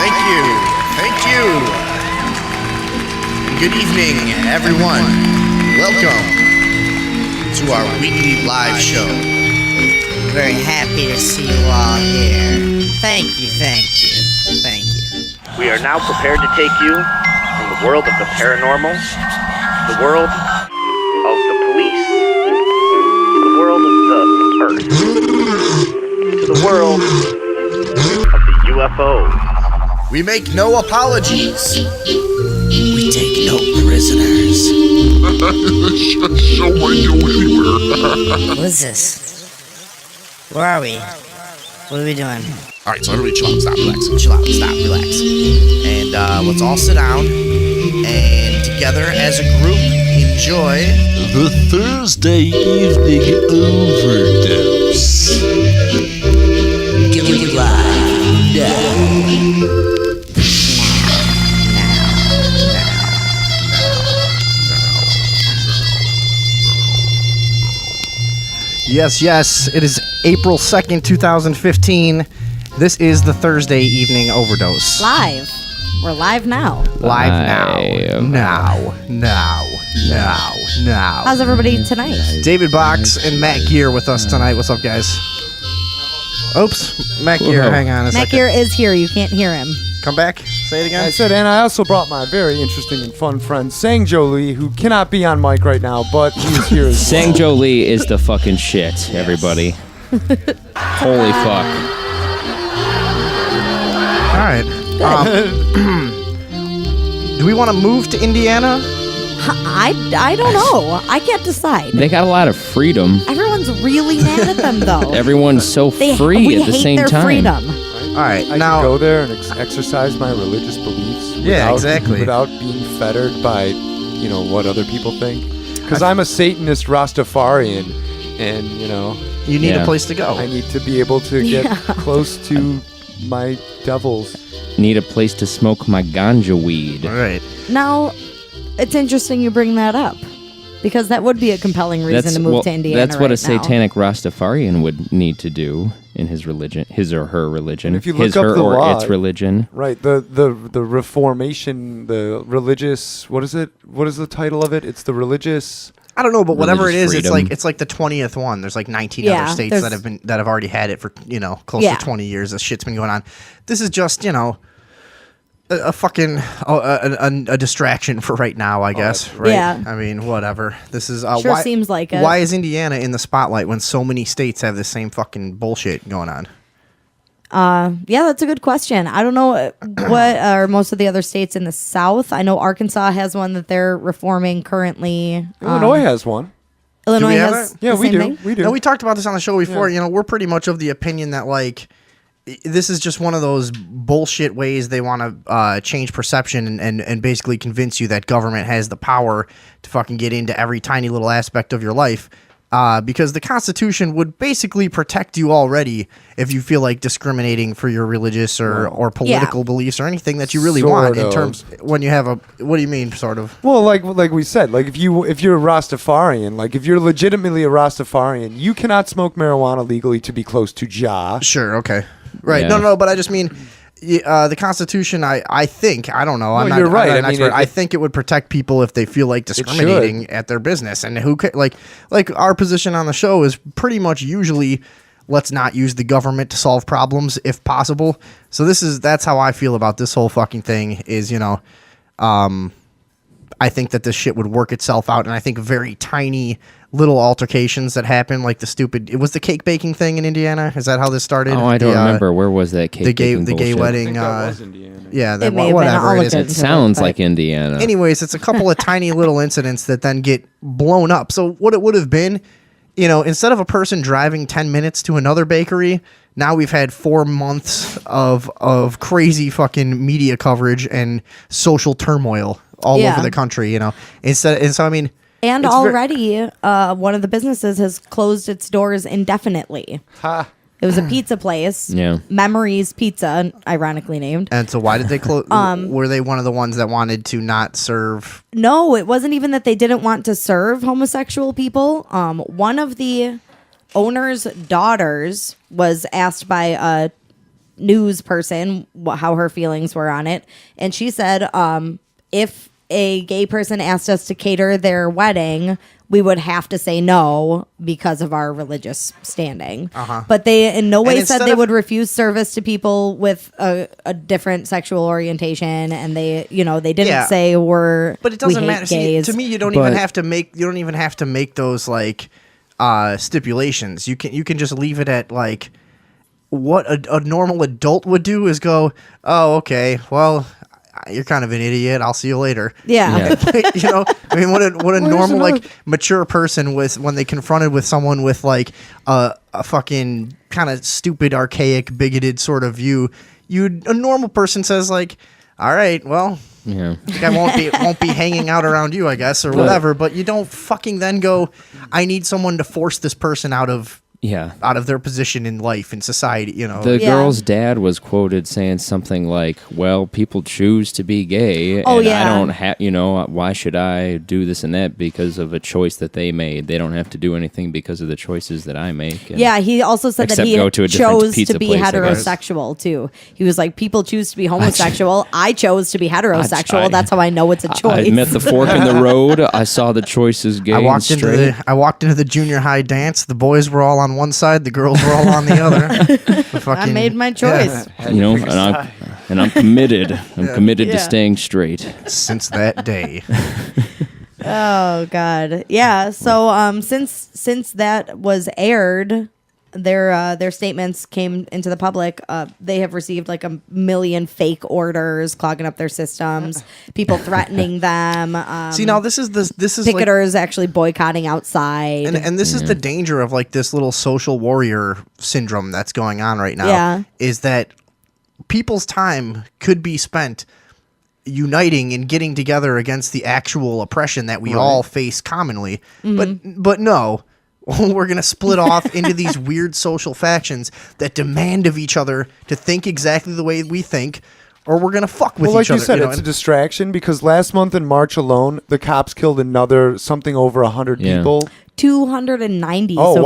Thank you. Thank you. Good evening, everyone. Welcome to our weekly live show. Very happy to see you all here. Thank you. We are now prepared to take you from the world of the paranormal, the world of the police, the world of the earth, to the world of the UFO. We make no apologies. We take no prisoners. Show might go anywhere. What is this? Where are we? What are we doing? All right, so everybody chill out, stop, relax. Chill out, stop, relax. And let's all sit down and together as a group enjoy The Thursday Evening Overdose. Give me live now. Yes, it is April 2nd, 2015. This is the Thursday Evening Overdose. Live. We're live now. Live now. How's everybody tonight? David Box and Matt Gear with us tonight. What's up, guys? Oops, Matt Gear, hang on a second. Matt Gear is here. You can't hear him. Come back. Say it again. I said, and I also brought my very interesting and fun friend, Sang Jolie, who cannot be on mic right now, but he's here as well. Sang Jolie is the fucking shit, everybody. Holy fuck. All right. Do we want to move to Indiana? I don't know. I can't decide. They got a lot of freedom. Everyone's really mad at them, though. Everyone's so free we at the hate same their time. freedom. All right, I now can go there and exercise my religious beliefs exactly. without being fettered by, what other people think. Because I'm a Satanist Rastafarian, and, you need a place to go. I need to be able to get close to my devils. Need a place to smoke my ganja weed. All right. Now, it's interesting you bring that up. Because that would be a compelling reason to move to Indiana. That's what a now. satanic Rastafarian would need to do in his religion, his or her religion. And if you his, look up her, the or law, its religion. Right, the Reformation, the religious, what is it? What is the title of it? It's the religious... I don't know, but whatever it is, freedom. it's like the 20th one. There's like 19 other states that have already had it for close to 20 years. This shit's been going on. This is just a fucking a distraction for right now, I guess. Right? Yeah. I mean, whatever. This is Sure seems like it. Why is Indiana in the spotlight when so many states have the same fucking bullshit going on? Yeah, that's a good question. I don't know what are most of the other states in the South. I know Arkansas has one that they're reforming currently. Illinois has one. Illinois we have has it? the Yeah, we same do. thing? We do. No, we talked about this on the show before. We're pretty much of the opinion that this is just one of those bullshit ways they want to change perception and basically convince you that government has the power to fucking get into every tiny little aspect of your life. Because the Constitution would basically protect you already if you feel like discriminating for your religious or political beliefs or anything that you really want in terms when you have what do you mean sort of? Well, like we said, like if you're a Rastafarian, like if you're legitimately a Rastafarian, you cannot smoke marijuana legally to be close to Jah. Sure, okay. Right. Yeah. No, but I just mean the Constitution, I think, I don't know. You're right. I'm not an expert. I think it would protect people if they feel like discriminating at their business. And who could, like our position on the show is pretty much usually let's not use the government to solve problems if possible. So that's how I feel about this whole fucking thing is, I think that this shit would work itself out. And I think very tiny little altercations that happen, like it was the cake baking thing in Indiana. Is that how this started? Oh, I don't remember. Where was that cake baking the gay bullshit? wedding. That was Indiana. Yeah, It may have been. whatever I'll it look is. into It sounds but- like Indiana. Anyways, it's a couple of tiny little incidents that then get blown up. So what it would have been, instead of a person driving 10 minutes to another bakery, now we've had 4 months of crazy fucking media coverage and social turmoil all over the country, And so I mean, And it's already, one of the businesses has closed its doors indefinitely. Ha. It was a pizza place. Yeah. Memories Pizza, ironically named. And so why did they close? Were they one of the ones that wanted to not serve? No, it wasn't even that they didn't want to serve homosexual people. One of the owner's daughters was asked by news person how her feelings were on it, and she said, if a gay person asked us to cater their wedding, we would have to say no because of our religious standing. But they in no way said they would refuse service to people with a different sexual orientation, and they didn't say But it doesn't matter. See, gays. to me, you don't even have to make those like stipulations. You can just leave it at like what a normal adult would do is go, oh, okay, well, you're kind of an idiot. I'll see you later. Yeah. You know, I mean, what a normal like mature person when they confronted with someone with like a fucking kind of stupid, archaic, bigoted sort of view, a normal person says like, all right, well. Yeah. I won't be hanging out around you, I guess, or whatever. But you don't fucking then go, I need someone to force this person out of their position in life, in society, you know. The girl's dad was quoted saying something like, well, people choose to be gay, and I don't have, why should I do this and that because of a choice that they made? They don't have to do anything because of the choices that I make. And he also said that he chose to be heterosexual, too. He was like, people choose to be homosexual. I chose to be heterosexual. That's how I know it's a choice. I met the fork in the road. I saw the choices gay and straight. I walked into the junior high dance. The boys were all on one side, the girls were all on the other. I made my choice. Yeah. And I'm committed. I'm committed to staying straight. Since that day. Oh God. Yeah. So since that was aired, their statements came into the public. They have received like 1 million fake orders clogging up their systems. People threatening them. See, now this is picketers actually boycotting outside. And this is the danger of like this little social warrior syndrome that's going on right now. Yeah. Is that people's time could be spent uniting and getting together against the actual oppression that we all face commonly. But no. We're going to split off into these weird social factions that demand of each other to think exactly the way we think, or we're going to fuck with each other. Like you said, it's a distraction because last month in March alone, the cops killed something over 100 people. 290 so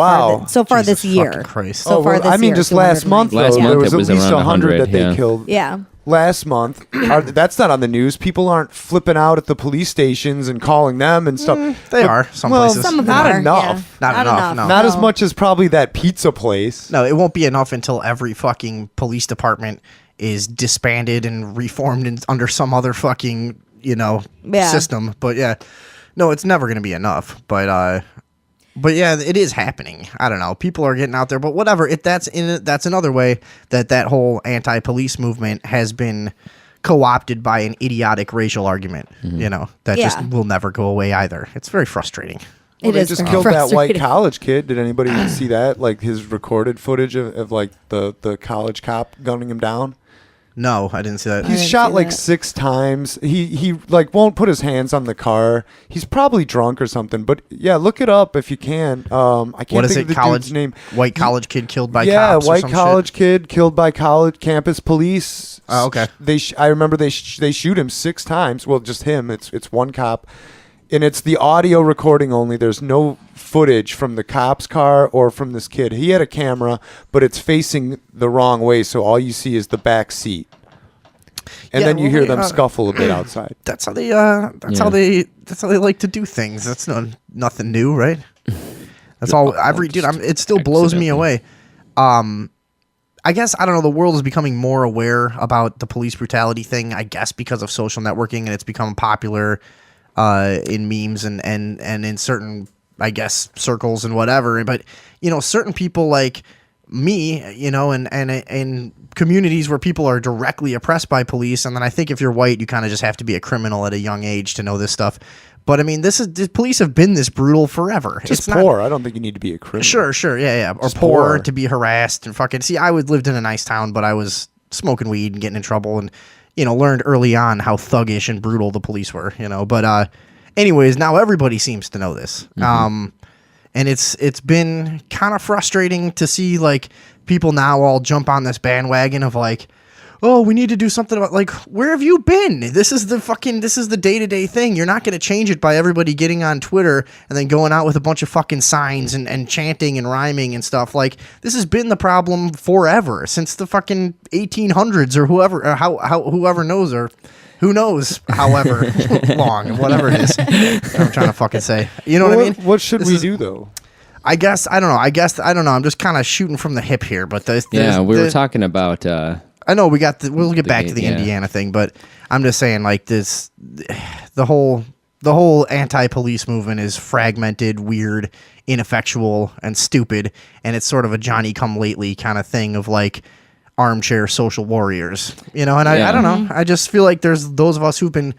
far Jesus this year. Fucking Christ. So far this year. Just last month, though, there was at least 100 that they killed. Yeah. Last month, that's not on the news. People aren't flipping out at the police stations and calling them and stuff. They are some places. Some of them not are, enough. yeah. Not enough. No. Not as much as probably that pizza place. No, it won't be enough until every fucking police department is disbanded and reformed under some other fucking system. But yeah, no, it's never going to be enough. But yeah, it is happening. I don't know. People are getting out there, but whatever. That's another way that whole anti-police movement has been co-opted by an idiotic racial argument. That just will never go away either. It's very frustrating. Well, they just killed that white college kid. Did anybody see that? Like his recorded footage of like the college cop gunning him down? No, I didn't see that. He's shot like 6 times. He like won't put his hands on the car. He's probably drunk or something. But yeah, look it up if you can. I can't think of the dude's name. White college kid killed by cops. Yeah, white or some college shit? kid killed by college campus police. Oh, okay. I remember they shoot him 6 times. Well, just him. It's one cop. And it's the audio recording only. There's no footage from the cop's car or from this kid. He had a camera, but it's facing the wrong way, so all you see is the back seat. And then you hear them scuffle a bit outside. That's how they like to do things. That's nothing new, right? That's all. It still blows me away. I guess, I don't know, the world is becoming more aware about the police brutality thing, I guess, because of social networking, and it's become popular in memes and in certain, I guess, circles and whatever. But, certain people like me, and communities where people are directly oppressed by police, and then I think if you're white, you kind of just have to be a criminal at a young age to know this stuff. But I mean, the police have been this brutal forever. Just poor. I don't think you need to be a criminal. Sure, yeah. Or poor to be harassed and fucking. See, I lived in a nice town, but I was smoking weed and getting in trouble, and learned early on how thuggish and brutal the police were. But anyways, now everybody seems to know this. And it's been kind of frustrating to see like people now all jump on this bandwagon of like, oh, we need to do something about, like, where have you been? This is the day-to-day thing. You're not going to change it by everybody getting on Twitter and then going out with a bunch of fucking signs and chanting and rhyming and stuff. Like, this has been the problem forever, since the fucking 1800s or whoever, or whoever knows, or who knows, however long, whatever it is. I'm trying to fucking say. You know what I mean? What should we do, though? I don't know. I'm just kind of shooting from the hip here, but we were talking about. I know we'll get back to the Indiana thing, but I'm just saying, like, this, the whole anti-police movement is fragmented, weird, ineffectual, and stupid, and it's sort of a Johnny-come-lately kind of thing of, like, armchair social warriors, you know. And I don't know. I just feel like there's those of us who've been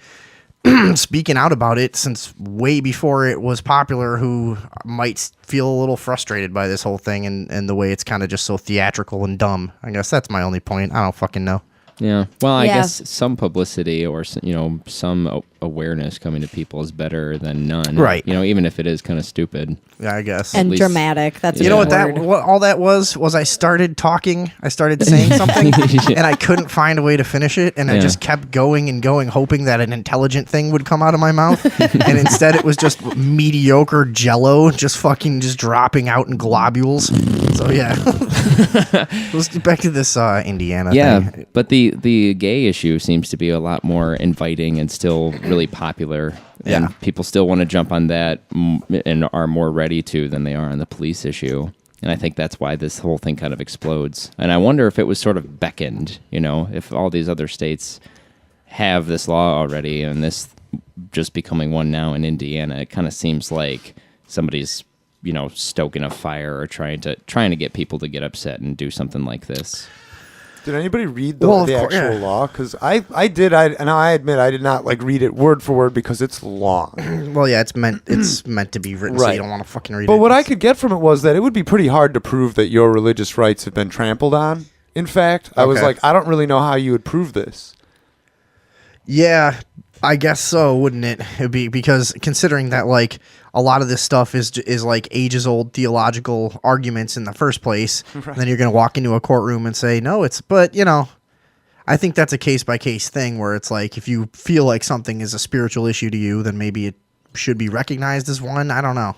speaking out about it since way before it was popular, who might feel a little frustrated by this whole thing and the way it's kind of just so theatrical and dumb. I guess that's my only point. I don't fucking know. Yeah. Well, I guess some publicity or, some awareness coming to people is better than none. Right. Even if it is kind of stupid. Yeah, I guess. And dramatic. That's you know what all that was I started talking, I started saying something, and I couldn't find a way to finish it, and I just kept going and going, hoping that an intelligent thing would come out of my mouth, and instead it was just mediocre Jello, just dropping out in globules. So yeah, let's get back to this Indiana thing. Yeah, but the gay issue seems to be a lot more inviting and still really popular. And people still want to jump on that and are more ready to than they are on the police issue. And I think that's why this whole thing kind of explodes. And I wonder if it was sort of beckoned, if all these other states have this law already and this just becoming one now in Indiana. It kind of seems like somebody's, stoking a fire or trying to get people to get upset and do something like this. Did anybody read the actual law? Because I did. I admit I did not read it word for word because it's long. Well, yeah, it's meant to be written, so you don't want to fucking read it. But what I could get from it was that it would be pretty hard to prove that your religious rights have been trampled on. In fact, I was like, I don't really know how you would prove this. Yeah, I guess so, wouldn't it? It'd be because considering that a lot of this stuff is like ages old theological arguments in the first place. Right. Then you're going to walk into a courtroom and say, no, but I think that's a case by case thing where it's like, if you feel like something is a spiritual issue to you, then maybe it should be recognized as one. I don't know,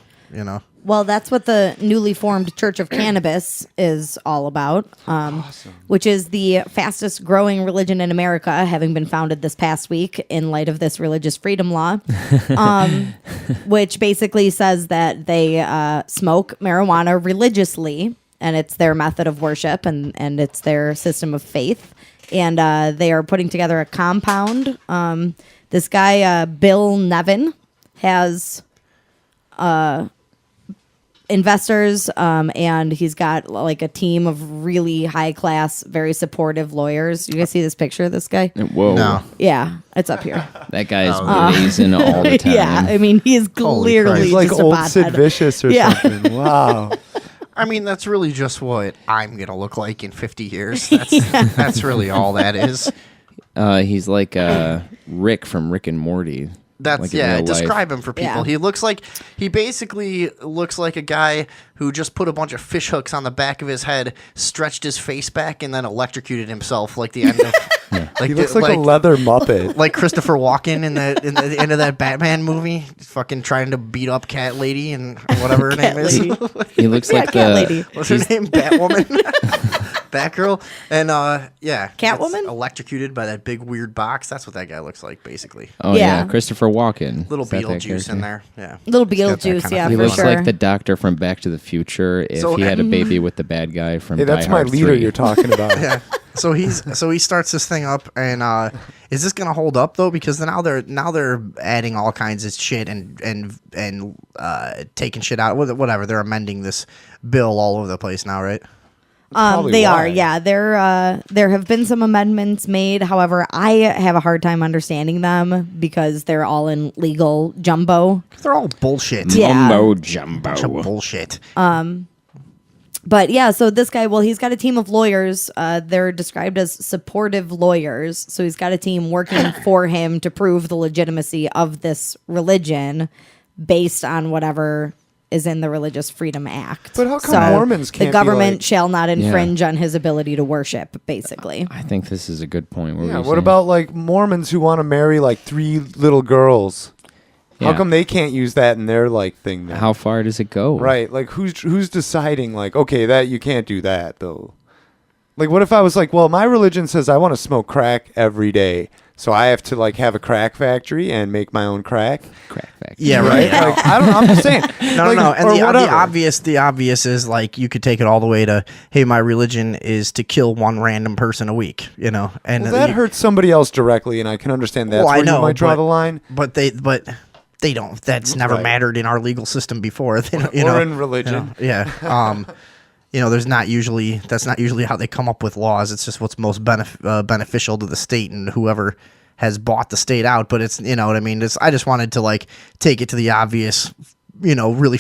Well, that's what the newly formed Church of Cannabis is all about, awesome. Which is the fastest growing religion in America, having been founded this past week in light of this religious freedom law, which basically says that they smoke marijuana religiously, and it's their method of worship, and it's their system of faith. And they are putting together a compound. This guy, Bill Nevin, has investors, and he's got a team of really high class, very supportive lawyers. You guys see this picture of this guy? Whoa. No. Yeah, it's up here. That guy is blazing all the time. Yeah, I mean, he is clearly he's like just old a Sid pothead. Vicious or something. Wow. I mean, that's really just what I'm going to look like in 50 years. That's really all that is. He's like Rick from Rick and Morty. That's describe him for people. Yeah. He basically looks like a guy who just put a bunch of fish hooks on the back of his head, stretched his face back, and then electrocuted himself like the end of he looks like a leather Muppet. Like Christopher Walken in the end of that Batman movie, fucking trying to beat up Cat Lady and whatever her name is. He looks like Cat Lady. What's her name? Batwoman. Batgirl. And Catwoman? Electrocuted by that big weird box. That's what that guy looks like, basically. Oh yeah, Christopher Walken. Little Beetlejuice in there. Yeah. Little Beetlejuice, yeah, he for looks sure. like the doctor from Back to the Future if he had a baby with the bad guy from Die that's Hard my leader 3. you're talking about. Yeah. So he starts this thing up, and is this gonna hold up though? Because now they're adding all kinds of shit and taking shit out. Whatever, they're amending this bill all over the place now, right? They are, yeah. There have been some amendments made. However, I have a hard time understanding them because they're all in legal jumbo. They're all bullshit. Yeah. Mumbo jumbo. Bunch of bullshit. But yeah, so this guy, well, he's got a team of lawyers. They're described as supportive lawyers. So he's got a team working for him to prove the legitimacy of this religion based on whatever is in the Religious Freedom Act. But how come Mormons can't the government be like, shall not infringe on his ability to worship, basically. I think this is a good point. yeah, what about like Mormons who want to marry like 3 little girls? How Yeah. come they can't use that in their like thing then? How far does it go? Right, like who's deciding like, okay, that you can't do that though? Like what if I was like, well, my religion says I want to smoke crack every day. So I have to like have a crack factory and make my own crack. Crack back. Yeah, right. Like, I don't know. I'm just saying. No, like, and or the whatever. obvious is like you could take it all the way to, hey, my religion is to kill one random person a week, and Well, that hurts somebody else directly, and I can understand that. Well, I where know, you might draw but- the line. but they don't. That's never Right. mattered in our legal system before. They don't- Or in religion. Yeah. That's not usually how they come up with laws. It's just what's most beneficial to the state and whoever has bought the state out. But it's, you know what I mean? I just wanted to like take it to the obvious, really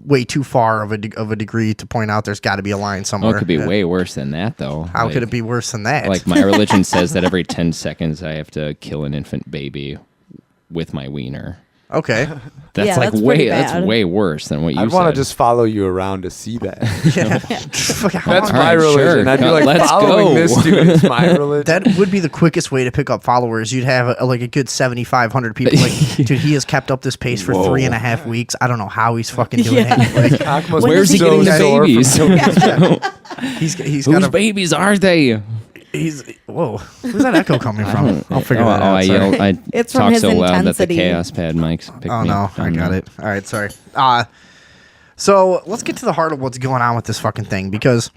way too far of a degree to point out there's got to be a line somewhere. Well, it could be way worse than that, though. How could it be worse than that? Like, my religion says that every 10 seconds I have to kill an infant baby with my wiener. Okay. That's Yeah, like that's pretty that's bad. way worse than what you I'd said. want to just follow you around to see that. That's All my right, religion. sure. I'd be like, Let's following go. this dude is my religion. That would be the quickest way to pick up followers. You'd have like a good 7,500 people. Like, dude, he has kept up this pace for 3.5 weeks. I don't know how he's fucking doing it. Like, Cock must Where's be he getting the sore from babies? doing- he's Whose got a babies are they? whoa. Where's that echo coming from? I'll figure that out. I sorry. yell. I It's from talk his so loud that the intensity. chaos pad mics pick Oh me no, up. I don't got know. it. All right, sorry. So let's get to the heart of what's going on with this fucking thing, because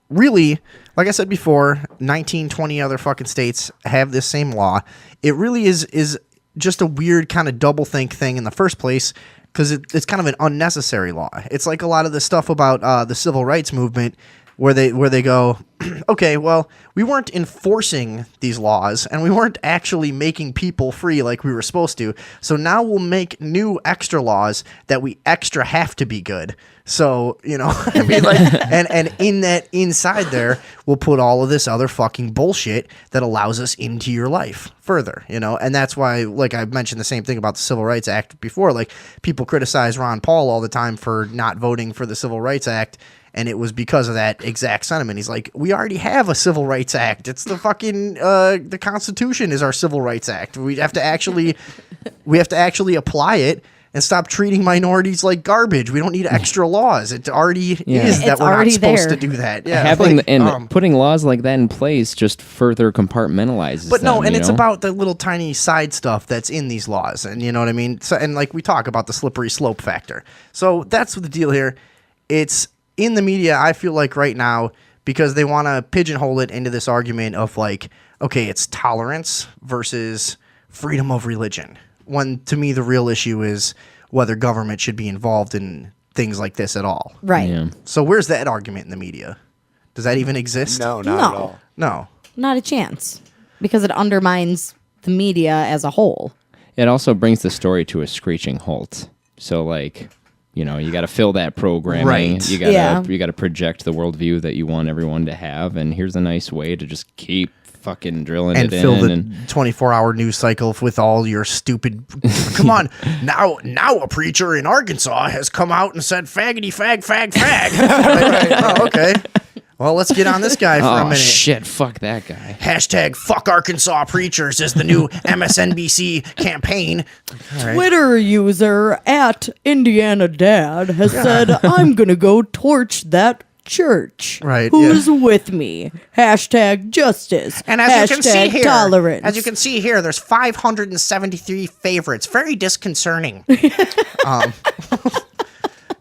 really, like I said before, 19, 20 other fucking states have this same law. It really is just a weird kind of doublethink thing in the first place, because it's kind of an unnecessary law. It's like a lot of the stuff about the civil rights movement, where they go, okay, well, we weren't enforcing these laws and we weren't actually making people free like we were supposed to. So now we'll make new extra laws that we extra have to be good. So, I mean, like, and in that inside there, we'll put all of this other fucking bullshit that allows us into your life further, and that's why, like I mentioned the same thing about the Civil Rights Act before, like people criticize Ron Paul all the time for not voting for the Civil Rights Act. And it was because of that exact sentiment. He's like, we already have a Civil Rights Act. It's the fucking the Constitution is our Civil Rights Act. We have to actually apply it and stop treating minorities like garbage. We don't need extra laws. It already is that It's we're not already supposed there. to do that. Yeah, Having like, putting laws like that in place just further compartmentalizes. but no, them, and you it's know? about the little tiny side stuff that's in these laws, and you know what I mean. So, and like we talk about the slippery slope factor. So that's the deal here. It's in the media, I feel like right now, because they want to pigeonhole it into this argument of like, okay, it's tolerance versus freedom of religion. When to me, the real issue is whether government should be involved in things like this at all. Right. Yeah. So where's that argument in the media? Does that even exist? No, not No. at all. No. Not a chance. Because it undermines the media as a whole. It also brings the story to a screeching halt. So, like, you got to fill that programming. Right. You got to Yeah. you got to project the worldview that you want everyone to have. And here's a nice way to just keep fucking drilling And it fill in. the And 24-hour news cycle with all your stupid. Come on, now a preacher in Arkansas has come out and said "faggity fag fag fag." Oh, okay. Well, let's get on this guy for a oh minute. shit! Fuck that guy. Hashtag fuck Arkansas preachers is the new MSNBC campaign. All right. Twitter user at Indiana Dad has said, I'm going to go torch that church. Right, Who's with me? Hashtag justice. And as you can see Hashtag here, tolerance. there's 573 favorites. Very disconcerting.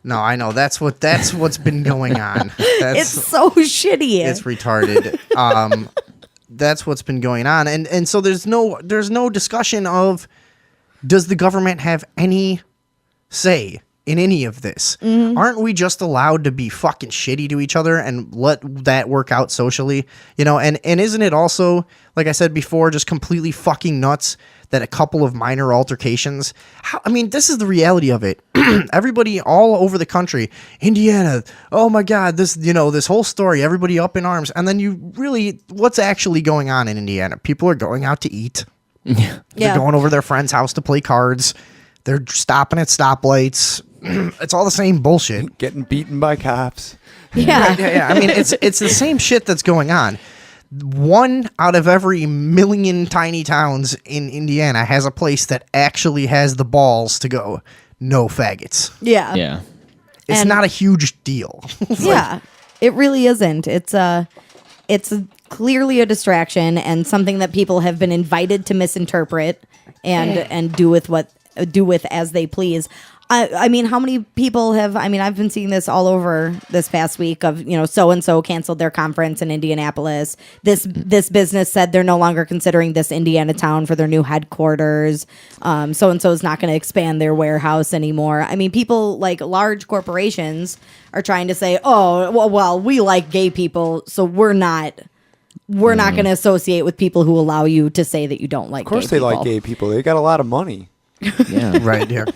No, I know that's what's been going on. It's so shitty. It's retarded. That's what's been going on, and so there's no discussion of does the government have any say in any of this? Aren't we just allowed to be fucking shitty to each other and let that work out socially? And isn't it also, like I said before, just completely fucking nuts that a couple of minor altercations, this is the reality of it. Everybody all over the country, Indiana, oh my God, this whole story, everybody up in arms. And then what's actually going on in Indiana? People are going out to eat. They're going over to their friend's house to play cards. They're stopping at stoplights. it's all the same bullshit. Getting beaten by cops. Yeah. Yeah. I mean, it's the same shit that's going on. 1 out of every million tiny towns in Indiana has a place that actually has the balls to go, no faggots. Yeah. Yeah. It's And- not a huge deal. Yeah. It really isn't. It's clearly a distraction and something that people have been invited to misinterpret and do with as they please. I mean, how many people have? I mean, I've been seeing this all over this past week. Of so and so canceled their conference in Indianapolis. This business said they're no longer considering this Indiana town for their new headquarters. So and so is not going to expand their warehouse anymore. I mean, people like large corporations are trying to say, oh, well, we like gay people, so we're not going to associate with people who allow you to say that you don't like. Of course, they like gay people. They got a lot of money. Yeah. Right here.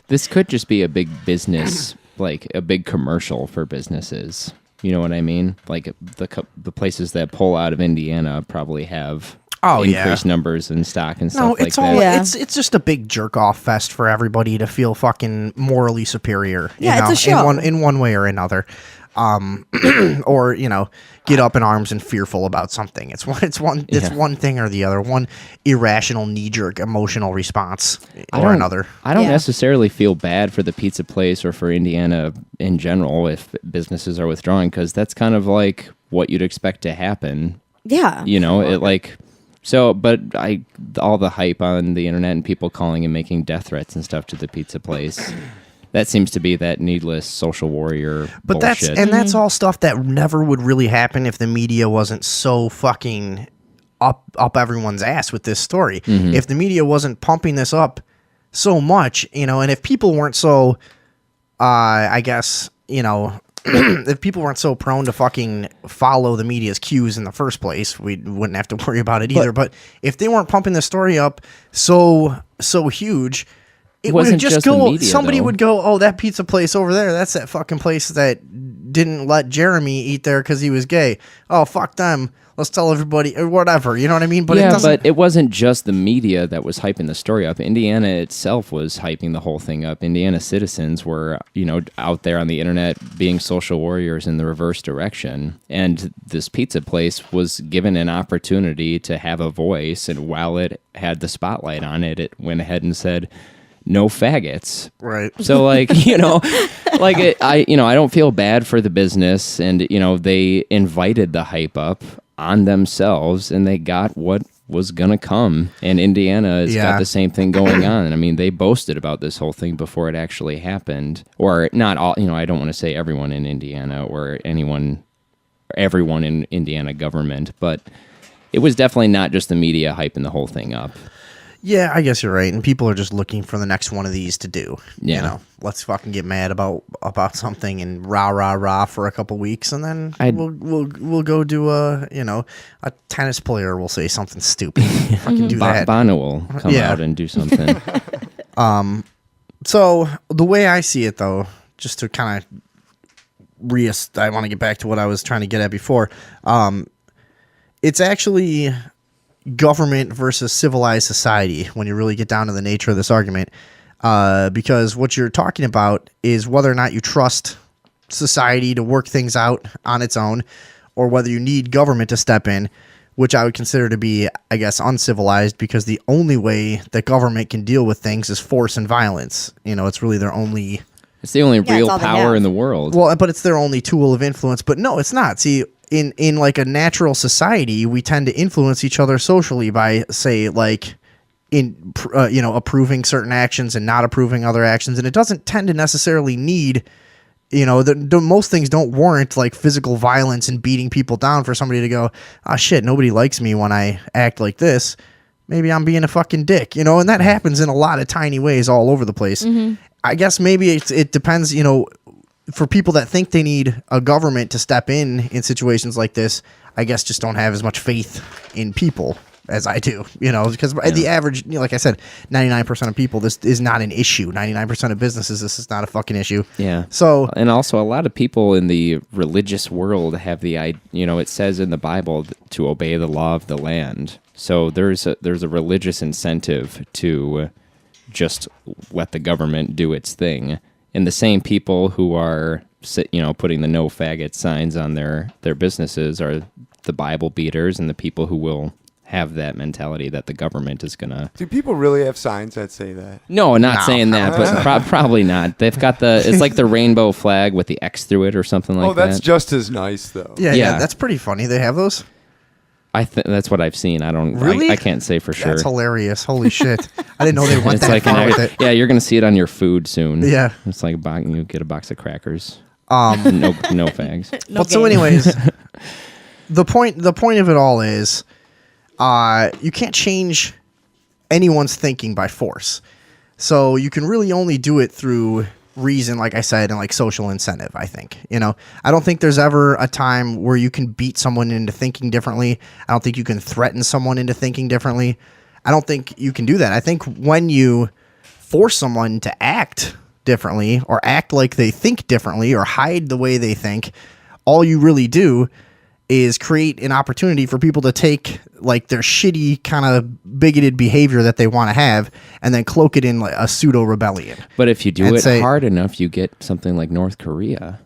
This could just be a big business, like a big commercial for businesses. You know what I mean? Like the places that pull out of Indiana probably have increased numbers in stock and stuff it's like all that. it's just a big jerk off fest for everybody to feel fucking morally superior. Yeah, it's a show. in one way or another. Or get up in arms and fearful about something. It's one thing or the other, one irrational knee-jerk emotional response or another. I don't Yeah. necessarily feel bad for the pizza place or for Indiana in general if businesses are withdrawing, because that's kind of like what you'd expect to happen. Yeah. But all the hype on the internet and people calling and making death threats and stuff to the pizza place. That seems to be that needless social warrior But bullshit. that's all stuff that never would really happen if the media wasn't so fucking up everyone's ass with this story. Mm-hmm. If the media wasn't pumping this up so much, and if people weren't so, I guess, if people weren't so prone to fucking follow the media's cues in the first place, we wouldn't have to worry about it either. But if they weren't pumping the story up so huge, it would wasn't just just the go. media, Somebody though. would go, "Oh, that pizza place over there. That's that fucking place that didn't let Jeremy eat there because he was gay. Oh, fuck them. Let's tell everybody or whatever." You know what I mean? But it doesn't. But it wasn't just the media that was hyping the story up. Indiana itself was hyping the whole thing up. Indiana citizens were, out there on the internet being social warriors in the reverse direction. And this pizza place was given an opportunity to have a voice. And while it had the spotlight on it, it went ahead and said, no faggots. Right. So I don't feel bad for the business, and they invited the hype up on themselves, and they got what was gonna come. And Indiana has got the same thing going on. I mean, they boasted about this whole thing before it actually happened, or not all. I don't want to say everyone in Indiana or everyone in Indiana government, but it was definitely not just the media hyping the whole thing up. Yeah, I guess you're right. And people are just looking for the next one of these to do. Yeah. Let's fucking get mad about something and rah for a couple weeks, and then we'll go do a tennis player will say something stupid. Fucking do that. Bono will come out and do something. So the way I see it, though, just to kind of I want to get back to what I was trying to get at before. It's actually government versus civilized society when you really get down to the nature of this argument, because what you're talking about is whether or not you trust society to work things out on its own, or whether you need government to step in, which I would consider to be, I guess, uncivilized, because the only way that government can deal with things is force and violence. It's really their only... It's the only it's real all they power have. in the world. Well, but it's their only tool of influence. But no, it's not. See, in like a natural society, we tend to influence each other socially by, say, like approving certain actions and not approving other actions, and it doesn't tend to necessarily need. Most things don't warrant like physical violence and beating people down for somebody to go, ah, shit, nobody likes me when I act like this. Maybe I'm being a fucking dick, and that happens in a lot of tiny ways all over the place. Mm-hmm. I guess maybe it depends, for people that think they need a government to step in situations like this, I guess just don't have as much faith in people as I do, because the average, like I said, 99% of people, this is not an issue. 99% of businesses, this is not a fucking issue. Yeah. So, and also a lot of people in the religious world have it says in the Bible to obey the law of the land. So there's a religious incentive to just let the government do its thing. And the same people who are, putting the no faggot signs on their businesses are the Bible beaters and the people who will have that mentality that the government is going to... Do people really have signs that say that? No, not saying that, but probably not. They've got it's like the rainbow flag with the X through it or something like that. Oh, that's just as nice, though. Yeah, that's pretty funny. They have those? I think that's what I've seen. I don't really. I can't say for sure. That's hilarious. Holy shit! I didn't know they went It's that like far with it. Yeah, you're gonna see it on your food soon. Yeah, it's like you get a box of crackers. No fags. So, anyways, the point of it all is, you can't change anyone's thinking by force. So you can really only do it through reason, like I said, and like social incentive. I think, I don't think there's ever a time where you can beat someone into thinking differently. I don't think you can threaten someone into thinking differently. I don't think you can do that. I think when you force someone to act differently or act like they think differently or hide the way they think, all you really do is create an opportunity for people to take like their shitty kind of bigoted behavior that they want to have and then cloak it in like a pseudo rebellion. But if you do it hard enough, you get something like North Korea.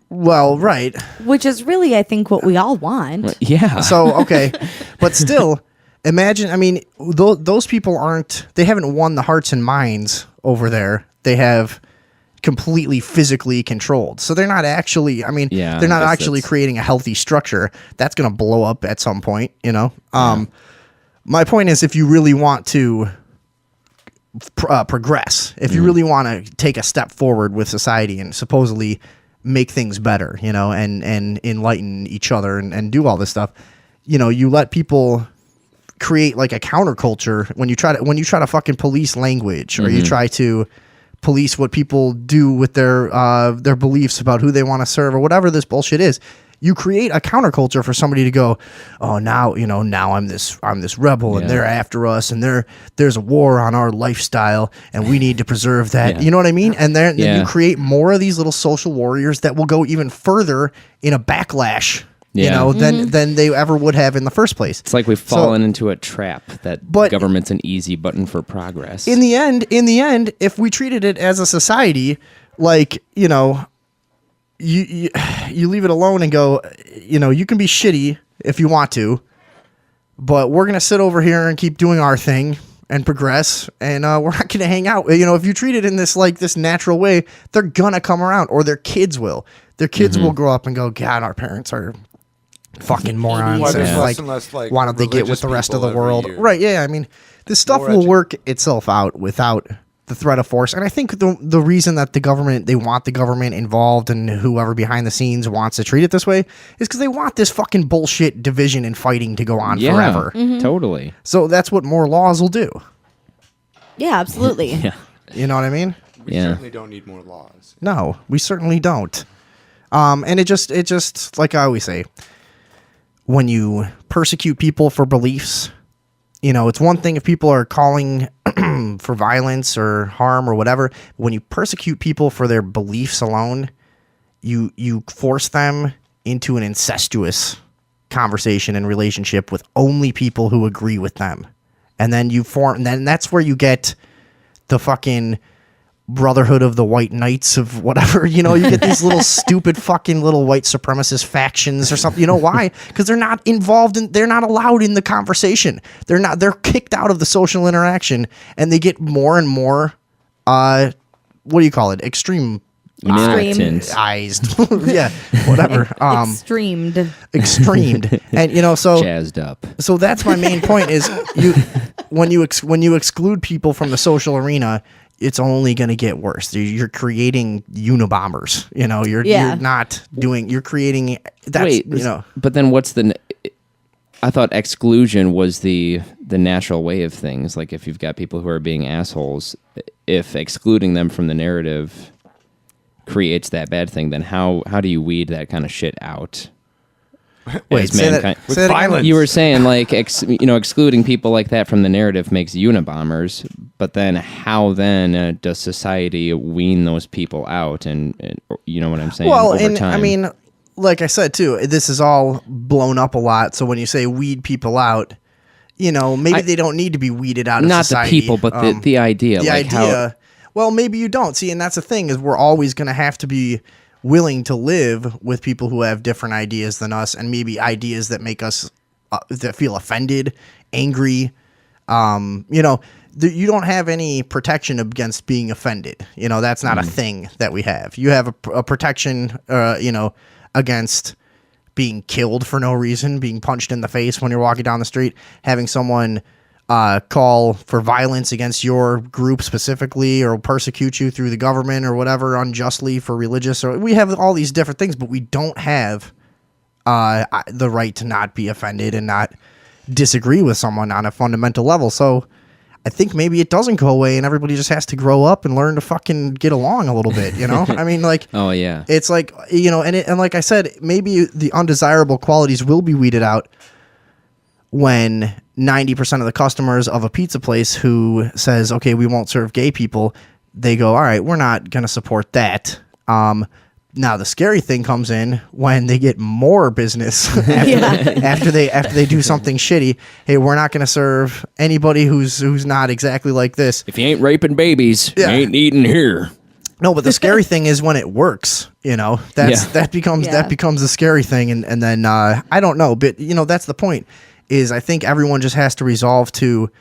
Well, right. Which is really, I think, what we all want. Yeah. So, okay. But still, imagine, I mean, those people they haven't won the hearts and minds over there. They have completely physically controlled. So they're not actually, they're not actually creating a healthy structure. That's going to blow up at some point, My point is, if you really want to progress, if you really want to take a step forward with society and supposedly make things better, and enlighten each other and do all this stuff, you let people create like a counterculture when you try to fucking police language or you try to police what people do with their beliefs about who they want to serve or whatever this bullshit is. You create a counterculture for somebody to go, oh, now I'm this rebel and they're after us and there's a war on our lifestyle and we need to preserve that. Yeah. You know what I mean? And then you create more of these little social warriors that will go even further in a backlash. Than they ever would have in the first place. It's like we've fallen into a trap that government's an easy button for progress. In the end, if we treated it as a society, like, you leave it alone and go, you can be shitty if you want to, but we're going to sit over here and keep doing our thing and progress, and we're not going to hang out. If you treat it in this natural way, they're going to come around, or their kids will. Their kids will grow up and go, God, our parents are fucking morons. Well, and less, why don't they get with the rest of the world? Year. Right, yeah. I mean, this stuff will work itself out without the threat of force. And I think the reason that they want the government involved and whoever behind the scenes wants to treat it this way is because they want this fucking bullshit division and fighting to go on forever. Totally. So that's what more laws will do. Yeah, absolutely. Yeah. You know what I mean? We certainly don't need more laws. No, we certainly don't. And it just like I always say, when you persecute people for beliefs, it's one thing if people are calling for violence or harm or whatever. When you persecute people for their beliefs alone, you force them into an incestuous conversation and relationship with only people who agree with them. And then then that's where you get the fucking Brotherhood of the White Knights of whatever, you get these little stupid fucking little white supremacist factions or something. Why? Because they're not they're not allowed in the conversation. They're kicked out of the social interaction, and they get more and more, what do you call it? Extremised. Yeah, whatever. Extremed. And, so jazzed up. So that's my main point is when you exclude people from the social arena, it's only going to get worse. You're creating Unabombers. You're creating. But then what's I thought exclusion was the natural way of things. Like if you've got people who are being assholes, if excluding them from the narrative creates that bad thing, then how do you weed that kind of shit out? Wait, say that violence. You were saying excluding people like that from the narrative makes Unabombers, but then how does society wean those people out? And you know what I'm saying? Well, over time. I mean, like I said too, this is all blown up a lot. So when you say weed people out, maybe they don't need to be weeded out of not society. the people, but the idea. The idea. Well, maybe you don't. See, and that's the thing is we're always going to have to be willing to live with people who have different ideas than us and maybe ideas that make us that feel offended, angry. You know, you don't have any protection against being offended. You know, that's not a thing that we have. You have a protection, you know, against being killed for no reason, being punched in the face when you're walking down the street, having someone call for violence against your group specifically or persecute you through the government or whatever unjustly for religious. Or we have all these different things, but we don't have the right to not be offended and not disagree with someone on a fundamental level. So I think maybe it doesn't go away and everybody just has to grow up and learn to fucking get along a little bit, you know? I mean, like, oh yeah, it's like, you know, and like I said, maybe the undesirable qualities will be weeded out when 90% of the customers of a pizza place who says, okay, we won't serve gay people, they go, all right, we're not going to support that. Now the scary thing comes in when they get more business after they do something shitty. Hey, we're not going to serve anybody who's not exactly like this. If you ain't raping babies, you ain't eating here. No, but the scary thing is when it works, you know, that becomes the scary thing. And then I don't know, but you know, that's the point is I think everyone just has to resolve to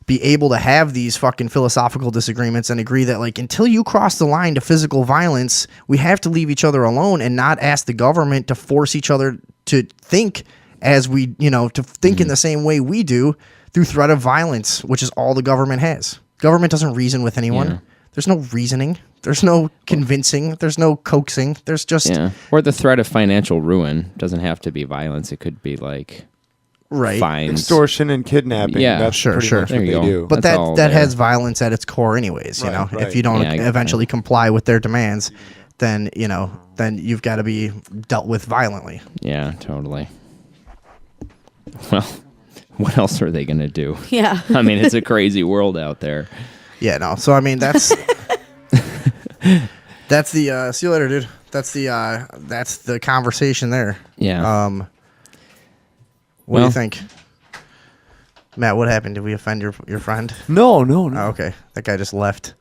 be able to have these fucking philosophical disagreements and agree that like until you cross the line to physical violence, we have to leave each other alone and not ask the government to force each other to think as we, you know, to think in the same way we do through threat of violence, which is all the government has. Government doesn't reason with anyone. Yeah. There's no reasoning. There's no convincing. There's no coaxing. There's just... Yeah. Or the threat of financial ruin. Doesn't have to be violence. It could be like... Right. Fines. Extortion and kidnapping. Yeah. That's sure. much what they do. But that has violence at its core anyways, you know. Right. If you don't eventually comply with their demands, then, you know, then you've got to be dealt with violently. Yeah, totally. Well, what else are they going to do? Yeah. I mean, it's a crazy world out there. Yeah, no. So I mean, that's that's the see you later, dude. That's the conversation there. Yeah. What do you think, Matt? What happened? Did we offend your friend? No. Oh, okay, that guy just left.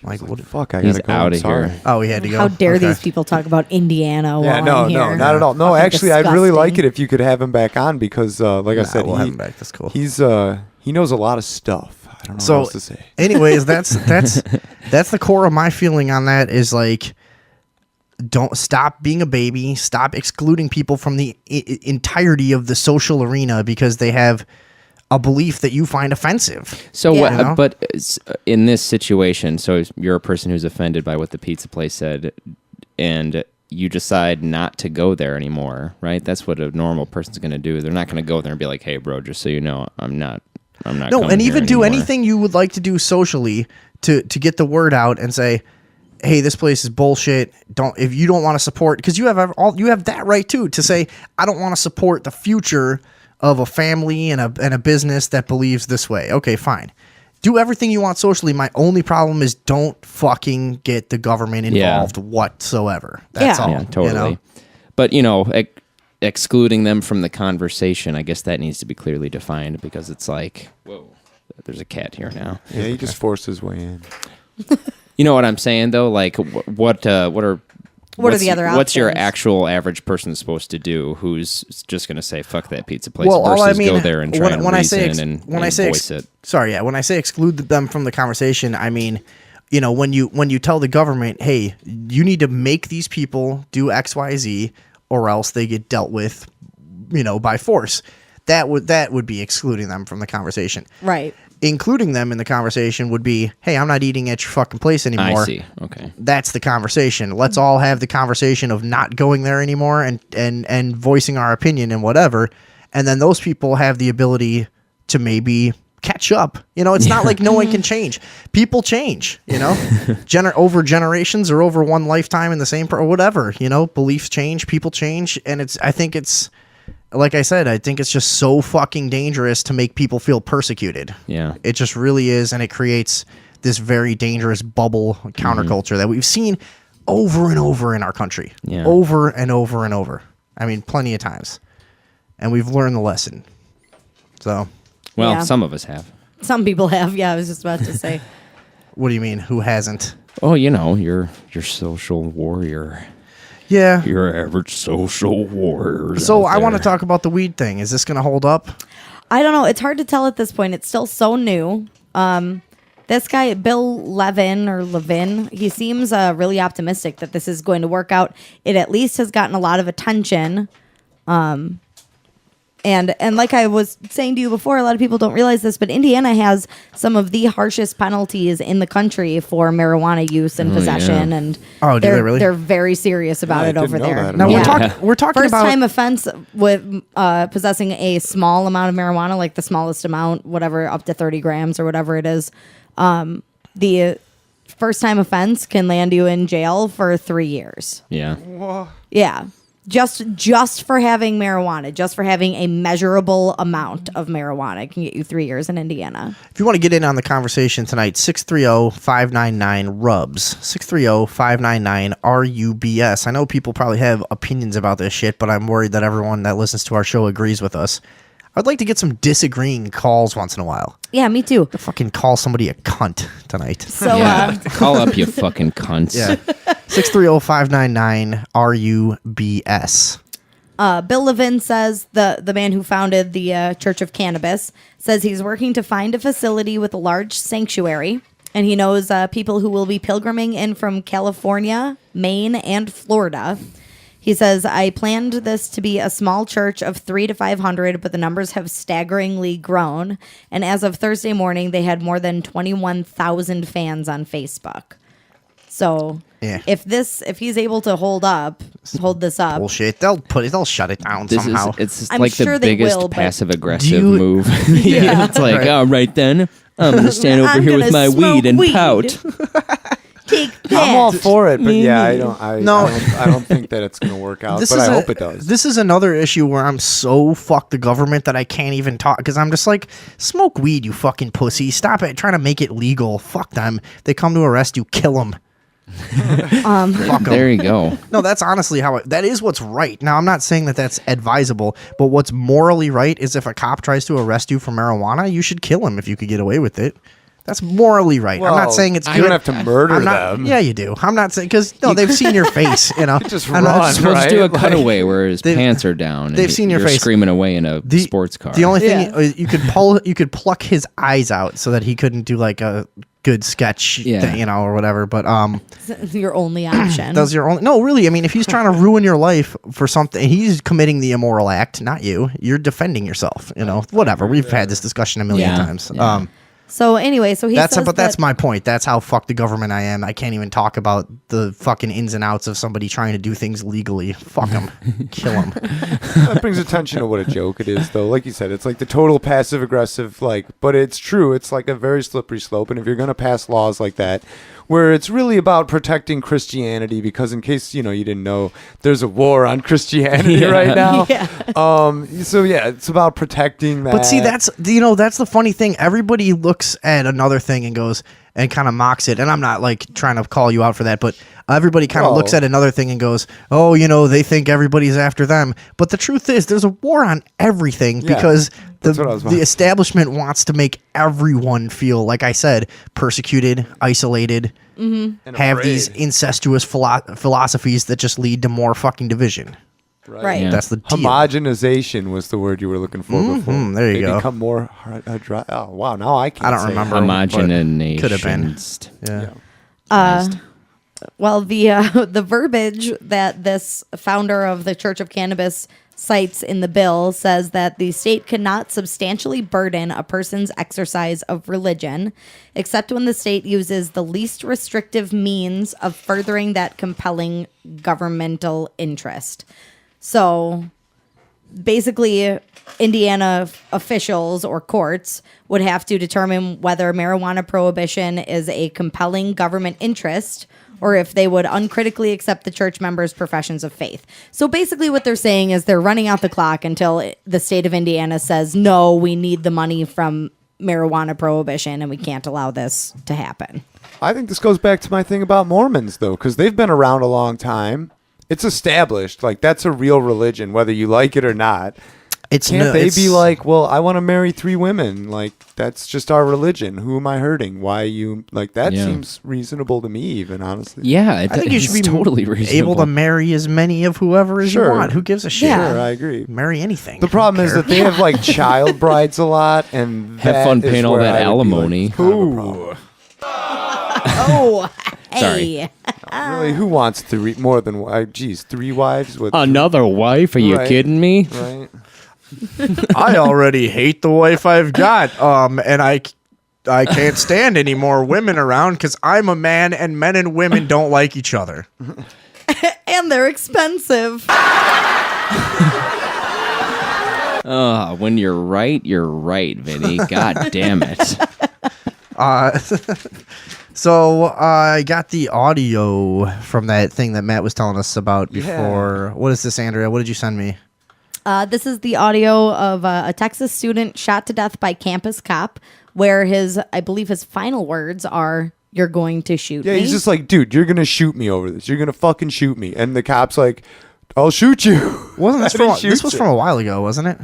Like, what the fuck? I He's gotta go. out I'm of sorry. here. Oh, he had to go. How dare Okay. these people talk about Indiana? Yeah, while I'm no, here? not at all. No, Fucking actually, I'd really like disgusting. it if you could have him back on because, like I said, we'll have him back. That's cool. he knows a lot of stuff. I don't know what else to say. Anyways, that's the core of my feeling on that is like, don't stop being a baby. Stop excluding people from the entirety of the social arena because they have a belief that you find offensive. So Yeah. what? You know? But in this situation, so you're a person who's offended by what the pizza place said, and you decide not to go there anymore, right? That's what a normal person's going to do. They're not going to go there and be like, "Hey, bro, just so you know, I'm not." No, coming and here even do anymore." anything you would like to do socially to get the word out and say, hey, this place is bullshit. If you don't want to support, because you have that right too to say, I don't want to support the future of a family and a business that believes this way. Okay, fine. Do everything you want socially. My only problem is don't fucking get the government involved whatsoever. That's all. Yeah, totally. You know? But excluding them from the conversation, I guess that needs to be clearly defined because it's like, whoa, there's a cat here now. Yeah, he just forced his way in. You know what I'm saying though? Like, what are the other What's your options? actual average person supposed to do? Who's just going to say fuck that pizza place Well, all I versus mean, go there and try and when I say reason and voice it? Sorry, yeah. When I say exclude them from the conversation, I mean, you know, when you tell the government, hey, you need to make these people do X, Y, Z, or else they get dealt with, you know, by force. That would be excluding them from the conversation. Right. Including them in the conversation would be, hey, I'm not eating at your fucking place anymore. I see. Okay. That's the conversation. Let's all have the conversation of not going there anymore and voicing our opinion and whatever. And then those people have the ability to maybe catch up. You know, it's not like no one can change. People change, you know, over generations or over one lifetime in the same or whatever, you know, beliefs change, people change. And I think it's, like I said, I think it's just so fucking dangerous to make people feel persecuted. Yeah. It just really is, and it creates this very dangerous bubble counterculture that we've seen over and over in our country. Yeah. Over and over and over. I mean, plenty of times. And we've learned the lesson. So, Well, Yeah. some of us have. Some people have. Yeah, I was just about to say. What do you mean? Who hasn't? Oh, your social warrior. Yeah. Your average social warrior. So I want to talk about the weed thing. Is this going to hold up? I don't know. It's hard to tell at this point. It's still so new. This guy, Bill Levin, he seems really optimistic that this is going to work out. It at least has gotten a lot of attention. And like I was saying to you before, a lot of people don't realize this, but Indiana has some of the harshest penalties in the country for marijuana use and possession. Yeah. And do they really? They're very serious about it over there. That. Now Yeah. we're talking First about time offense with possessing a small amount of marijuana, like the smallest amount, whatever, up to 30 grams or whatever it is. The first time offense can land you in jail for 3 years. Yeah. Yeah. Just for having marijuana, just for having a measurable amount of marijuana can get you 3 years in Indiana. If you want to get in on the conversation tonight, 630-599-RUBS. 630-599-RUBS. I know people probably have opinions about this shit, but I'm worried that everyone that listens to our show agrees with us. I'd like to get some disagreeing calls once in a while. Yeah, me too. Fucking call somebody a cunt tonight. So, Call up, you fucking cunts. Yeah. 630-599-RUBS. Bill Levin says, the man who founded the Church of Cannabis, says he's working to find a facility with a large sanctuary, and he knows people who will be pilgriming in from California, Maine, and Florida. He says, I planned this to be a small church of 300 to 500, but the numbers have staggeringly grown. And as of Thursday morning, they had more than 21,000 fans on Facebook. So Yeah. if he's able to hold this up. Bullshit. They'll shut it down somehow. It's I'm like sure the they biggest will, but- passive aggressive Do you- move. Yeah. It's like, Right. all right then, I'm gonna stand over I'm here with gonna my smoke weed and weed. pout. Take that. I'm all for it, but yeah, I No. don't think that it's going to work out. But I hope it does. This is another issue where I'm so fuck the government that I can't even talk because I'm just like, smoke weed, you fucking pussy. Stop it trying to make it legal. Fuck them. They come to arrest you, kill them. Fuck 'em. There you go. No, that's honestly that is what's right. Now, I'm not saying that that's advisable, but what's morally right is if a cop tries to arrest you for marijuana, you should kill him if you could get away with it. That's morally right. I'm not saying it's good. You don't have to murder I'm not- them. Yeah, you do. I'm not saying because they've seen your face. You know, just I'm not run, Supposed to do a right? cutaway where his They've- pants are down. And they've seen your you're face. screaming away in a sports car. The only thing Yeah. you could pluck his eyes out so that he couldn't do like a good sketch thing, you know, or whatever. But Your only option. does your only no really? I mean, if he's trying to ruin your life for something, he's committing the immoral act, not you. You're defending yourself. You know, whatever. We've had this discussion a million Yeah. times. Yeah. So anyway, he That's says that's that- my point. That's how fuck the government I am. I can't even talk about the fucking ins and outs of somebody trying to do things legally. Fuck them, kill them. That brings attention to what a joke it is, though. Like you said, it's like the total passive aggressive, but it's true. It's like a very slippery slope. And if you're going to pass laws like that, where it's really about protecting Christianity, because in case, you didn't know, there's a war on Christianity right now. Yeah. So yeah, it's about protecting that. But see, that's the funny thing. Everybody looks at another thing and goes and kind of mocks it. And I'm not like trying to call you out for that, but everybody kind of looks at another thing and goes, "Oh, they think everybody's after them." But the truth is, there's a war on everything because that's what I was about. the establishment wants to make everyone feel, like I said, persecuted, isolated, And have these afraid. incestuous philosophies that just lead to more fucking division. Right. Yeah. That's the deal. Homogenization was the word you were looking for before. there you they go. become more dry. Oh wow! Now I can't. I don't say it. remember. Homogenation. Could have been. Yeah. Well, the verbiage that this founder of the Church of Cannabis cites in the bill says that the state cannot substantially burden a person's exercise of religion, except when the state uses the least restrictive means of furthering that compelling governmental interest. So basically, Indiana officials or courts would have to determine whether marijuana prohibition is a compelling government interest or if they would uncritically accept the church members' professions of faith. So basically what they're saying is they're running out the clock until the state of Indiana says, no, we need the money from marijuana prohibition and we can't allow this to happen. I think this goes back to my thing about Mormons, though, because they've been around a long time. It's established. Like, that's a real religion, whether you like it or not. Can't they be like, well, I want to marry 3 women? Like, that's just our religion. Who am I hurting? Why you like that? Seems reasonable to me, even honestly. Yeah, I think you should be totally reasonable. able to marry as many of whoever as you want. Who gives a shit? Yeah. Sure, I agree. Marry anything. The problem is that they have like child brides a lot, and have fun paying all that alimony. Ooh. Oh, hey. Sorry. Really, who wants more than? Geez, 3 wives with Another wife? Are you Right. kidding me? right? I already hate the wife I've got, and I can't stand any more women around because I'm a man, and men and women don't like each other. And they're expensive. When you're right, Vinny. God damn it. So I got the audio from that thing that Matt was telling us about before. What is this, Andrea? What did you send me? This is the audio of a Texas student shot to death by campus cop, where I believe his final words are, "You're going to shoot me." Yeah, he's just like, dude, you're gonna shoot me over this. You're gonna fucking shoot me. And the cop's like, I'll shoot you. Wasn't this And he from? This shoots was him. from a while ago, wasn't it?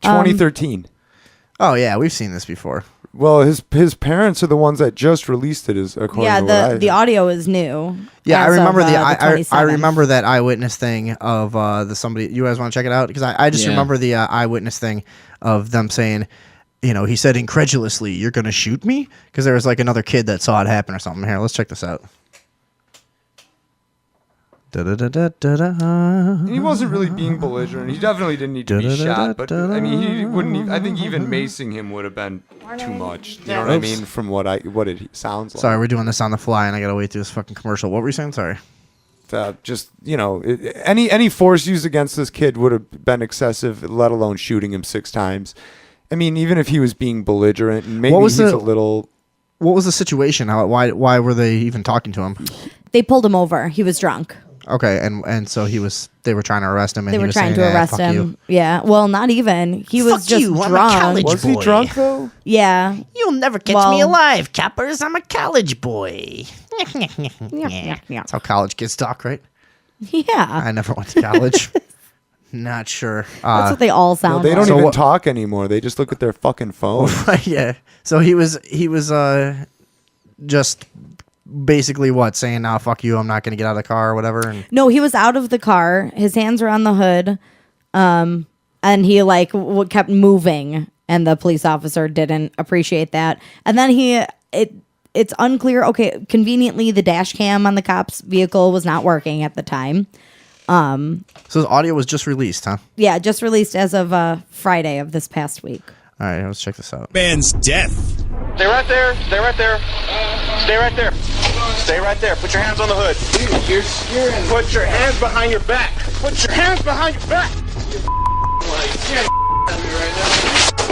2013. Oh yeah, we've seen this before. Well, his parents are the ones that just released it, as according Yeah, to what I the audio is new. Yeah, I as remember of, I 27th. remember that eyewitness thing of the somebody. You guys want to check it out? Because I just remember the eyewitness thing of them saying, he said incredulously, "You're gonna shoot me," because there was like another kid that saw it happen or something. Here, let's check this out. And he wasn't really being belligerent. He definitely didn't need to be shot. But I mean, he wouldn't. I think even macing him would have been too much. You know what I mean? From what it sounds like. Sorry, we're doing this on the fly, and I gotta wait through this fucking commercial. What were you saying? Sorry. Just any force used against this kid would have been excessive, let alone shooting him 6 times. I mean, even if he was being belligerent, and maybe he's a little. What was the situation? Why were they even talking to him? They pulled him over. He was drunk. Okay, and so they were trying to arrest him, and They he were was trying saying, to arrest fuck him. you." Yeah. Well, not even. He was Fuck just you, I'm a drunk. college Was he boy. drunk though? Yeah. You'll never catch Well- me alive, coppers. I'm a college boy. That's how college kids talk, right? Yeah. I never went to college. Not sure. That's what they all No, sound they don't like. So even what- talk anymore. They just look at their fucking phone. Yeah. So he was just basically saying, "Nah, fuck you. I'm not gonna get out of the car or whatever." And No, he was out of the car. His hands were on the hood. And he kept moving, and the police officer didn't appreciate that. And then it's unclear. Okay, conveniently, the dash cam on the cop's vehicle was not working at the time. so his audio was just released, huh? Yeah, just released as of Friday of this past week. All right, let's check this out. Man's death. Stay right there. Stay right there. Stay right there. Stay right there. Put your hands on the hood. Dude, you're scaring me. Put your hands behind your back. Put your hands behind your back.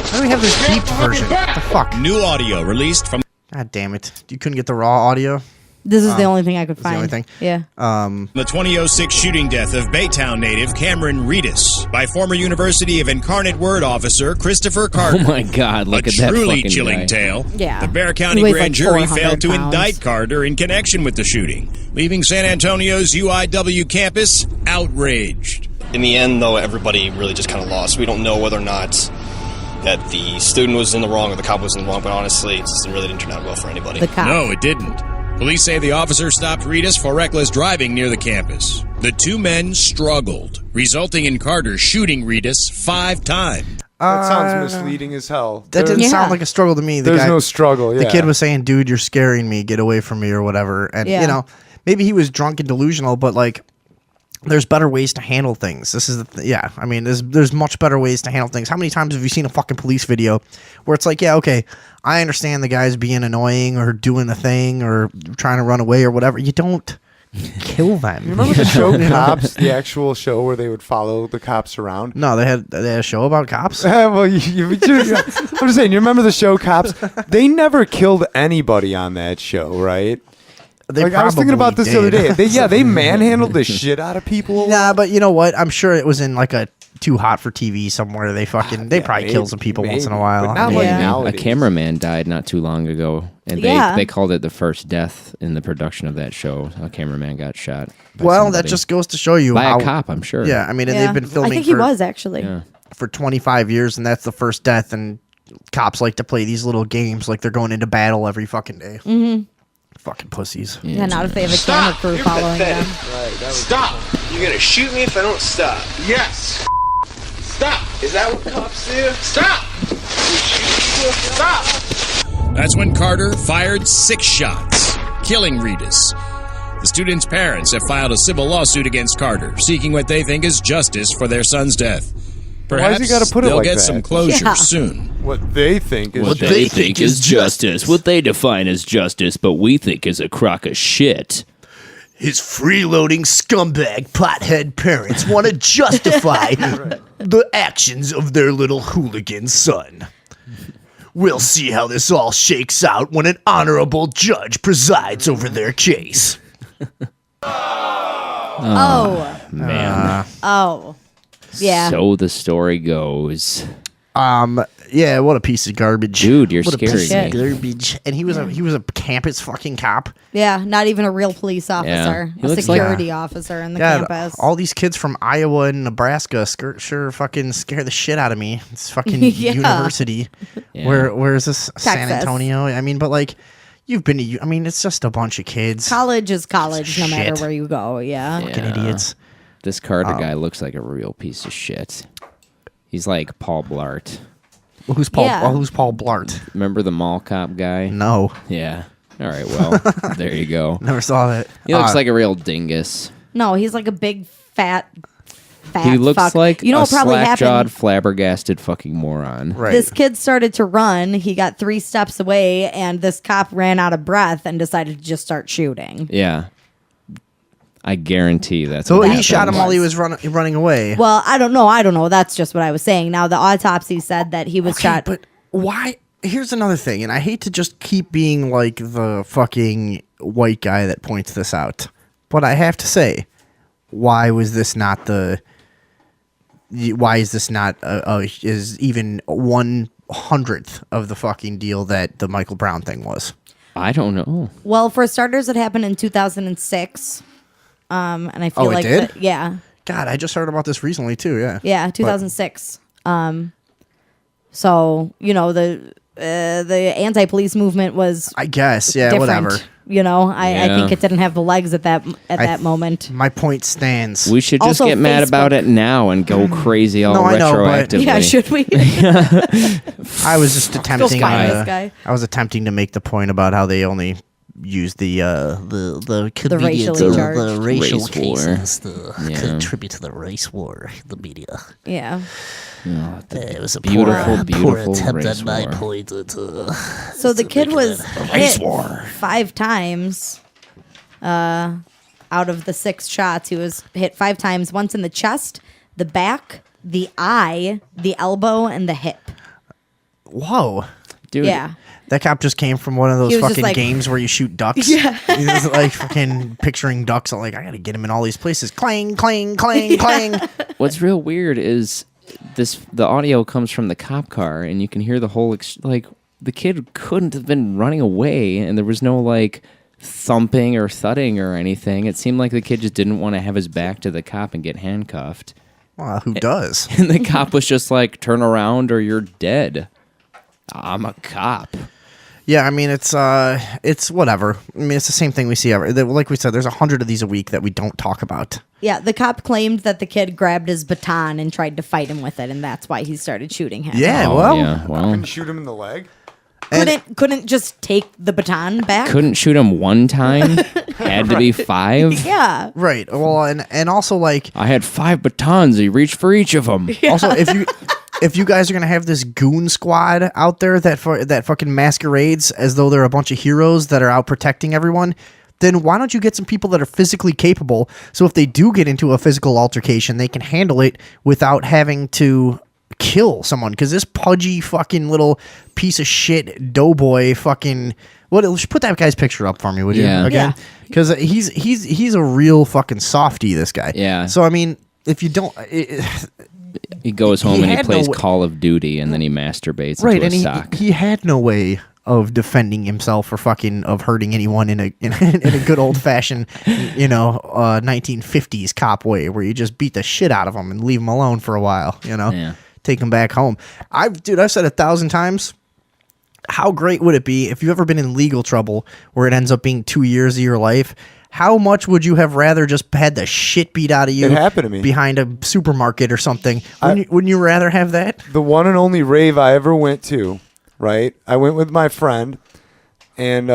How do we have this beeped version? What the fuck? New audio released from God damn it! You couldn't get the raw audio. This is the only thing I could find. the only thing? Yeah. the 2006 shooting death of Baytown native Cameron Reedus by former University of Incarnate Word officer Christopher Carter. Oh my God! Look a at that truly fucking chilling guy. tale. Yeah. The Bexar He County weighs grand like jury 400 failed to pounds. indict Carter in connection with the shooting, leaving San Antonio's UIW campus outraged. In the end, though, everybody really just kind of lost. We don't know whether or not that the student was in the wrong or the cop was in the wrong, but honestly, it just really didn't turn out well for anybody. The cop. No, it didn't. Police say the officer stopped Reedus for reckless driving near the campus. The 2 men struggled, resulting in Carter shooting Reedus 5 times. That sounds misleading as hell. That didn't Yeah. sound like a struggle to me. There's no struggle. Yeah. The kid was saying, "Dude, you're scaring me. Get away from me," or whatever. And Yeah. maybe he was drunk and delusional, but there's better ways to handle things. This is I mean, there's much better ways to handle things. How many times have you seen a fucking police video where it's like, yeah, okay, I understand the guy's being annoying or doing a thing or trying to run away or whatever. You don't kill them. You remember the show Cops, the actual show where they would follow the cops around? No, they had a show about cops. Well, I'm just saying. You remember the show Cops? They never killed anybody on that show, right? They I was thinking about this the other day. did. They manhandled the shit out of people. Nah, but you know what? I'm sure it was in like a Too Hot for TV somewhere. They probably kill some people once in a while. But not I like mean, Yeah. A nowadays. cameraman died not too long ago, and Yeah. they called it the first death in the production of that show. A cameraman got shot. by well, somebody. that just goes to show you by how a cop, I'm sure. Yeah, I mean, and Yeah. they've been filming. I think he was actually. Yeah. for 25 years, and that's the first death. And cops like to play these little games like they're going into battle every fucking day. Mm-hmm. Fucking pussies. Yeah, not if they have a camera crew You're following them. pathetic. Stop! You're gonna shoot me if I don't stop. Yes! Stop! Is that what cops do? Stop! You shoot people? Stop! That's when Carter fired 6 shots, killing Reedus. The student's parents have filed a civil lawsuit against Carter, seeking what they think is justice for their son's death. Why's Perhaps he gotta put it they'll like get that? some closure Yeah. soon. What they think is What they think is justice. What they define as justice, but we think is a crock of shit. His freeloading scumbag pothead parents want to justify the actions of their little hooligan son. We'll see how this all shakes out when an honorable judge presides over their case. Oh. Man. Oh. Yeah. So the story goes. Yeah, what a piece of garbage, Dude, you're what a piece scaring of me. garbage. And he was a campus fucking cop. Yeah, not even a real police officer. He A looks security officer in the God, campus. all these kids from Iowa and Nebraska sure fucking scare the shit out of me. It's fucking Yeah. university. Yeah. Where is this? San Texas. Antonio? I mean, but like, you've been to, I mean, it's just a bunch of kids. College is college no matter Shit. where you go, yeah. Fucking idiots. This Carter guy looks like a real piece of shit. He's like Paul Blart. Who's Paul? Yeah. Well, who's Paul Blart? Remember the mall cop guy? No, Yeah. All right, well, there you go. never saw that. He looks like a real dingus. No, he's like a big fat He looks fuck. like you know a what probably slack-jawed, happened. flabbergasted fucking moron. right. This kid started to run. He got 3 steps away, and this cop ran out of breath and decided to just start shooting. Yeah. I guarantee that's So what he shot him happened. while he was running away. Well, I don't know. That's just what I was saying. Now, the autopsy said that he was shot. But why? Here's another thing, and I hate to just keep being like the fucking white guy that points this out, but I have to say, why was this not the? Why is this not is even 1/100th of the fucking deal that the Michael Brown thing was? I don't know. Well, for starters, it happened in 2006. And I feel Oh, it like did? yeah. God, I just heard about this recently too. Yeah. Yeah, 2006. So, you know, the anti-police movement was I guess. Yeah. different. Whatever. You know, I Yeah. think it didn't have the legs at that moment. My point stands. We should just Also, get mad about Facebook. it now and go crazy all No, I know, but- retroactively. Yeah, should we? I was just attempting. find this guy. I was attempting to make the point about how they only use the comedians, racially charged. the racial Race war. cases to Yeah. contribute to the race war. The media. Yeah. It was a Beautiful, poor beautiful attempt race at my war. point. So the kid was hit war. 5 times. Out of the 6 shots, he was hit 5 times. Once in the chest, the back, the eye, the elbow, and the hip. Whoa. Dude, Yeah. That cop just came from one of those He was just fucking like- games where you shoot ducks. Yeah. He was like fucking picturing ducks. I'm like, I gotta get him in all these places. Clang, clang, clang, clang. what's real weird is the audio comes from the cop car and you can hear the whole like the kid couldn't have been running away and there was no like thumping or thudding or anything. It seemed like the kid just didn't want to have his back to the cop and get handcuffed. Well, who does? And the cop was just like, turn around or you're dead. I'm a cop. Yeah, I mean it's whatever. I mean it's the same thing we see like we said. There's 100 of these a week that we don't talk about. Yeah, the cop claimed that the kid grabbed his baton and tried to fight him with it, and that's why he started shooting him. Yeah, Oh, well, yeah, well, Couldn't shoot him in the leg. Couldn't just take the baton back. couldn't shoot him one time. Had to be 5. Yeah. right. Well, and also like I had 5 batons. He reached for each of them. also if you guys are gonna have this goon squad out there that fucking masquerades as though they're a bunch of heroes that are out protecting everyone, then why don't you get some people that are physically capable so if they do get into a physical altercation, they can handle it without having to kill someone? Because this pudgy fucking little piece of shit doughboy fucking put that guy's picture up for me, would you? Yeah. Again, Yeah. because he's a real fucking softy. This guy. Yeah. So I mean, if you don't. He goes home and he had no plays way- Call of Duty and then he masturbates Right, into and a sock. he had no way of defending himself or of hurting anyone in a good old fashioned 1950s cop way where you just beat the shit out of them and leave them alone for a while. Yeah. take them back home. I've said 1,000 times. How great would it be if you've ever been in legal trouble where it ends up being 2 years of your life? How much would you have rather just had the shit beat out of you? It happened to me behind a supermarket or something. Wouldn't you rather have that? The one and only rave I ever went to, right? I went with my friend, and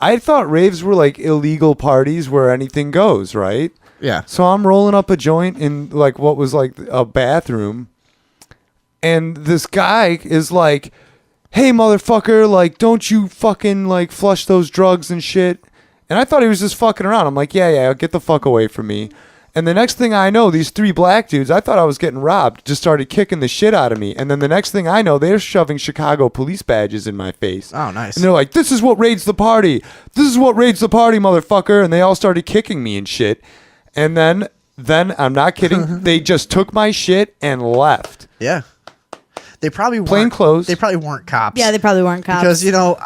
I thought raves were like illegal parties where anything goes, right? Yeah. So I'm rolling up a joint in like what was like a bathroom, and this guy is like, "Hey, motherfucker, like, don't you fucking like flush those drugs and shit." And I thought he was just fucking around. I'm like, yeah, get the fuck away from me. And the next thing I know, these 3 black dudes, I thought I was getting robbed, just started kicking the shit out of me. And then the next thing I know, they're shoving Chicago police badges in my face. Oh, nice. And they're like, "This is what raids the party. This is what raids the party, motherfucker." And they all started kicking me and shit. And then I'm not kidding, they just took my shit and left. Yeah. They probably weren't, Plain clothes. They probably weren't cops. Yeah, they probably weren't cops. Because, do you know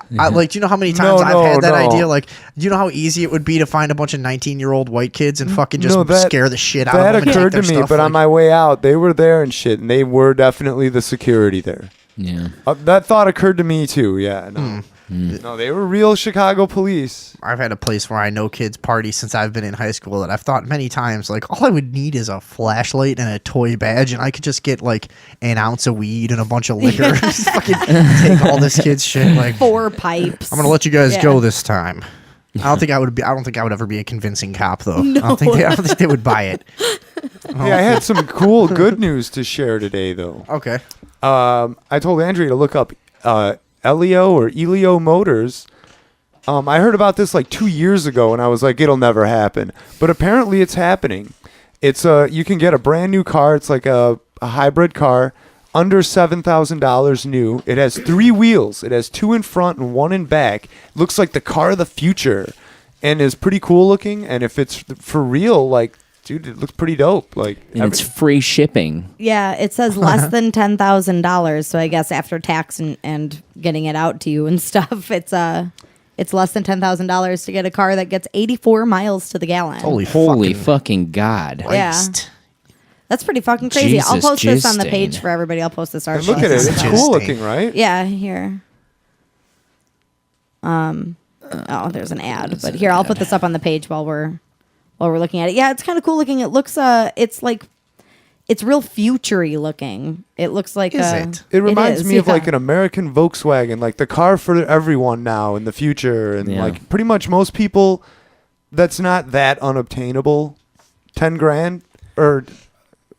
how many times I've had that No. idea? Like, do you know how easy it would be to find a bunch of 19-year-old white kids and fucking just scare the shit out of them? That occurred to me, but on my way out, they were there and shit, and they were definitely the security there. Yeah. That thought occurred to me, too. Yeah, no. No, they were real Chicago police. I've had a place where I know kids party since I've been in high school that I've thought many times, like, all I would need is a flashlight and a toy badge, and I could just get, like, an ounce of weed and a bunch of liquor. Just fucking take all this kid's shit. Like, 4 pipes. I'm going to let you guys go this time. I don't think I would ever be a convincing cop, though. No. I don't think they would buy it. Hey, I had some cool good news to share today, though. Okay. I told Andrea to look up Elio Motors. I heard about this like 2 years ago, and I was like, it'll never happen. But apparently, it's happening. It's you can get a brand new car. It's like a hybrid car, under $7,000 new. It has 3 wheels. It has 2 in front and 1 in back. Looks like the car of the future, and is pretty cool looking. And if it's for real, like, dude, it looks pretty dope. Like, and it's free shipping. Yeah, it says less than $10,000. So I guess after tax and getting it out to you and stuff, it's less than $10,000 to get a car that gets 84 miles to the gallon. Holy fucking God! Christ. Yeah. That's pretty fucking crazy. I'll post this on the page for everybody. I'll post this article. Look at it. It's cool looking, right? Yeah, here. Oh, there's an ad. But here, I'll put this up on the page while we're looking at it. Yeah, it's kind of cool looking. It looks it's real future-y looking. It looks like it reminds me of like an American Volkswagen, like the car for everyone now in the future, and like pretty much most people that's not that unobtainable. 10 grand or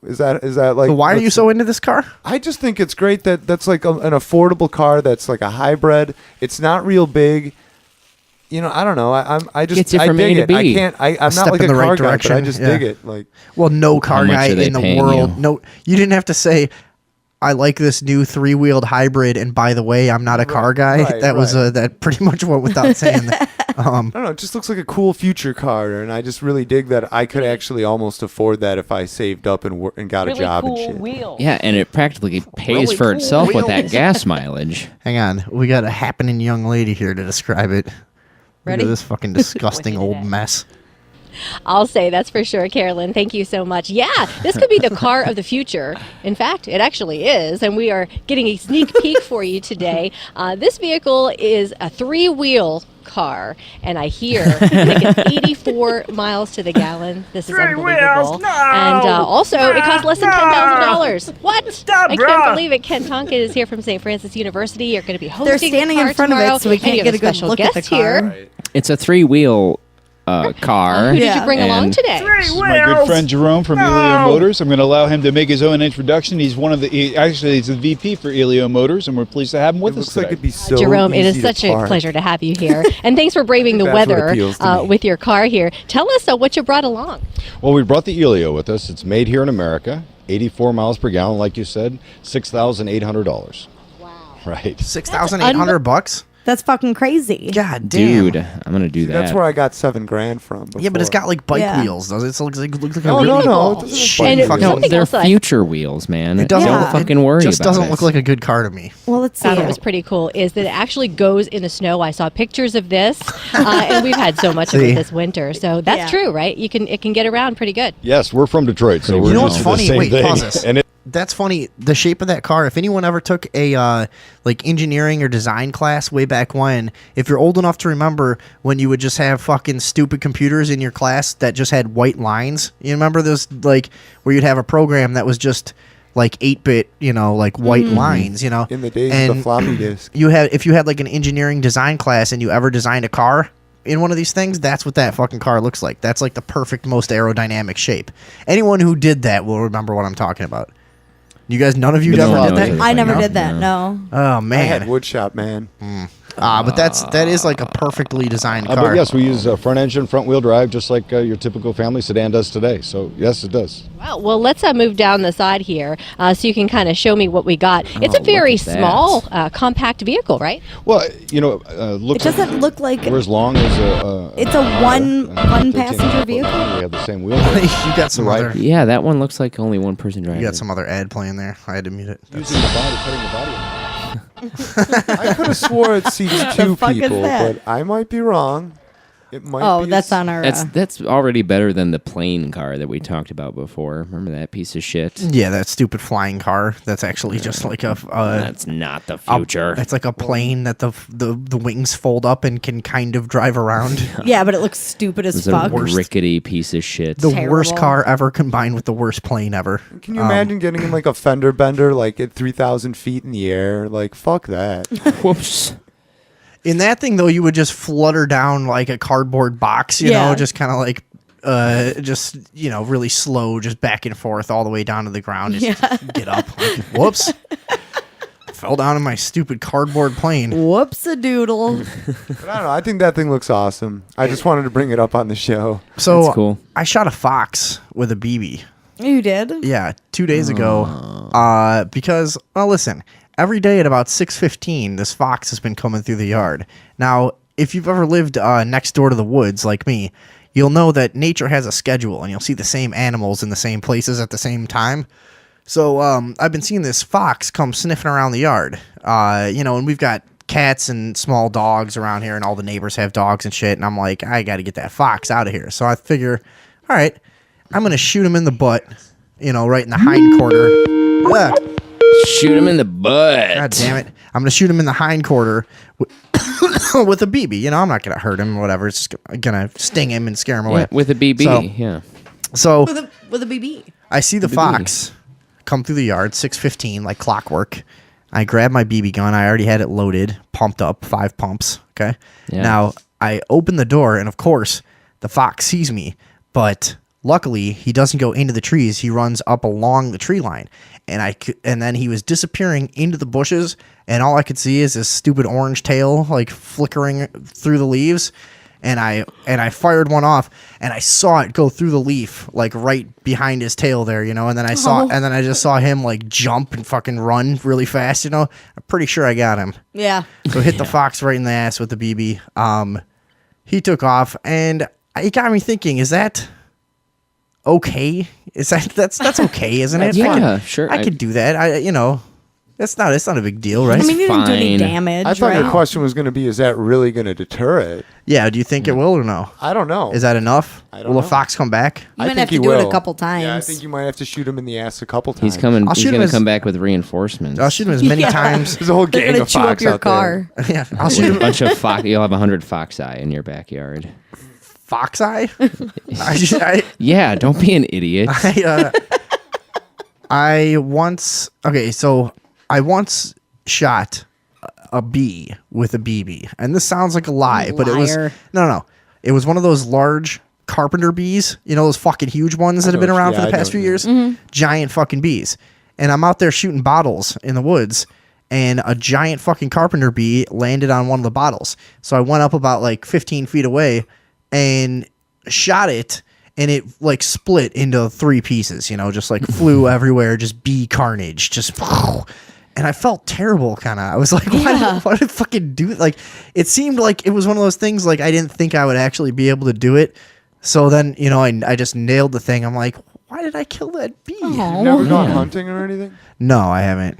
is that like? So why are you so into this car? I just think it's great that's like an affordable car that's like a hybrid. It's not real big. You know, I don't know. I dig it. I can't. I'm not like a car guy, but I just dig it. Like, well, no car guy in the world. No, you didn't have to say, "I like this new 3-wheeled hybrid." And by the way, I'm not a car guy. That was that pretty much went without saying. That. I don't know. It just looks like a cool future car, and I just really dig that I could actually almost afford that if I saved up and got a job and shit. Yeah, and it practically pays for itself with that gas mileage. Hang on, we got a happening young lady here to describe it. Ready? Look at this fucking disgusting old mess. I'll say that's for sure, Carolyn. Thank you so much. Yeah, this could be the car of the future. In fact, it actually is, and we are getting a sneak peek for you today. This vehicle is a 3-wheel car, and I hear it gets 84 miles to the gallon. This is unbelievable. And also, it costs less than $10,000. What? I can't believe it. Ken Tonkin is here from St. Francis University. You're going to be hosting. They're standing in front tomorrow, of it, so we can't get a good look at the car. Here. It's a 3-wheel car. Who did you bring along today? This is my good friend Jerome from Elio Motors. I'm going to allow him to make his own introduction. He's he's the VP for Elio Motors, and we're pleased to have him with us today. Like it'd be so Jerome, it easy is such to a park. pleasure to have you here. And thanks for braving the weather with your car here. Tell us what you brought along. Well, we brought the Elio with us. It's made here in America, 84 miles per gallon, like you said, $6,800. Wow. Right. $6,800? That's fucking crazy. God damn. Dude, I'm going to do that. That's where I got $7,000 from. Before. Yeah, but it's got like bike wheels, does it? It looks like No. a no, they're future wheels, man. It doesn't Don't fucking worry about it. Just doesn't look like a good car to me. Well, let's see. What was pretty cool is that it actually goes in the snow. I saw pictures of this, and we've had so much of it this winter. So that's true, right? It can get around pretty good. Yes, we're from Detroit, so we're you know just what's funny? the same Wait, thing. pause this. And That's funny. The shape of that car. If anyone ever took a like engineering or design class way back when, if you're old enough to remember when you would just have fucking stupid computers in your class that just had white lines. You remember those, like, where you'd have a program that was just like 8-bit, like white lines, In the days of the floppy disk. If you had like an engineering design class and you ever designed a car in one of these things, that's what that fucking car looks like. That's like the perfect, most aerodynamic shape. Anyone who did that will remember what I'm talking about. You guys, none of you ever did that? I never did that, no. Oh, man. I had woodshop, man. But that is like a perfectly designed car. But yes, we use front engine, front wheel drive, just like your typical family sedan does today. So yes, it does. Wow. Well, let's move down the side here so you can kind of show me what we got. It's a very small, compact vehicle, right? Well, look. It doesn't look like we're as long as a. It's a one passenger vehicle. We have the same wheel. You got some other. Yeah, that one looks like only one person driving. You got some other ad playing there. I had to mute it. Using the body, cutting the body. I could have swore it seats 2 people, but I might be wrong. It might be that's on our. That's already better than the plane car that we talked about before. Remember that piece of shit? Yeah, that stupid flying car. That's actually just like a. That's not the future. It's like a plane that the wings fold up and can kind of drive around. Yeah, but it looks stupid as fuck. A rickety piece of shit. The worst car ever combined with the worst plane ever. Can you imagine getting in like a fender bender like at 3,000 feet in the air? Like, fuck that. Whoops. In that thing, though, you would just flutter down like a cardboard box, you know, just kind of like, really slow, just back and forth all the way down to the ground. Just get up. Like, whoops. Fell down in my stupid cardboard plane. Whoops-a-doodle. But I don't know. I think that thing looks awesome. I just wanted to bring it up on the show. So that's cool. I shot a fox with a BB. You did? Yeah, 2 days ago. Because, well, listen. Every day at about 6:15, this fox has been coming through the yard. Now, if you've ever lived next door to the woods like me, you'll know that nature has a schedule, and you'll see the same animals in the same places at the same time. So I've been seeing this fox come sniffing around the yard. And we've got cats and small dogs around here, and all the neighbors have dogs and shit. And I'm like, I got to get that fox out of here. So I figure, all right, I'm going to shoot him in the butt, right in the hind quarter. Shoot him in the butt. God damn it. I'm going to shoot him in the hind quarter with a BB. I'm not going to hurt him or whatever. It's just going to sting him and scare him away. Yeah, with a BB, So with a BB. I see the fox come through the yard, 6:15, like clockwork. I grab my BB gun. I already had it loaded, pumped up, 5 pumps. Okay. Yeah. Now, I open the door, and of course, the fox sees me. But luckily, he doesn't go into the trees. He runs up along the tree line. And then he was disappearing into the bushes, and all I could see is his stupid orange tail, like, flickering through the leaves. And I fired one off, and I saw it go through the leaf, like right behind his tail there, and then I just saw him like jump and fucking run really fast, I'm pretty sure I got him. Yeah. So hit the fox right in the ass with the BB. He took off, and it got me thinking, is that okay? That's okay, isn't it? Yeah, sure. I could do that. It's not a big deal, right? I mean, you didn't do any damage. I thought right? the question was going to be, is that really going to deter it? Yeah, do you think it will or no? I don't know. Is that enough? Will a fox come back? You might have to do it a couple times. Yeah, I think you might have to shoot him in the ass a couple times. He's coming. He's going to come back with reinforcements. I'll shoot him as many times. There's a whole gang of fox your out car. there. Yeah, I'll shoot him. A bunch of fox. You'll have 100 fox eye in your backyard. Fox eye? Yeah, don't be an idiot. I once shot a bee with a BB, and this sounds like a lie, but it was no. It was one of those large carpenter bees, those fucking huge ones that have been around for the past few years, giant fucking bees. And I'm out there shooting bottles in the woods, and a giant fucking carpenter bee landed on one of the bottles. So I went up about like 15 feet away and shot it. And it like split into 3 pieces, just like flew everywhere, just bee carnage, just. And I felt terrible, kind of. I was like, why did I fucking do it? Like, it seemed like it was one of those things, like, I didn't think I would actually be able to do it. So then, I just nailed the thing. I'm like, why did I kill that bee? You've never gone hunting or anything? No, I haven't.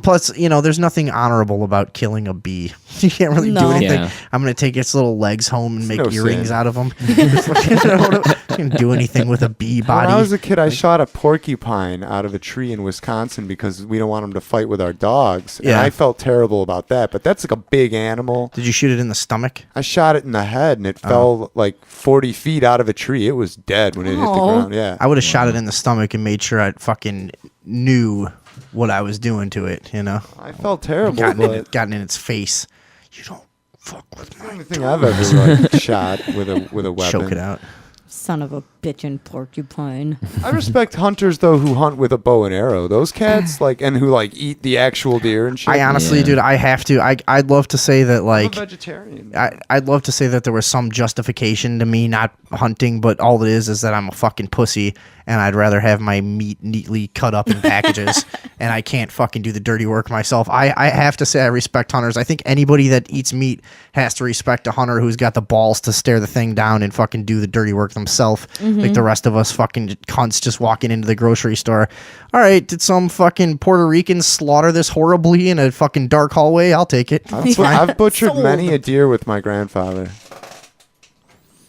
Plus, there's nothing honorable about killing a bee. You can't really do anything. Yeah. I'm going to take its little legs home and make no earrings sin. out of them. I can't do anything with a bee body. When I was a kid, I shot a porcupine out of a tree in Wisconsin because we don't want them to fight with our dogs. And Yeah. I felt terrible about that. But that's like a big animal. Did you shoot it in the stomach? I shot it in the head, and it fell like 40 feet out of a tree. It was dead when it hit the ground. Yeah. I would have shot it in the stomach and made sure I fucking knew what I was doing to it, I felt terrible. Gotten in its face. You don't fuck with the only thing I've ever shot with a weapon. Choke it out. Son of a bitchin' porcupine. I respect hunters though who hunt with a bow and arrow. Those cats and who eat the actual deer and shit. I honestly, dude, I have to. I'd love to say that I'm a vegetarian. I'd love to say that there was some justification to me not hunting, but all it is that I'm a fucking pussy and I'd rather have my meat neatly cut up in packages and I can't fucking do the dirty work myself. I have to say I respect hunters. I think anybody that eats meat has to respect a hunter who's got the balls to stare the thing down and fucking do the dirty work themselves. Like the rest of us fucking cunts just walking into the grocery store. All right, did some fucking Puerto Ricans slaughter this horribly in a fucking dark hallway? I'll take it. I've butchered many a deer with my grandfather.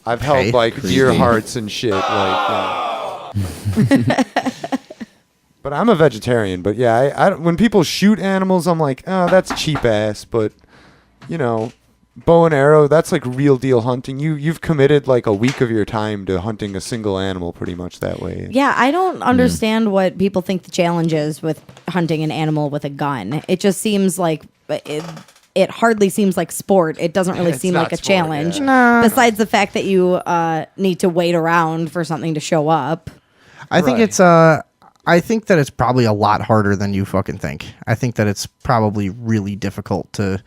I've held deer hearts and shit But I'm a vegetarian. But yeah, I when people shoot animals, I'm like, oh, that's cheap ass. But bow and arrow, that's like real deal hunting. You've committed like a week of your time to hunting a single animal pretty much that way. Yeah, I don't understand what people think the challenge is with hunting an animal with a gun. It just seems like it hardly seems like sport. It doesn't really seem like a challenge. Yeah. Besides the fact that you need to wait around for something to show up. I think it's I think that it's probably a lot harder than you fucking think. I think that it's probably really difficult to.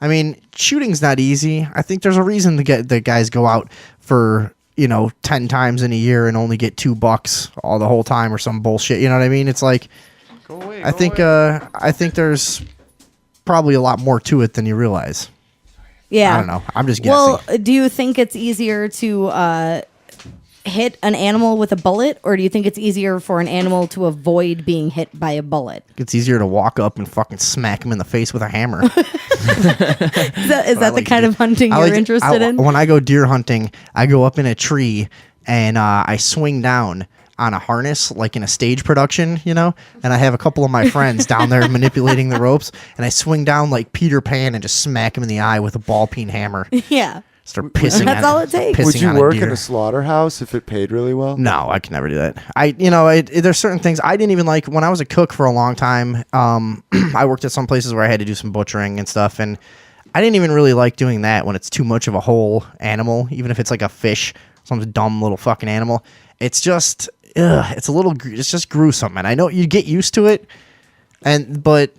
I mean, shooting's not easy. I think there's a reason to get the guys go out for 10 times in a year and only get $2 all the whole time or some bullshit. You know what I mean? It's like I think there's probably a lot more to it than you realize. Yeah, I don't know. I'm just guessing. Well, do you think it's easier to hit an animal with a bullet, or do you think it's easier for an animal to avoid being hit by a bullet? It's easier to walk up and fucking smack him in the face with a hammer. Is that the kind of hunting you're interested in? When I go deer hunting, I go up in a tree and I swing down on a harness like in a stage production, and I have a couple of my friends down there manipulating the ropes, and I swing down like Peter Pan and just smack him in the eye with a ball peen hammer. Yeah. Start pissing. That's all it takes. Would you work in a slaughterhouse if it paid really well? No, I can never do that. There's certain things I didn't even like when I was a cook for a long time. I worked at some places where I had to do some butchering and stuff, and I didn't even really like doing that when it's too much of a whole animal, even if it's like a fish, some dumb little fucking animal. It's just, it's just gruesome, and I know you get used to it, but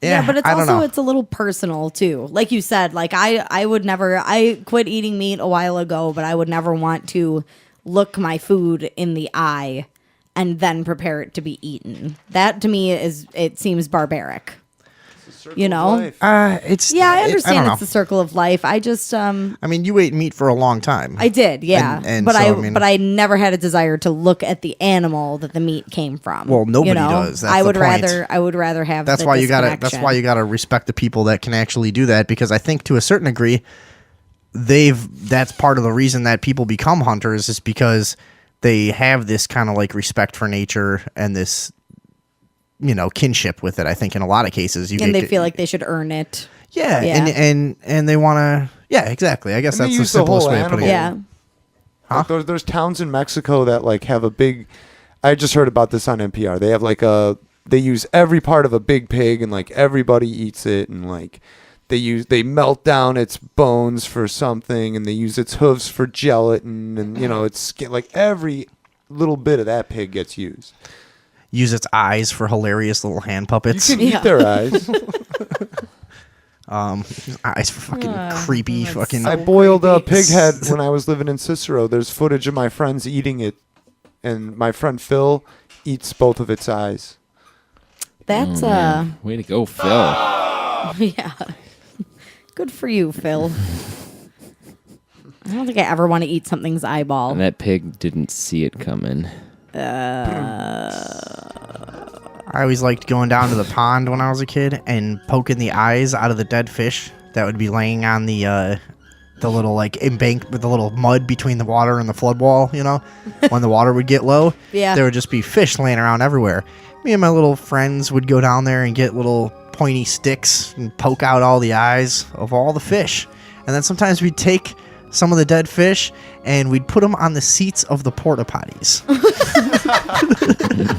Yeah, but it's I don't know. it's a little personal too. Like you said, like I would never. I quit eating meat a while ago, but I would never want to look my food in the eye and then prepare it to be eaten. That to me it seems barbaric. I understand it's the circle of life. I just I mean, you ate meat for a long time. I did, yeah. And but so, but I never had a desire to look at the animal that the meat came from. Well, nobody does. That's I would the point. rather have. That's the why you gotta. That's disconnection. why you gotta respect the people that can actually do that, because I think to a certain degree, that's part of the reason that people become hunters is because they have this kind of like respect for nature and this, kinship with it. I think in a lot of cases, they feel like they should earn it. Yeah. And they want to. Yeah, exactly. I guess that's the simplest way of putting it. Yeah. Huh? Like there's towns in Mexico that like have a big. I just heard about this on NPR. They have like they use every part of a big pig and like everybody eats it, and like they melt down its bones for something, and they use its hooves for gelatin, and its skin, like every little bit of that pig gets used. Use its eyes for hilarious little hand puppets. You can eat their eyes. Eyes for fucking creepy fucking. I boiled a pig head when I was living in Cicero. There's footage of my friends eating it, and my friend Phil eats both of its eyes. That's way to go, Phil. Yeah. Good for you, Phil. I don't think I ever want to eat something's eyeball. And that pig didn't see it coming. I always liked going down to the pond when I was a kid and poking the eyes out of the dead fish that would be laying on the little like embank with the little mud between the water and the flood wall, you know, when the water would get low. Yeah. There would just be fish laying around everywhere. Me and my little friends would go down there and get little pointy sticks and poke out all the eyes of all the fish. And then sometimes we'd take some of the dead fish and we'd put them on the seats of the porta potties.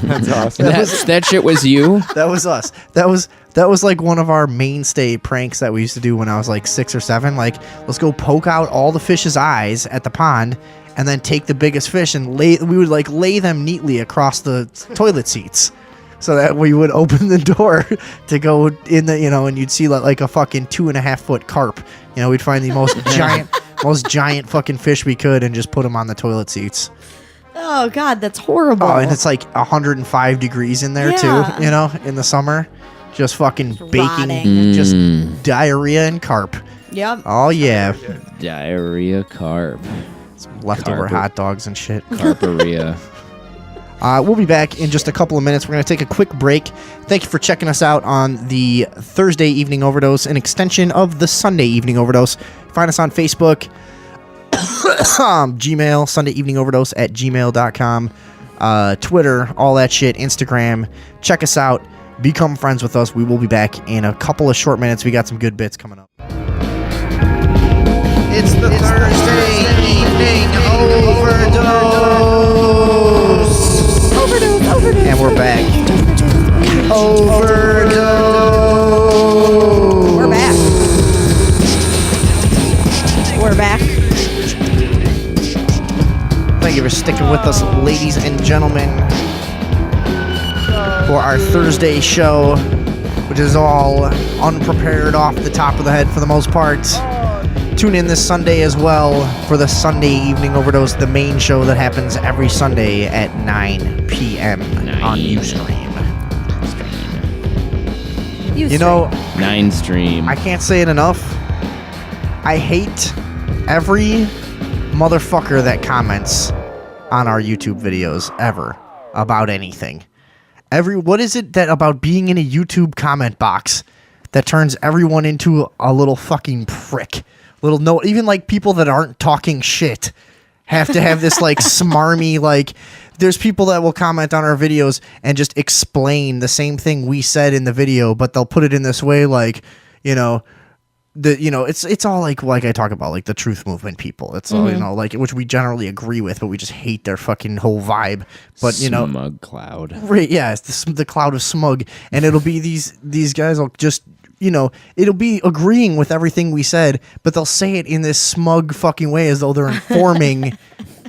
That's awesome. That shit was you? That was us. That was like one of our mainstay pranks that we used to do when I was like 6 or 7. Like, let's go poke out all the fish's eyes at the pond and then take the biggest fish and we would like lay them neatly across the toilet seats. So that we would open the door to go in the, you know, and you'd see like a fucking 2.5-foot carp. You know, we'd find the most giant fucking fish we could and just put them on the toilet seats. Oh, God, that's horrible. Oh, and it's like 105 degrees in there too, you know, in the summer. Just fucking baking, just diarrhea and carp. Yep. Oh, yeah. Diarrhea carp. Some leftover hot dogs and shit. Carperia. We'll be back in just a couple of minutes. We're going to take a quick break. Thank you for checking us out on the Thursday Evening Overdose, an extension of the Sunday Evening Overdose. Find us on Facebook, Gmail, Sunday Evening Overdose at gmail.com, Twitter, all that shit, Instagram. Check us out. Become friends with us. We will be back in a couple of short minutes. We got some good bits coming up. It's the Thursday Evening Overdose. Overdose. And we're back. Overdose. We're back. We're back. Thank you for sticking with us, ladies and gentlemen, for our Thursday show, which is all unprepared off the top of the head for the most part. Tune in this Sunday as well for the Sunday Evening Overdose, the main show that happens every Sunday at 9 p.m. on Ustream. You know, 9 stream. I can't say it enough. I hate every motherfucker that comments on our YouTube videos ever about anything. What is it that about being in a YouTube comment box that turns everyone into a little fucking prick? Even like people that aren't talking shit have to have this like smarmy, like, there's people that will comment on our videos and just explain the same thing we said in the video, but they'll put it in this way, like, it's all like I talk about, like the truth movement people. It's all, like, which we generally agree with, but we just hate their fucking whole vibe. But smug cloud. Right? Yeah, it's the cloud of smug, and it'll be these guys will just. It'll be agreeing with everything we said, but they'll say it in this smug fucking way as though they're informing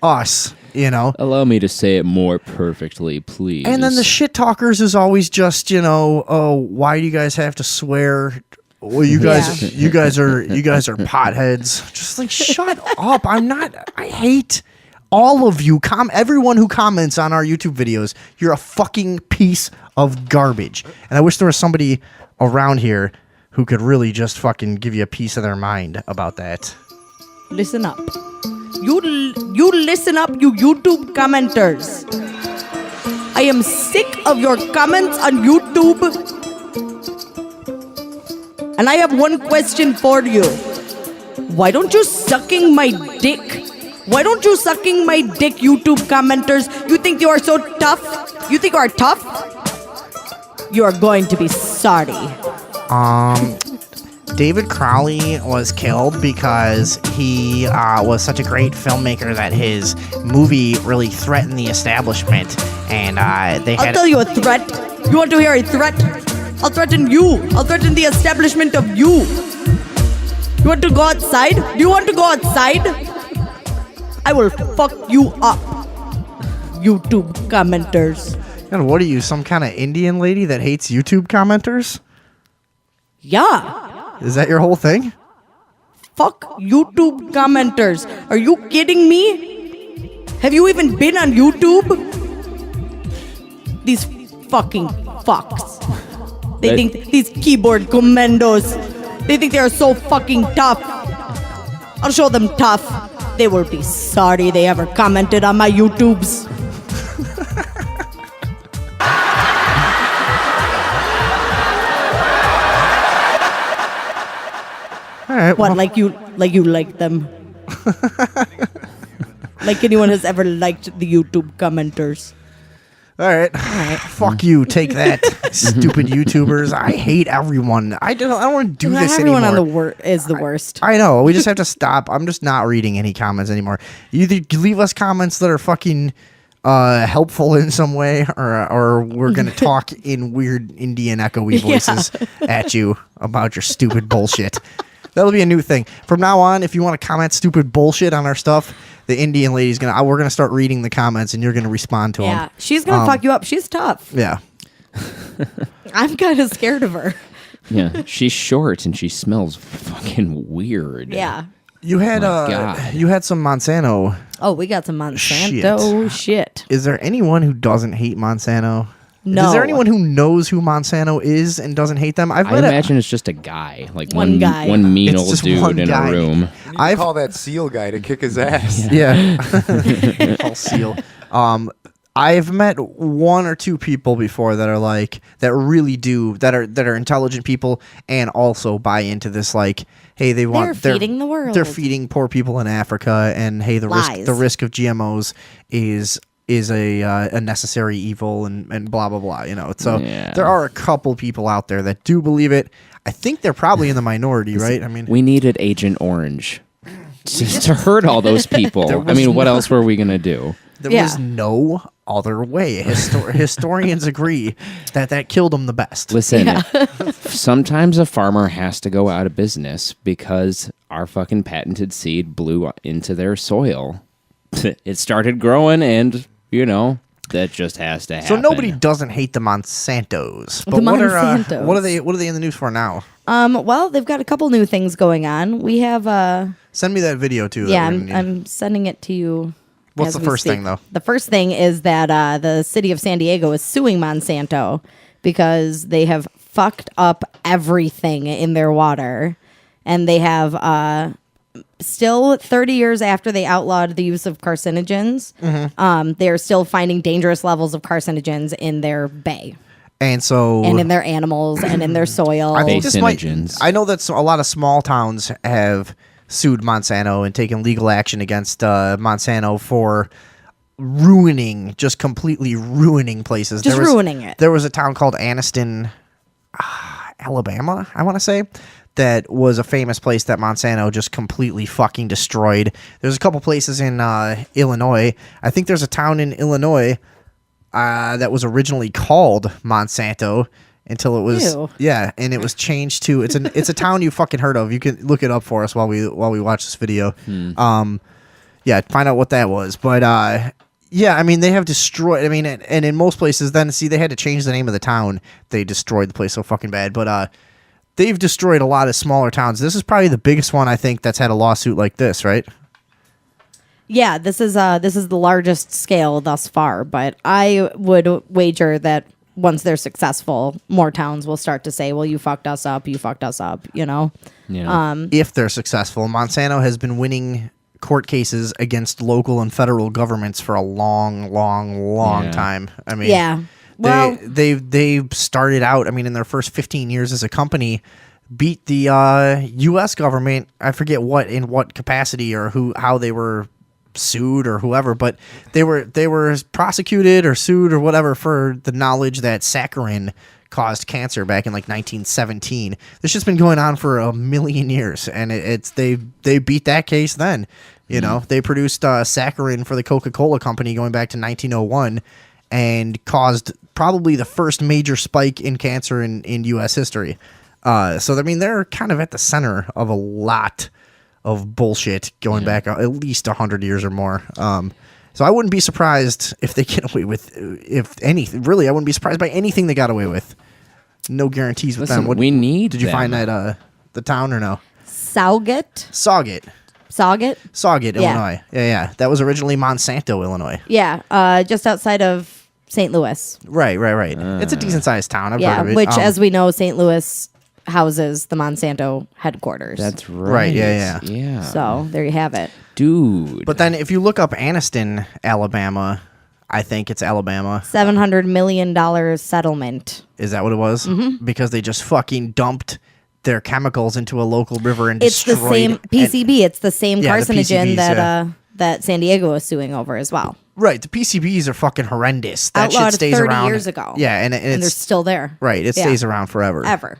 us, Allow me to say it more perfectly, please. And then the shit talkers is always just, oh, why do you guys have to swear? Well, you guys are potheads. Just like, shut up. I hate all of you. Everyone who comments on our YouTube videos, you're a fucking piece of garbage. And I wish there was somebody around here who could really just fucking give you a piece of their mind about that. Listen up. You listen up, you YouTube commenters. I am sick of your comments on YouTube. And I have one question for you. Why don't you sucking my dick? Why don't you sucking my dick, YouTube commenters? You think you are so tough? You think you are tough? You are going to be sorry. David Crowley was killed because he was such a great filmmaker that his movie really threatened the establishment, and they had. I'll tell you a threat. You want to hear a threat? I'll threaten you. I'll threaten the establishment of you. You want to go outside? Do you want to go outside? I will fuck you up, YouTube commenters. And what are you, some kind of Indian lady that hates YouTube commenters? Yeah. Is that your whole thing? Fuck YouTube commenters. Are you kidding me? Have you even been on YouTube? These fucking fucks. They think these keyboard commandos, they think they are so fucking tough. I'll show them tough. They will be sorry they ever commented on my YouTubes. All right. What, like you like them? Like anyone has ever liked the YouTube commenters. All right. Fuck you. Take that, stupid YouTubers. I hate everyone. I don't want to do this Everyone anymore. is the worst. I know. We just have to stop. I'm just not reading any comments anymore. Either you leave us comments that are fucking helpful in some way, or we're gonna talk in weird Indian echoey voices at you about your stupid bullshit. That'll be a new thing from now on. If you want to comment stupid bullshit on our stuff, the Indian lady's we're gonna start reading the comments, and you're gonna respond to them. Yeah, she's gonna fuck you up. She's tough. Yeah. I'm kind of scared of her. Yeah, she's short and she smells fucking weird. Yeah. You had you had some Monsanto. Oh, we got some Monsanto shit. Is there anyone who doesn't hate Monsanto? No. Is there anyone who knows who Monsanto is and doesn't hate them? I imagine it's just a guy, like one guy. one mean It's old just dude one in guy. a room. I call that seal guy to kick his ass. Yeah. All seal. I've met one or two people before that are like that really do that are intelligent people and also buy into this like, hey, they're feeding the world. They're feeding poor people in Africa, and hey, the risk of GMOs is a necessary evil and blah blah blah. You know, so there are a couple people out there that do believe it. I think they're probably in the minority, right? I mean, we needed Agent Orange to hurt all those people. I mean, what else were we gonna do? There was no other way. Historians agree that killed them the best. Listen, sometimes a farmer has to go out of business because our fucking patented seed blew into their soil. It started growing, and that just has to happen. So nobody doesn't hate the Monsantos. But Monsantos. what are they in the news for now? Well, they've got a couple new things going on. We have Send me that video too. Yeah, I'm sending it to you. What's the first thing, though? The first thing is that the city of San Diego is suing Monsanto because they have fucked up everything in their water. And they have still 30 years after they outlawed the use of carcinogens, they're still finding dangerous levels of carcinogens in their bay. And in their animals and in their soil. I think I know that a lot of small towns have sued Monsanto and taken legal action against Monsanto for completely ruining places. Ruining it. There was a town called Anniston, Alabama, I want to say, that was a famous place that Monsanto just completely fucking destroyed. There's a couple places in Illinois. I think there's a town in Illinois that was originally called Monsanto until it was and it was changed to it's a town you fucking heard of. You can look it up for us while we watch this video. Find out what that was. But I mean, they have destroyed. I mean, and in most places, then they had to change the name of the town. They destroyed the place so fucking bad. But they've destroyed a lot of smaller towns. This is probably the biggest one I think that's had a lawsuit like this, right? Yeah, this is the largest scale thus far. But I would wager that once they're successful, more towns will start to say, well, you fucked us up, Yeah. If they're successful, Monsanto has been winning court cases against local and federal governments for a long time. I mean, they started out, I mean, in their first 15 years as a company, beat the U.S. government. I forget in what capacity or how they were sued or whoever, but they were prosecuted or sued or whatever for the knowledge that saccharin caused cancer back in like 1917. This shit's been going on for a million years, and they beat that case then. They produced saccharin for the Coca-Cola company going back to 1901 and caused probably the first major spike in cancer in U.S. history. So I mean, they're kind of at the center of a lot of bullshit going back at least 100 years or more. So I wouldn't be surprised if they get away with, if anything. Really, I wouldn't be surprised by anything they got away with. No guarantees with them. We need. Did you find that the town or no? Sauget, Illinois. Yeah. That was originally Monsanto, Illinois. Yeah, just outside of St. Louis. Right. It's a decent sized town. I've heard of it. Which, as we know, St. Louis houses the Monsanto headquarters. That's right. Yeah. So there you have it, dude. But then if you look up Anniston, Alabama, I think it's Alabama. $700 million settlement. Is that what it was? Mm-hmm. Because they just fucking dumped their chemicals into a local river and It's the destroyed. same PCB. It's the same Yeah, the carcinogen PCBs, that that San Diego is suing over as well. Right, the PCBs are fucking horrendous. That Outlawed shit stays 30 around years ago. Yeah, and And they're still there. Right, it Yeah. stays around forever. Ever.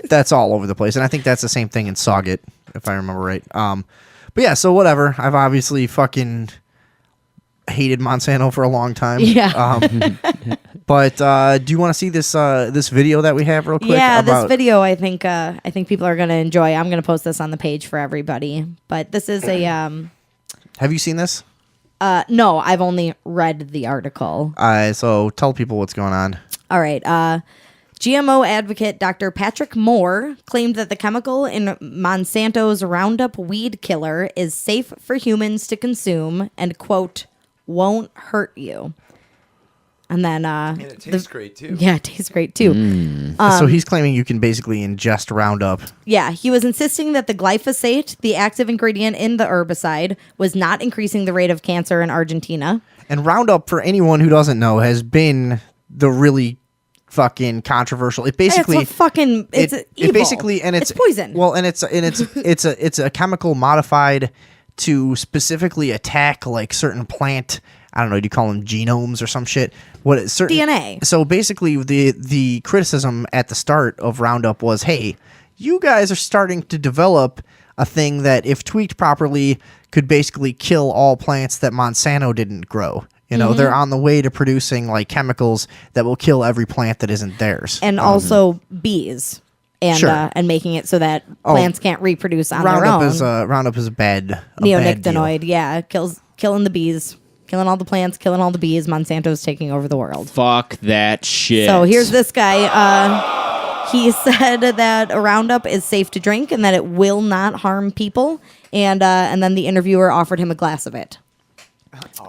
That's all over the place, and I think that's the same thing in Sauget, if I remember right. But yeah, so whatever. I've obviously fucking hated Monsanto for a long time. Yeah. But do you want to see this video that we have real quick? Yeah, about, this video I think people are going to enjoy. I'm going to post this on the page for everybody. But this is a Have you seen this? no, I've only read the article. So tell people what's going on. All right. GMO advocate Dr. Patrick Moore claimed that the chemical in Monsanto's Roundup weed killer is safe for humans to consume and, quote, won't hurt you. And then And it tastes great too. Yeah, it tastes great too. So he's claiming you can basically ingest Roundup. Yeah, he was insisting that the glyphosate, the active ingredient in the herbicide, was not increasing the rate of cancer in Argentina. And Roundup, for anyone who doesn't know, has been the really fucking controversial. It basically it's evil. It basically, and it's poison. Well, and it's it's a chemical modified to specifically attack like certain plant. I don't know. Do you call them genomes or some shit? What certain DNA. So basically, the criticism at the start of Roundup was, hey, you guys are starting to develop a thing that, if tweaked properly, could basically kill all plants that Monsanto didn't grow. You know, they're on the way to producing like chemicals that will kill every plant that isn't theirs. And also bees. And Sure. and making it so that plants can't reproduce on Roundup their is own. Roundup is a bad Neonicotinoid, yeah. Killing the bees. Killing all the plants, killing all the bees. Monsanto's taking over the world. Fuck that shit. So here's this guy. He said that a Roundup is safe to drink and that it will not harm people. And then the interviewer offered him a glass of it.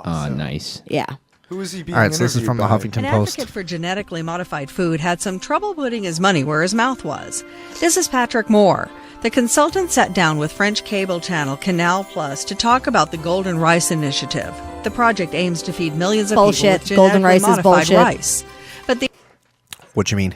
Oh, nice. Yeah. Who is he being All right, so this is interviewed from the by? Huffington An Post. advocate for genetically modified food had some trouble putting his money where his mouth was. This is Patrick Moore. The consultant sat down with French cable channel Canal Plus to talk about the Golden Rice Initiative. The project aims to feed millions of Bullshit. people with Golden genetically rice is modified bullshit. rice. But the What you mean?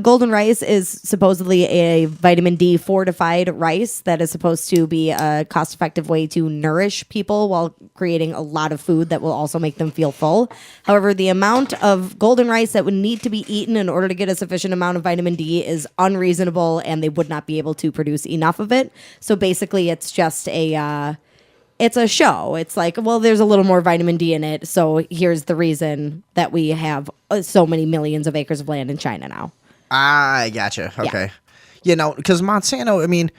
Golden rice is supposedly a vitamin D fortified rice that is supposed to be a cost effective way to nourish people while creating a lot of food that will also make them feel full. However, the amount of golden rice that would need to be eaten in order to get a sufficient amount of vitamin D is unreasonable, and they would not be able to produce enough of it. So basically, it's just it's a show. It's like, well, there's a little more vitamin D in it, so here's the reason that we have so many millions of acres of land in China now. I gotcha. Okay. Yeah, no, because Monsanto, I mean,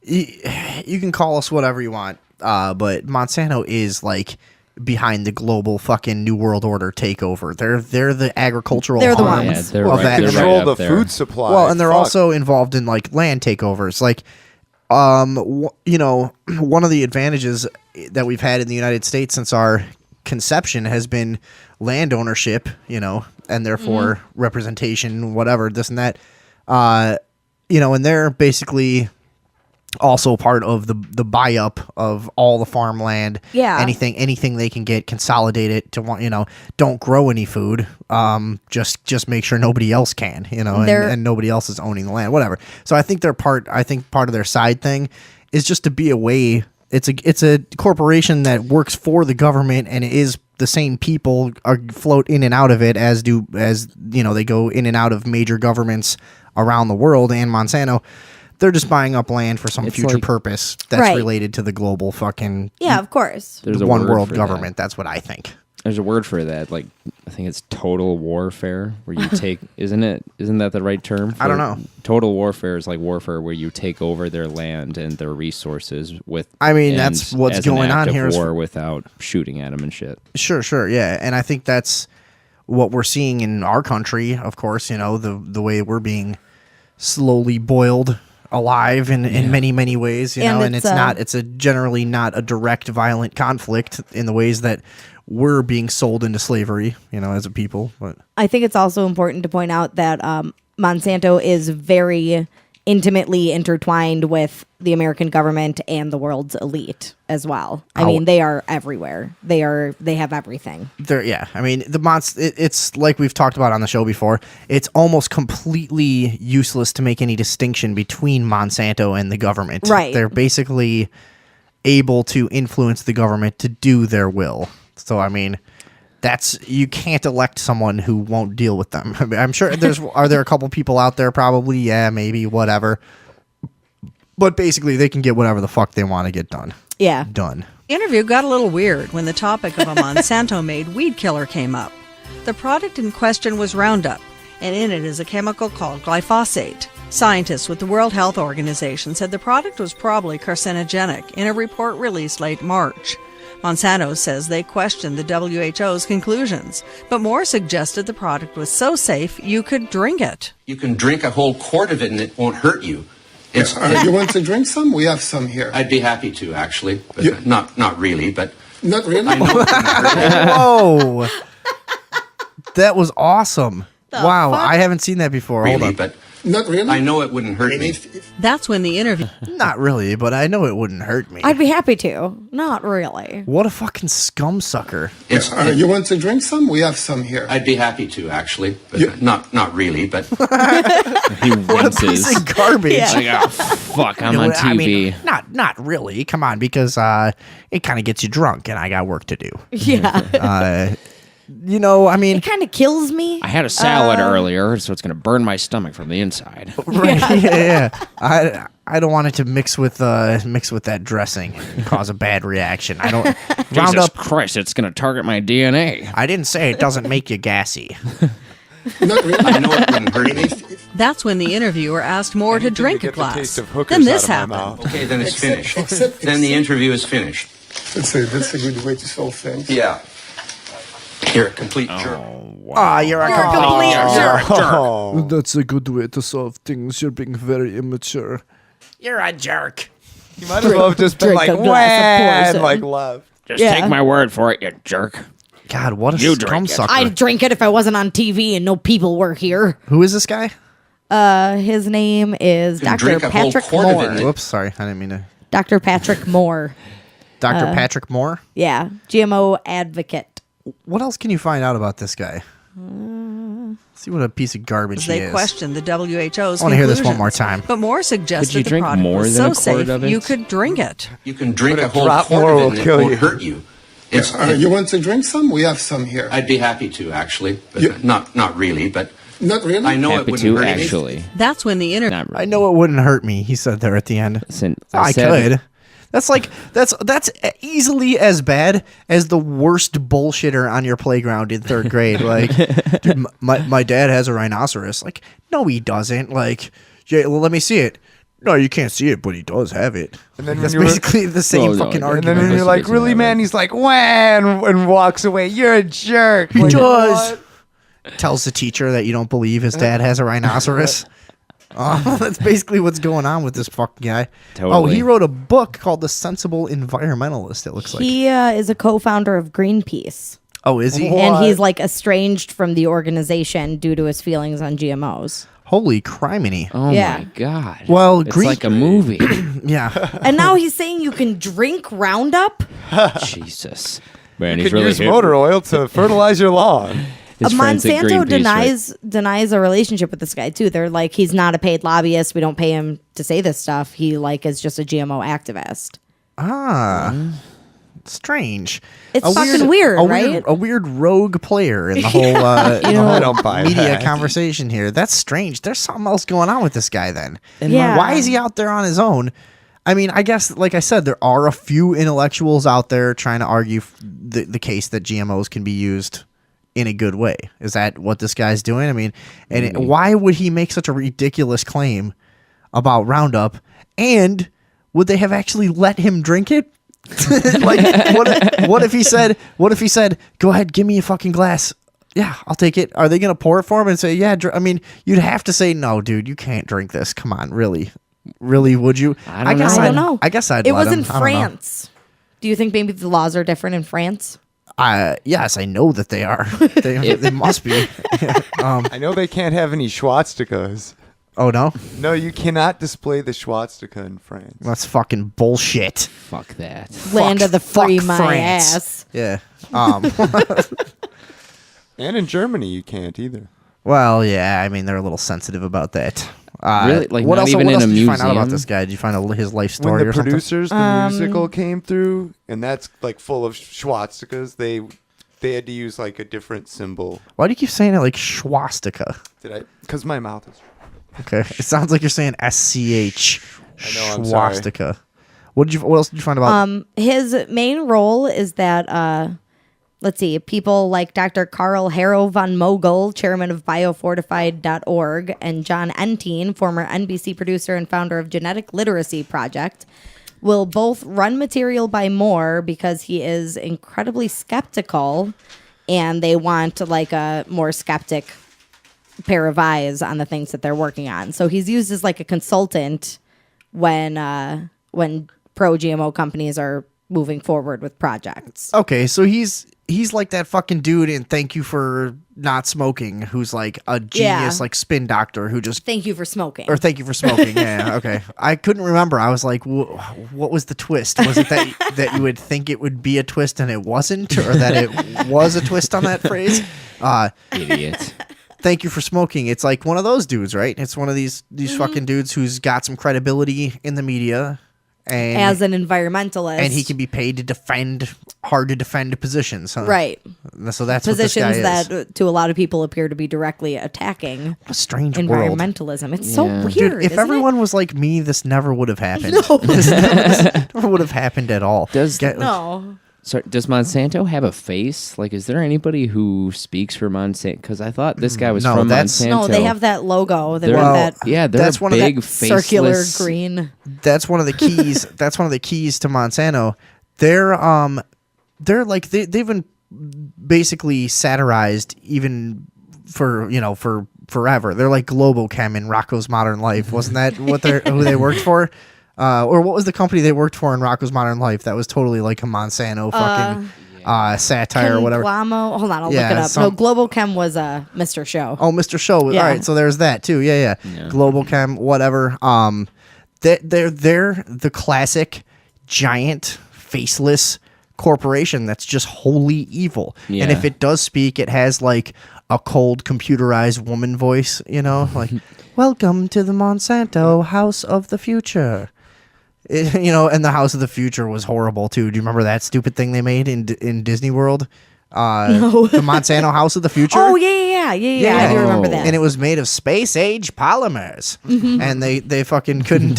you can call us whatever you want, but Monsanto is like behind the global fucking New World Order takeover. They're the agricultural They're the arm ones. Yeah, they're of right- that. they're Control right the up there. food supply. Well, and they're Fuck. also involved in like land takeovers. Like, you know, one of the advantages that we've had in the United States since our conception has been land ownership, you know, and therefore representation, whatever, this and that. You know, and they're basically also part of the buy up of all the farmland. Yeah. Anything they can get, consolidate it to want, you know, don't grow any food. Just make sure nobody else can, you know, and nobody else is owning the land, whatever. So I think part of their side thing is just to be a way. It's a corporation that works for the government, and it is the same people are float in and out of it as you know, they go in and out of major governments around the world, and Monsanto. They're just buying up land for some It's future like- purpose that's Right. related to the global fucking Yeah, of course. There's a one word world for government. that. That's what I think. There's a word for that. Like, I think it's total warfare, where you take. Isn't that the right term? I don't know. Total warfare is like warfare where you take over their land and their resources with. I mean, and that's what's as an going act on of here is- war without shooting at them and shit. Sure, yeah, and I think that's what we're seeing in our country. Of course, you know, the way we're being slowly boiled alive in many ways, you know, and it's a generally not a direct violent conflict in the ways that we're being sold into slavery, you know, as a people. But I think it's also important to point out that Monsanto is very intimately intertwined with the American government and the world's elite as well. I mean, they are everywhere. They have everything. I mean, it's like we've talked about on the show before. It's almost completely useless to make any distinction between Monsanto and the government. Right. They're basically able to influence the government to do their will. So, I mean, you can't elect someone who won't deal with them. I mean, I'm sure are there a couple people out there? Probably, yeah, maybe, whatever. But basically, they can get whatever the fuck they want to get done. Yeah. Done. The interview got a little weird when the topic of a Monsanto-made weed killer came up. The product in question was Roundup, and in it is a chemical called glyphosate. Scientists with the World Health Organization said the product was probably carcinogenic in a report released late March. Monsanto says they questioned the WHO's conclusions, but more suggested the product was so safe you could drink it. You can drink a whole quart of it and it won't hurt you. You want to drink some? We have some here. I'd be happy to, actually. But not really, but... Not really? I know Whoa! That was awesome. Wow, I haven't seen that before. really, Hold on. but Not really? I know it wouldn't hurt me. That's when the interview... Not really, but I know it wouldn't hurt me. I'd be happy to. Not really. What a fucking scum sucker. You want to drink some? We have some here. I'd be happy to, actually. But not really, but... He winces. Piece of garbage. Yeah. Like, oh, fuck, I'm on TV. I mean, not really. Come on, because it kind of gets you drunk, and I got work to do. Yeah. I mean, it kind of kills me. I had a salad earlier, so it's going to burn my stomach from the inside. right? Yeah. I don't want it to mix with that dressing and cause a bad reaction. I don't. Jesus Christ, it's going to target my DNA. I didn't say it doesn't make you gassy. Not really? I know it wouldn't hurt me. That's when the interviewer asked Moore to drink a glass. Then Then this happened. Okay, then it's finished. Then the interview is finished. That's a good way to solve things. Yeah. You're a complete jerk. You're a complete jerk. Oh. That's a good way to solve things. You're being very immature. You're a jerk. You might as well have just been drink like, a glass of "Wah," and poison. like left. Just take my word for it, you jerk. God, what a You scum drink it. sucker. I'd drink it if I wasn't on TV and no people were here. Who is this guy? His name is You can Dr. drink a whole Patrick quart of it Moore. and Whoops, sorry. I didn't mean to. Dr. Patrick Moore. Dr. Patrick Moore? Yeah. GMO advocate. What else can you find out about this guy? See what a piece of garbage he They is. questioned the WHO's I wanna hear this one conclusions, more time. But Moore suggested Could you the drink product more was than so a quart safe of it? you could drink it. You can drink But a a whole drop quart more of it will and it kill won't you. hurt you. You want to drink some? We have some here. I'd be happy to, actually. But not really, but... Not really? I know Happy it to, wouldn't hurt me. actually. That's when the interview... Not really. I know it wouldn't hurt me, he said there at the end. I said- could. That's easily as bad as the worst bullshitter on your playground in third grade. Like, dude, my dad has a rhinoceros. Like, no, he doesn't. Like, yeah, well, let me see it. No, you can't see it, but he does have it. And then that's when you were- basically the same fucking And argument. then you're like, really, man? He's like, "Wah," and walks away. You're a jerk. He Like, does. what? Tells the teacher that you don't believe his dad has a rhinoceros. That's basically what's going on with this fucking guy. Totally. Oh, he wrote a book called The Sensible Environmentalist, it looks like. He is a co-founder of Greenpeace. Oh, is he? And he's like estranged from the organization due to his feelings on GMOs. Holy criminy. Oh Yeah. my god. Well, it's like a movie. Yeah. And now he's saying you can drink Roundup? Jesus. Man, You he's can really use motor oil to fertilize your lawn. His friends at Monsanto Greenpeace, denies a relationship with this guy too. They're like, he's not a paid lobbyist. We don't pay him to say this stuff. He like is just a GMO activist. Strange. It's fucking weird, right? A weird rogue player in the whole I don't buy media that. conversation here. That's strange. There's something else going on with this guy then. Yeah. Why is he out there on his own? I mean, I guess, like I said, there are a few intellectuals out there trying to argue the case that GMOs can be used in a good way. Is that what this guy's doing? I mean, why would he make such a ridiculous claim about Roundup? And would they have actually let him drink it? Like, what if he said, go ahead, give me a fucking glass. Yeah, I'll take it. Are they going to pour it for him and say, yeah, I mean, you'd have to say, no, dude, you can't drink this. Come on, really? Really, would you? I don't know. I guess I'd It let was him. in I don't know. France. Do you think maybe the laws are different in France? Yes, I know that they are. They must be. I know they can't have any swastikas. Oh, no? No, you cannot display the swastika in France. That's fucking bullshit. Fuck that. Land of the free my France. ass. Yeah. And in Germany, you can't either. Well, yeah. I mean, they're a little sensitive about that. Really? Like, what not else, even what in else a did you find out about museum? this guy? Did you find his life story When the or something? producers, the musical came through, and that's like full of swastikas, they had to use like a different symbol. Why do you keep saying it like swastika? Did I? Because my mouth is... Okay. It sounds like you're saying SCH. I know, I'm sorry. Swastika. What else did you find about? His main role is that let's see, people like Dr. Karl Harrow von Mogel, chairman of biofortified.org, and John Entine, former NBC producer and founder of Genetic Literacy Project, will both run material by Moore because he is incredibly skeptical, and they want like a more skeptic pair of eyes on the things that they're working on. So he's used as like a consultant when pro GMO companies are moving forward with projects. Okay, so he's like that fucking dude in Thank You for Not Smoking, who's like a genius, like spin doctor who just Thank you for smoking. or thank you for smoking. Yeah, okay. I couldn't remember. I was like, what was the twist? Was it that you would think it would be a twist and it wasn't, or that it was a twist on that phrase? Idiot. Thank you for smoking. It's like one of those dudes, right? It's one of these fucking dudes who's got some credibility in the media. And, as an environmentalist, and he can be paid to defend hard to defend positions, huh? Right. So that's positions what this guy is. that to a lot of people appear to be directly attacking What a strange environmentalism. world. It's so Yeah. weird. Dude, if isn't everyone was like me, this never would have happened. No. This never would have happened at all. No. So does Monsanto have a face? Like, is there anybody who speaks for Monsanto? Because I thought this guy was from Monsanto. No, they have that logo. They They're- wear that. yeah, they're that's a one of big that circular faceless- green. That's one of the keys. That's one of the keys to Monsanto. They're like they've been basically satirized even for forever. They're like Globochem in Rocco's Modern Life. Wasn't that who they worked for? Or what was the company they worked for in Rocco's Modern Life that was totally like a Monsanto fucking satire or whatever? Conglamo. Hold on, I'll Yeah, look it up. No, Globochem was Mr. Show. Oh, Mr. Show. Yeah. All right, so there's that too. Yeah. Globochem, whatever. They're the classic giant faceless corporation that's just wholly evil. Yeah. And if it does speak, it has like a cold computerized woman voice, like welcome to the Monsanto House of the Future. And the House of the Future was horrible too. Do you remember that stupid thing they made in Disney World? No. The Monsanto House of the Future. Oh yeah. I do remember that. And it was made of space age polymers. Mhm. And they fucking couldn't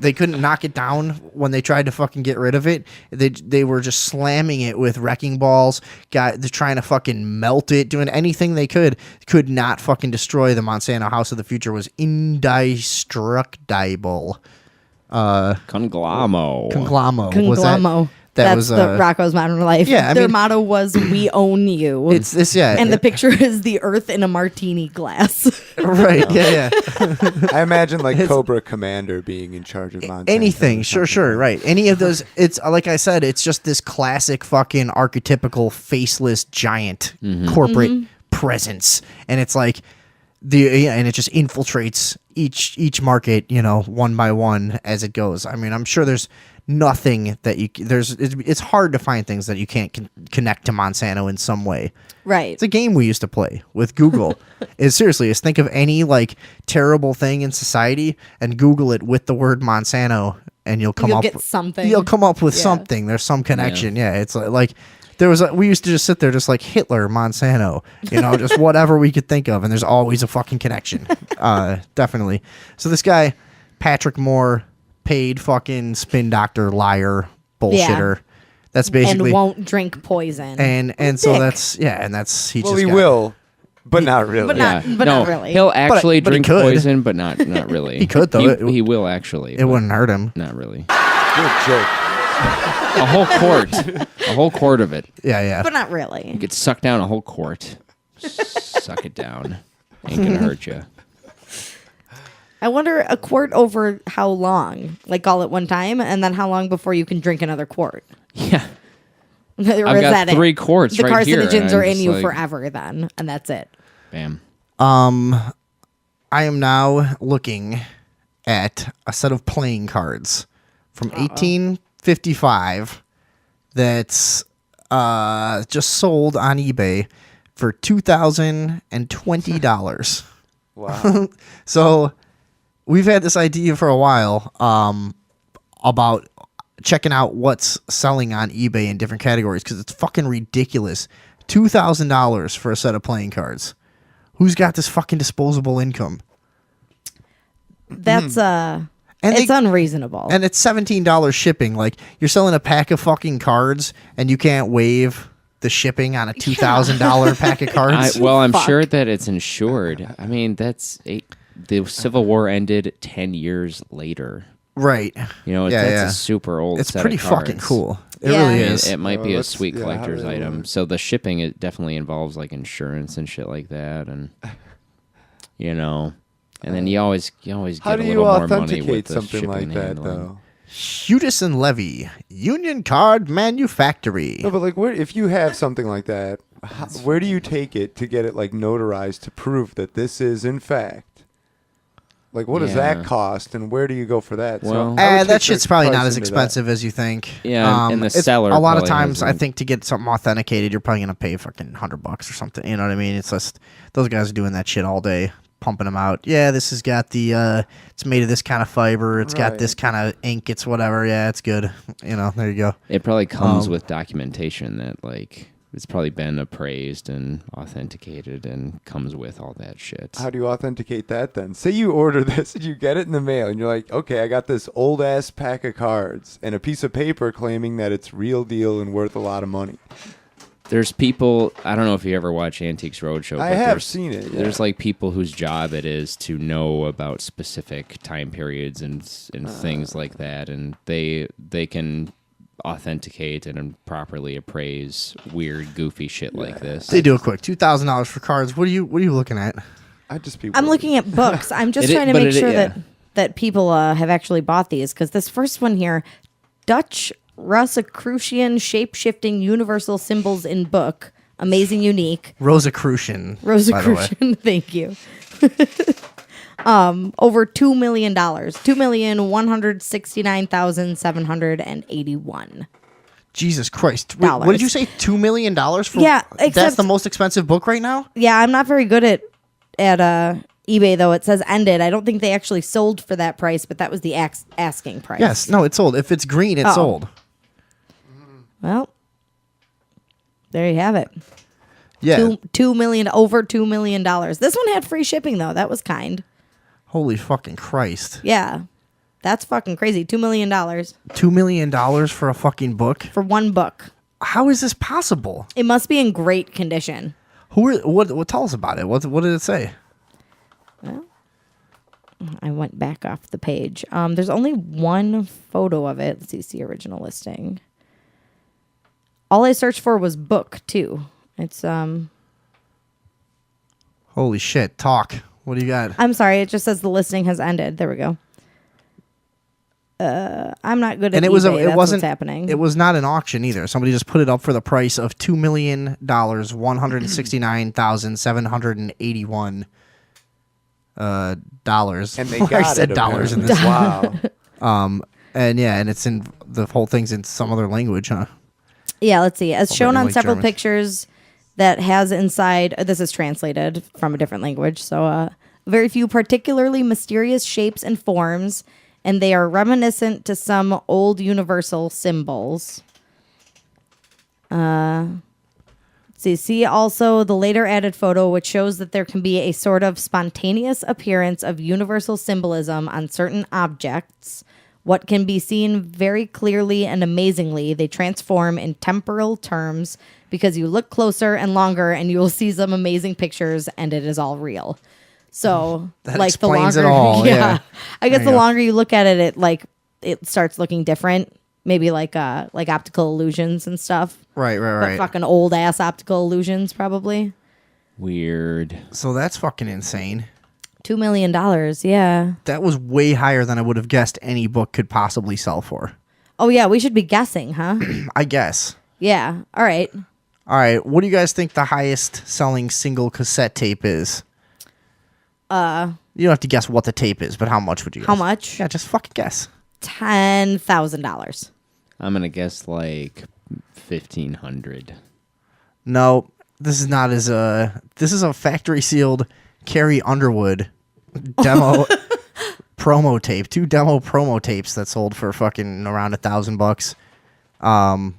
they couldn't knock it down when they tried to fucking get rid of it. They were just slamming it with wrecking balls. They're trying to fucking melt it, doing anything they could not fucking destroy the Monsanto House of the Future. Was indestructible. Conglamo. Was that? That's the Rocco's Modern Life. Yeah, I their mean- motto was "We own you." It's this, yeah. and the picture is the Earth in a martini glass. Right, yeah. I imagine like Cobra Commander being in charge of Monsanto. Anything, sure, right. Any of those, it's like I said, it's just this classic fucking archetypical faceless giant corporate presence, and it's like and it just infiltrates each market, one by one as it goes. I mean, I'm sure there's nothing that it's hard to find things that you can't connect to Monsanto in some way. Right. It's a game we used to play with Google. Is think of any like terrible thing in society and Google it with the word Monsanto, and you'll get something. You'll come up with something. There's some connection. Yeah, it's like we used to just sit there just like Hitler, Monsanto, just whatever we could think of, and there's always a fucking connection. Definitely. So this guy, Patrick Moore, paid fucking spin doctor, liar, bullshitter. Yeah. That's basically and won't drink poison. And so that's he Well, just he got- will, but not really. But not really. He'll actually But he drink could. poison, but not really. He could, though. He will actually. It but wouldn't hurt him. Not really. Good joke. A whole quart of it. Yeah. But not really. You could suck down a whole quart. Suck it down. Ain't gonna hurt you. I wonder a quart over how long? Like all at one time, and then how long before you can drink another quart? Yeah. Or I've is got that it? 3 quarts The right here, carcinogens and are I'm in just you like- forever then, and that's it. Bam. I am now looking at a set of playing cards from 1855 that's just sold on eBay for $2,020. Wow. So we've had this idea for a while about checking out what's selling on eBay in different categories because it's fucking ridiculous. $2,000 for a set of playing cards. Who's got this fucking disposable income? That's it's unreasonable. And it's $17 shipping. Like, you're selling a pack of fucking cards and you can't waive the shipping on a $2,000 pack of cards. I'm sure that it's insured. I mean, the Civil War ended 10 years later. Right. You know, that's a super old It's set pretty of cards. fucking cool. It really is. It might be a sweet collector's item. So the shipping, it definitely involves like insurance and shit like that. And, you know, and then you always get a little more money with the something shipping like and that, handling. though? Hudis and Levy, Union Card Manufactory. No, but like, if you have something like that, where do you take it to get it like notarized to prove that this is in fact? Like, what does that cost, and where do you go for that? Well, that shit's probably not as expensive as you think. Yeah, and the seller a lot of probably times, I hasn't- think to get something authenticated, you're probably gonna pay fucking $100 or something. You know what I mean? It's just those guys are doing that shit all day, pumping them out. Yeah, this has got the it's made of this kind of fiber. It's got this kind of ink. It's whatever. Yeah, it's good. You know, there you go. It probably comes with documentation that like it's probably been appraised and authenticated and comes with all that shit. How do you authenticate that then? Say you order this and you get it in the mail and you're like, okay, I got this old ass pack of cards and a piece of paper claiming that it's real deal and worth a lot of money. There's people, I don't know if you ever watch Antiques Roadshow. I but have there's- seen it, There's like people whose job it is to know about specific time periods and things like that, and they can authenticate and properly appraise weird, goofy shit like this. They do it quick. $2,000 for cards. What are you looking at? I'd just be. I'm looking at books. I'm just It is- trying to but make it- sure yeah. that people have actually bought these because this first one here, Dutch Rosicrucian shape-shifting universal symbols in book, amazing, unique. Rosicrucian. Rosicrucian, thank you. Over $2 million, $2,169,781. Jesus Christ! Wait, what did you say? $2 million for? Yeah, that's except- the most expensive book right now. Yeah, I'm not very good at eBay though. It says ended. I don't think they actually sold for that price, but that was the asking price. Yes, no, it's sold. If it's green, it's Oh. sold. Well, there you have it. Yeah. $2 million, over $2 million. This one had free shipping though. That was kind. Holy fucking Christ! Yeah, that's fucking crazy. $2 million $2 million for a fucking book? for one book. How is this possible? It must be in great condition. What? Tell us about it. What did it say? Well, I went back off the page. There's only one photo of it. Let's see original listing. All I searched for was book too. It's Holy shit! Talk. What do you got? I'm sorry, it just says the listing has ended. There we go. I'm not good at And it eBay. was That's it wasn't what's happening. It was not an auction either. Somebody just put it up for the price of $2 million, $169,781 dollars. And they I got said it, dollars in apparently. this. Wow. And yeah, and it's in the whole thing's in some other language, huh? Yeah, let's see. As Over shown in, on like, several German. pictures that has inside, this is translated from a different language, so very few particularly mysterious shapes and forms, and they are reminiscent to some old universal symbols. See also the later added photo, which shows that there can be a sort of spontaneous appearance of universal symbolism on certain objects. What can be seen very clearly and amazingly, they transform in temporal terms because you look closer and longer and you will see some amazing pictures and it is all real. So That like the explains longer, it all, yeah. I guess There the you go. longer you look at it, it starts looking different. Maybe like optical illusions and stuff. Right. But fucking old ass optical illusions, probably. Weird. So that's fucking insane. $2 million, yeah. That was way higher than I would have guessed any book could possibly sell for. Oh yeah, we should be guessing, huh? I guess. Yeah. All right. All right. What do you guys think the highest selling single cassette tape is? You don't have to guess what the tape is, but how much would you guess? How much? Yeah, just fucking guess. $10,000. I'm gonna guess like 1,500. No, this is not as this is a factory sealed Carrie Underwood demo promo tape. 2 demo promo tapes that sold for fucking around $1,000.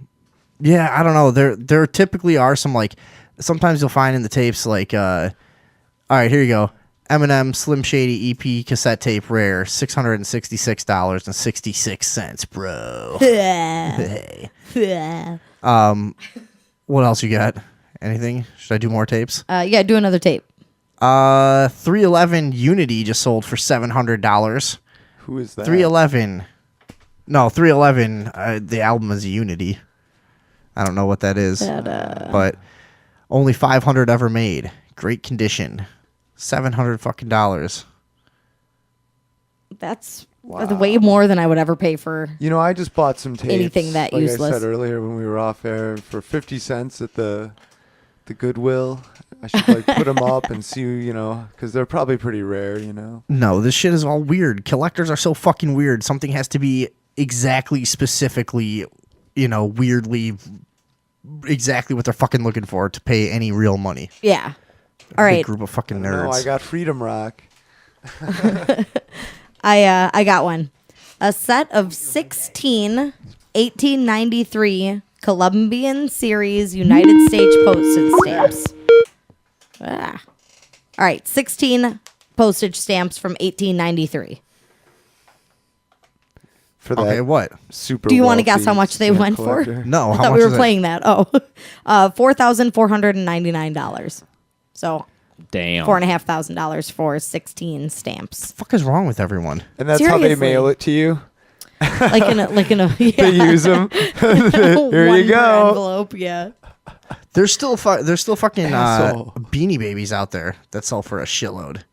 Yeah, I don't know. There typically are some like sometimes you'll find in the tapes like all right, here you go. Eminem Slim Shady EP cassette tape rare, $666.66, bro. Hey. What else you got? Anything? Should I do more tapes? Yeah, do another tape. 311 Unity just sold for $700. Who is that? 311. No, 311. The album is Unity. I don't know what that is, but only 500 ever made. Great condition. $700 fucking dollars. That's way more than I would ever pay for. You know, I just bought some tapes. Anything that like useless. I said earlier when we were off air for 50 cents at the Goodwill. I should like put them up and see, you know, because they're probably pretty rare, you know. No, this shit is all weird. Collectors are so fucking weird. Something has to be exactly, specifically, you know, weirdly, exactly what they're fucking looking for to pay any real money. Yeah. All right. Big group of fucking nerds. No, I got Freedom Rock. I got one. A set of 16 1893 Columbian Series United States postage stamps. All right, 16 postage stamps from 1893. For that okay, what? Super. Do you want to guess how much they went for? No, I how thought much we is were it? playing that. Oh, $4,499. So Damn. $4,500 for 16 stamps. What the fuck is wrong with everyone? And that's how they Seriously. mail it to you. Like in a yeah. They use them. Here One you per go. envelope, yeah. There's still fucking Asshole. Beanie Babies out there that sell for a shitload.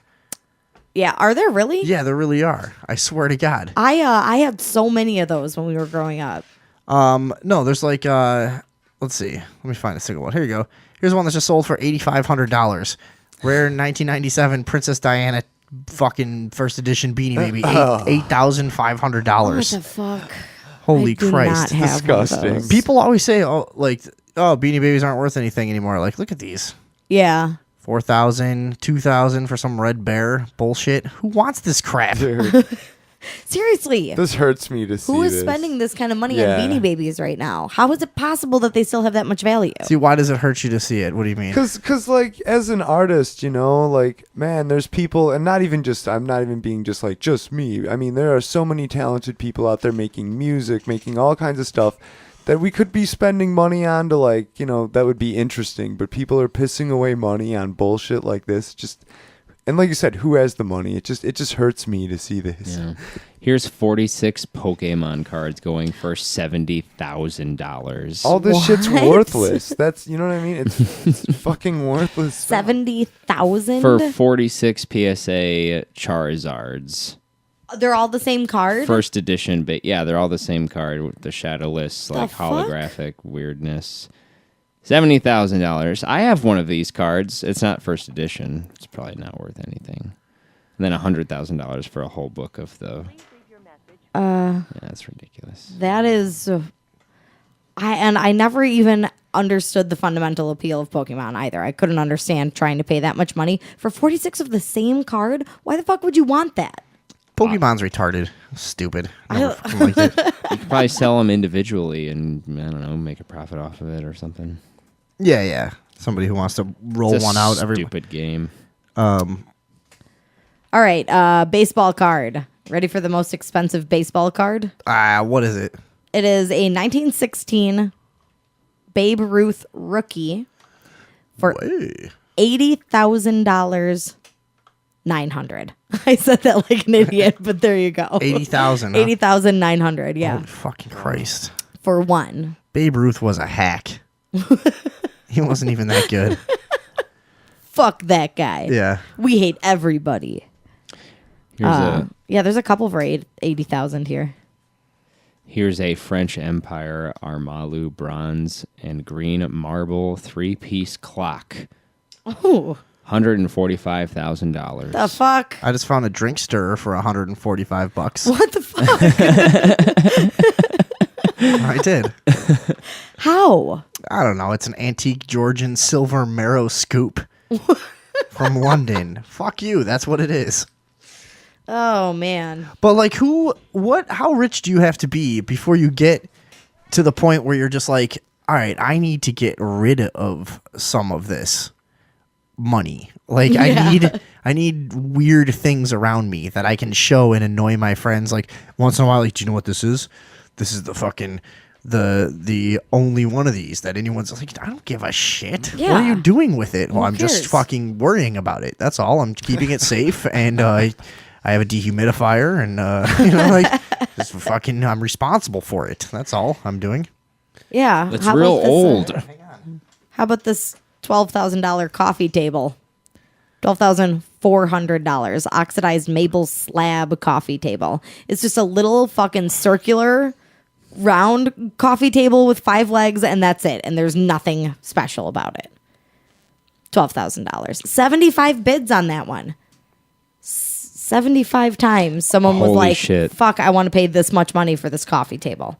Yeah, are there really? Yeah, there really are. I swear to God. I had so many of those when we were growing up. No, there's like let's see. Let me find a single one. Here you go. Here's one that's just sold for $8,500. Rare 1997 Princess Diana fucking first edition Beanie Baby. $8,500. What the fuck? Holy I do Christ. not have one of Disgusting. those. People always say, oh, Beanie Babies aren't worth anything anymore. Like, look at these. Yeah. 4,000, 2,000 for some red bear bullshit. Who wants this crap? Dude, Seriously. this hurts me to see. Who is this. spending this kind of money Yeah. on Beanie Babies right now? How is it possible that they still have that much value? See, why does it hurt you to see it? What do you mean? Cause like as an artist, you know, like man, there's people, and not even just I'm not even being just like just me. I mean, there are so many talented people out there making music, making all kinds of stuff that we could be spending money on to like, you know, that would be interesting. But people are pissing away money on bullshit like this. Just and like you said, who has the money? It just hurts me to see this. Yeah. Here's 46 Pokemon cards going for $70,000. All this shit's What? worthless. That's you know what I mean. It's fucking worthless. stuff. 70,000? For 46 PSA Charizards. They're all the same card? First edition, but yeah, they're all the same card with the shadowless, like fuck? holographic weirdness. $70,000. I have one of these cards. It's not first edition. It's probably not worth anything. And then $100,000 for a whole book of the. Yeah, that's ridiculous. That is... I never even understood the fundamental appeal of Pokemon either. I couldn't understand trying to pay that much money for 46 of the same card. Why the fuck would you want that? Pokemon's retarded. Stupid. Never fucking liked it. You could probably sell them individually and, I don't know, make a profit off of it or something. Yeah. Somebody who wants to roll It's a one out every stupid game. All right, baseball card. Ready for the most expensive baseball card? What is it? It is a 1916 Babe Ruth rookie for $80,000. 900. I said that like an idiot, but there you go. 80,000. 80,900. Yeah. Holy fucking Christ. For one. Babe Ruth was a hack. He wasn't even that good. Fuck that guy. Yeah. We hate everybody. Here's Yeah, there's a couple for 80,000 here. Here's a French Empire Armalu bronze and green marble 3-piece clock. Oh. $145,000. The fuck? I just found a drink stirrer for $145. What the fuck? I did. How? I don't know. It's an antique Georgian silver marrow scoop from London. Fuck you. That's what it is. Oh man. But like, how rich do you have to be before you get to the point where you're just like, all right, I need to get rid of some of this money. Like, Yeah. I need weird things around me that I can show and annoy my friends. Like once in a while, like, do you know what this is? This is the fucking the only one of these that anyone's like, I don't give a shit. What are you Yeah. doing with it? Well, Who I'm just cares? fucking worrying about it. That's all. I'm keeping it safe, and I have a dehumidifier, and like, just fucking, I'm responsible for it. That's all I'm doing. Yeah. It's How real about this, old. How about this $12,000 coffee table? $12,400 oxidized maple slab coffee table. It's just a little fucking circular round coffee table with 5 legs, and that's it. And there's nothing special about it. $12,000. 75 bids on that one. 75 times someone was Holy like, shit. fuck, I want to pay this much money for this coffee table.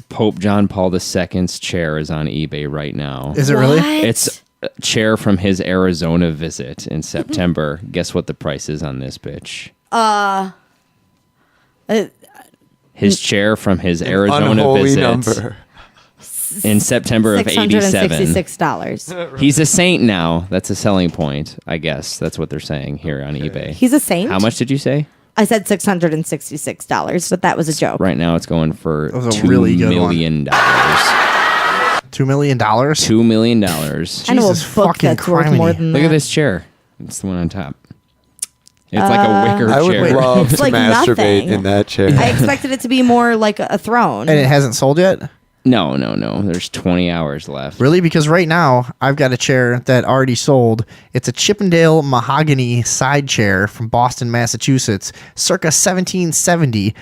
Pope John Paul II's chair is on eBay right now. Is it really? What? It's a chair from his Arizona visit in September. Guess what the price is on this bitch? His chair from his Arizona Unholy visit number. in September of 87. $666. He's a saint now. That's a selling point, I guess. That's what they're saying here on eBay. He's a saint? How much did you say? I said $666, but that was a joke. Right now it's going for That was a $2 really good one. million. $2 million? $2 million. I know a Jesus book fucking that's worth more criminy. than Look that. at this chair. It's the one on top. It's like a wicker I would chair. love It's to like masturbate nothing. in that chair. I expected it to be more like a throne. And it hasn't sold yet? No. There's 20 hours left. Really? Because right now, I've got a chair that already sold. It's a Chippendale mahogany side chair from Boston, Massachusetts, circa 1770,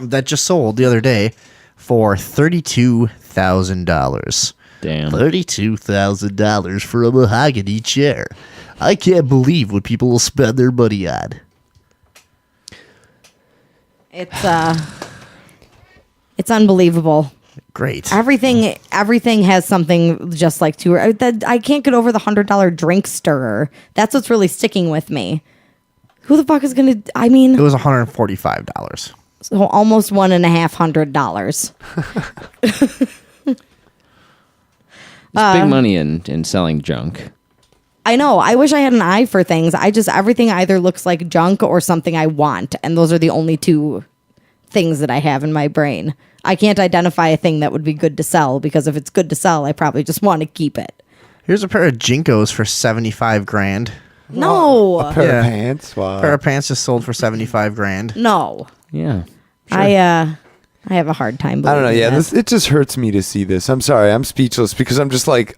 that just sold the other day for $32,000. Damn. $32,000 for a mahogany chair. I can't believe what people will spend their money on. It's unbelievable. Great. Everything has something just like to I can't get over the $100 drink stirrer. That's what's really sticking with me. Who the fuck is gonna? I mean, It was $145. so almost $150. It's big money in selling junk. I know. I wish I had an eye for things. Everything either looks like junk or something I want, and those are the only two things that I have in my brain. I can't identify a thing that would be good to sell, because if it's good to sell, I probably just want to keep it. Here's a pair of Jinkos for 75 grand. No. A pair of pants? Wow. A pair of pants just sold for 75 grand. No. Yeah. I have a hard time I don't know. believing Yeah, that. it just hurts me to see this. I'm sorry. I'm speechless because I'm just like,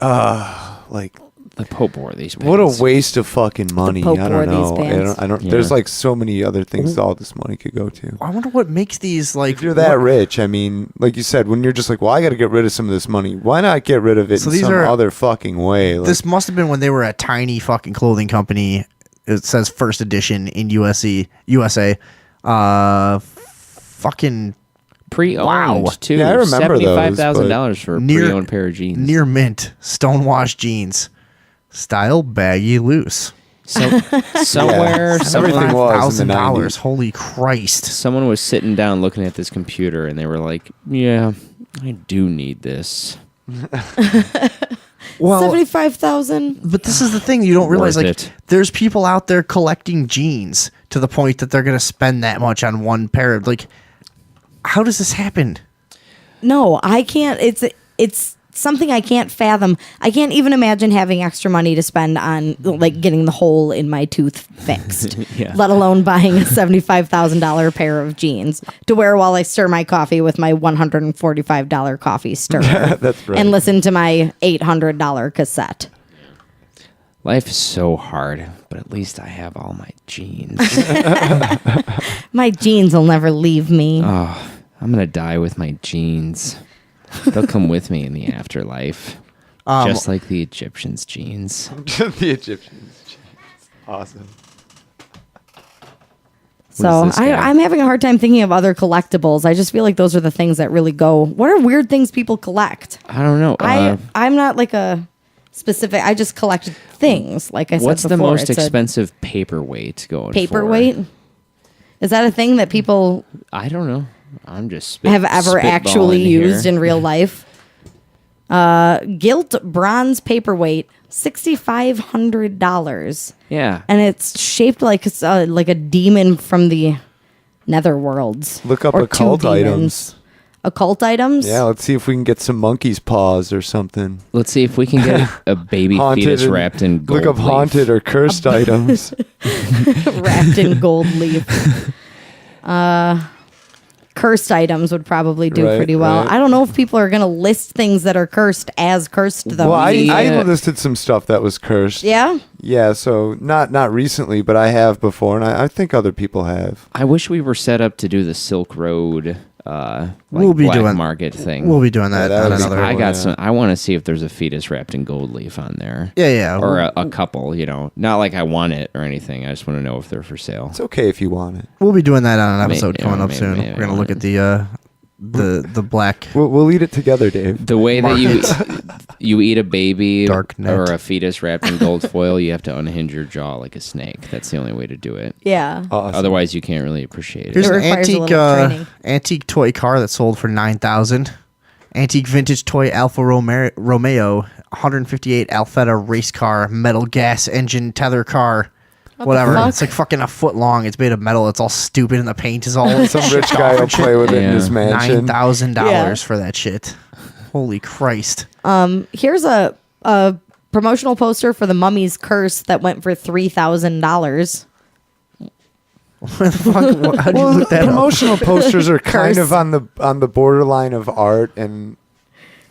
the Pope wore these pants. What a waste of fucking money. Pope I wore don't these know. pants. I don't. Yeah. There's like so many other things all this money could go to. I wonder what makes these like. If you're that rich, I mean, like you said, when you're just like, well, I got to get rid of some of this money. Why not get rid of it So in these some are- other fucking way? Like, This must have been when they were a tiny fucking clothing company. It says first edition in USA. Fucking Pre-owned, wow. too. Yeah, I remember those, $75,000 for a pre-owned pair of jeans. Near mint, stonewashed jeans, style baggy loose. So, somewhere, everything was in the $5,000. 90s. Holy Christ! someone was sitting down looking at this computer, and they were like, "Yeah, I do need this." Well, 75,000. but this is the thing you don't realize. Worth Like, it. there's people out there collecting jeans to the point that they're gonna spend that much on one pair of like. How does this happen? No, I can't. It's something I can't fathom. I can't even imagine having extra money to spend on like getting the hole in my tooth fixed, Yeah. let alone buying a $75,000 pair of jeans to wear while I stir my coffee with my $145 coffee stirrer. That's right. And listen to my $800 cassette. Life is so hard, but at least I have all my jeans. My jeans will never leave me. Oh, I'm gonna die with my jeans. They'll come with me in the afterlife, just like the Egyptians' jeans. the Egyptians. Awesome. So I'm having a hard time thinking of other collectibles. I just feel like those are the things that really go. What are weird things people collect? I don't know. I'm not like a specific. I just collect things. Like I said, what's the before. most It's a expensive paperweight going? paperweight? Is that a thing that people I don't know. I'm just have ever actually used in real life? Gilt bronze paperweight, $6,500. Yeah, and it's shaped like a demon from the netherworlds. Look up or two occult demons. items. Occult items? Yeah, let's see if we can get some monkey's paws or something. Let's see if we can get a baby Haunted fetus and- wrapped in gold Look up leaf. haunted or cursed items. Wrapped in gold leaf. Cursed items would probably do Right, pretty well. right. I don't know if people are going to list things that are cursed as cursed, though. Well, I listed some stuff that was cursed. Yeah? Yeah, so not recently, but I have before, and I think other people have. I wish we were set up to do the Silk Road. We'll be black doing- market thing. we'll be doing that on another I one, got yeah. some. I want to see if there's a fetus wrapped in gold leaf on there. Yeah. Or a couple. Not like I want it or anything. I just want to know if they're for sale. It's okay if you want it. We'll be doing that on an episode Maybe- coming up maybe- soon. maybe We're gonna I look at the black. We'll eat it together, Dave. The way that Market. you eat a baby Dark net. or a fetus wrapped in gold foil, you have to unhinge your jaw like a snake. That's the only way to do it. Yeah. Awesome. Otherwise, you can't really appreciate it. Here's an requires a antique little training. antique toy car that sold for $9,000. Antique vintage toy Alfa Romeo 158 Alfetta race car, metal gas engine tether car. Whatever. fuck? It's like fucking a foot long. It's made of metal. It's all stupid and the paint is all Some rich guy will play with it in his mansion. $9,000 Yeah. for that shit. Holy Christ. Here's a promotional poster for the Mummy's Curse that went for $3,000. Where the fuck? How'd you look that up? Promotional posters are kind Curse. of on the borderline of art, and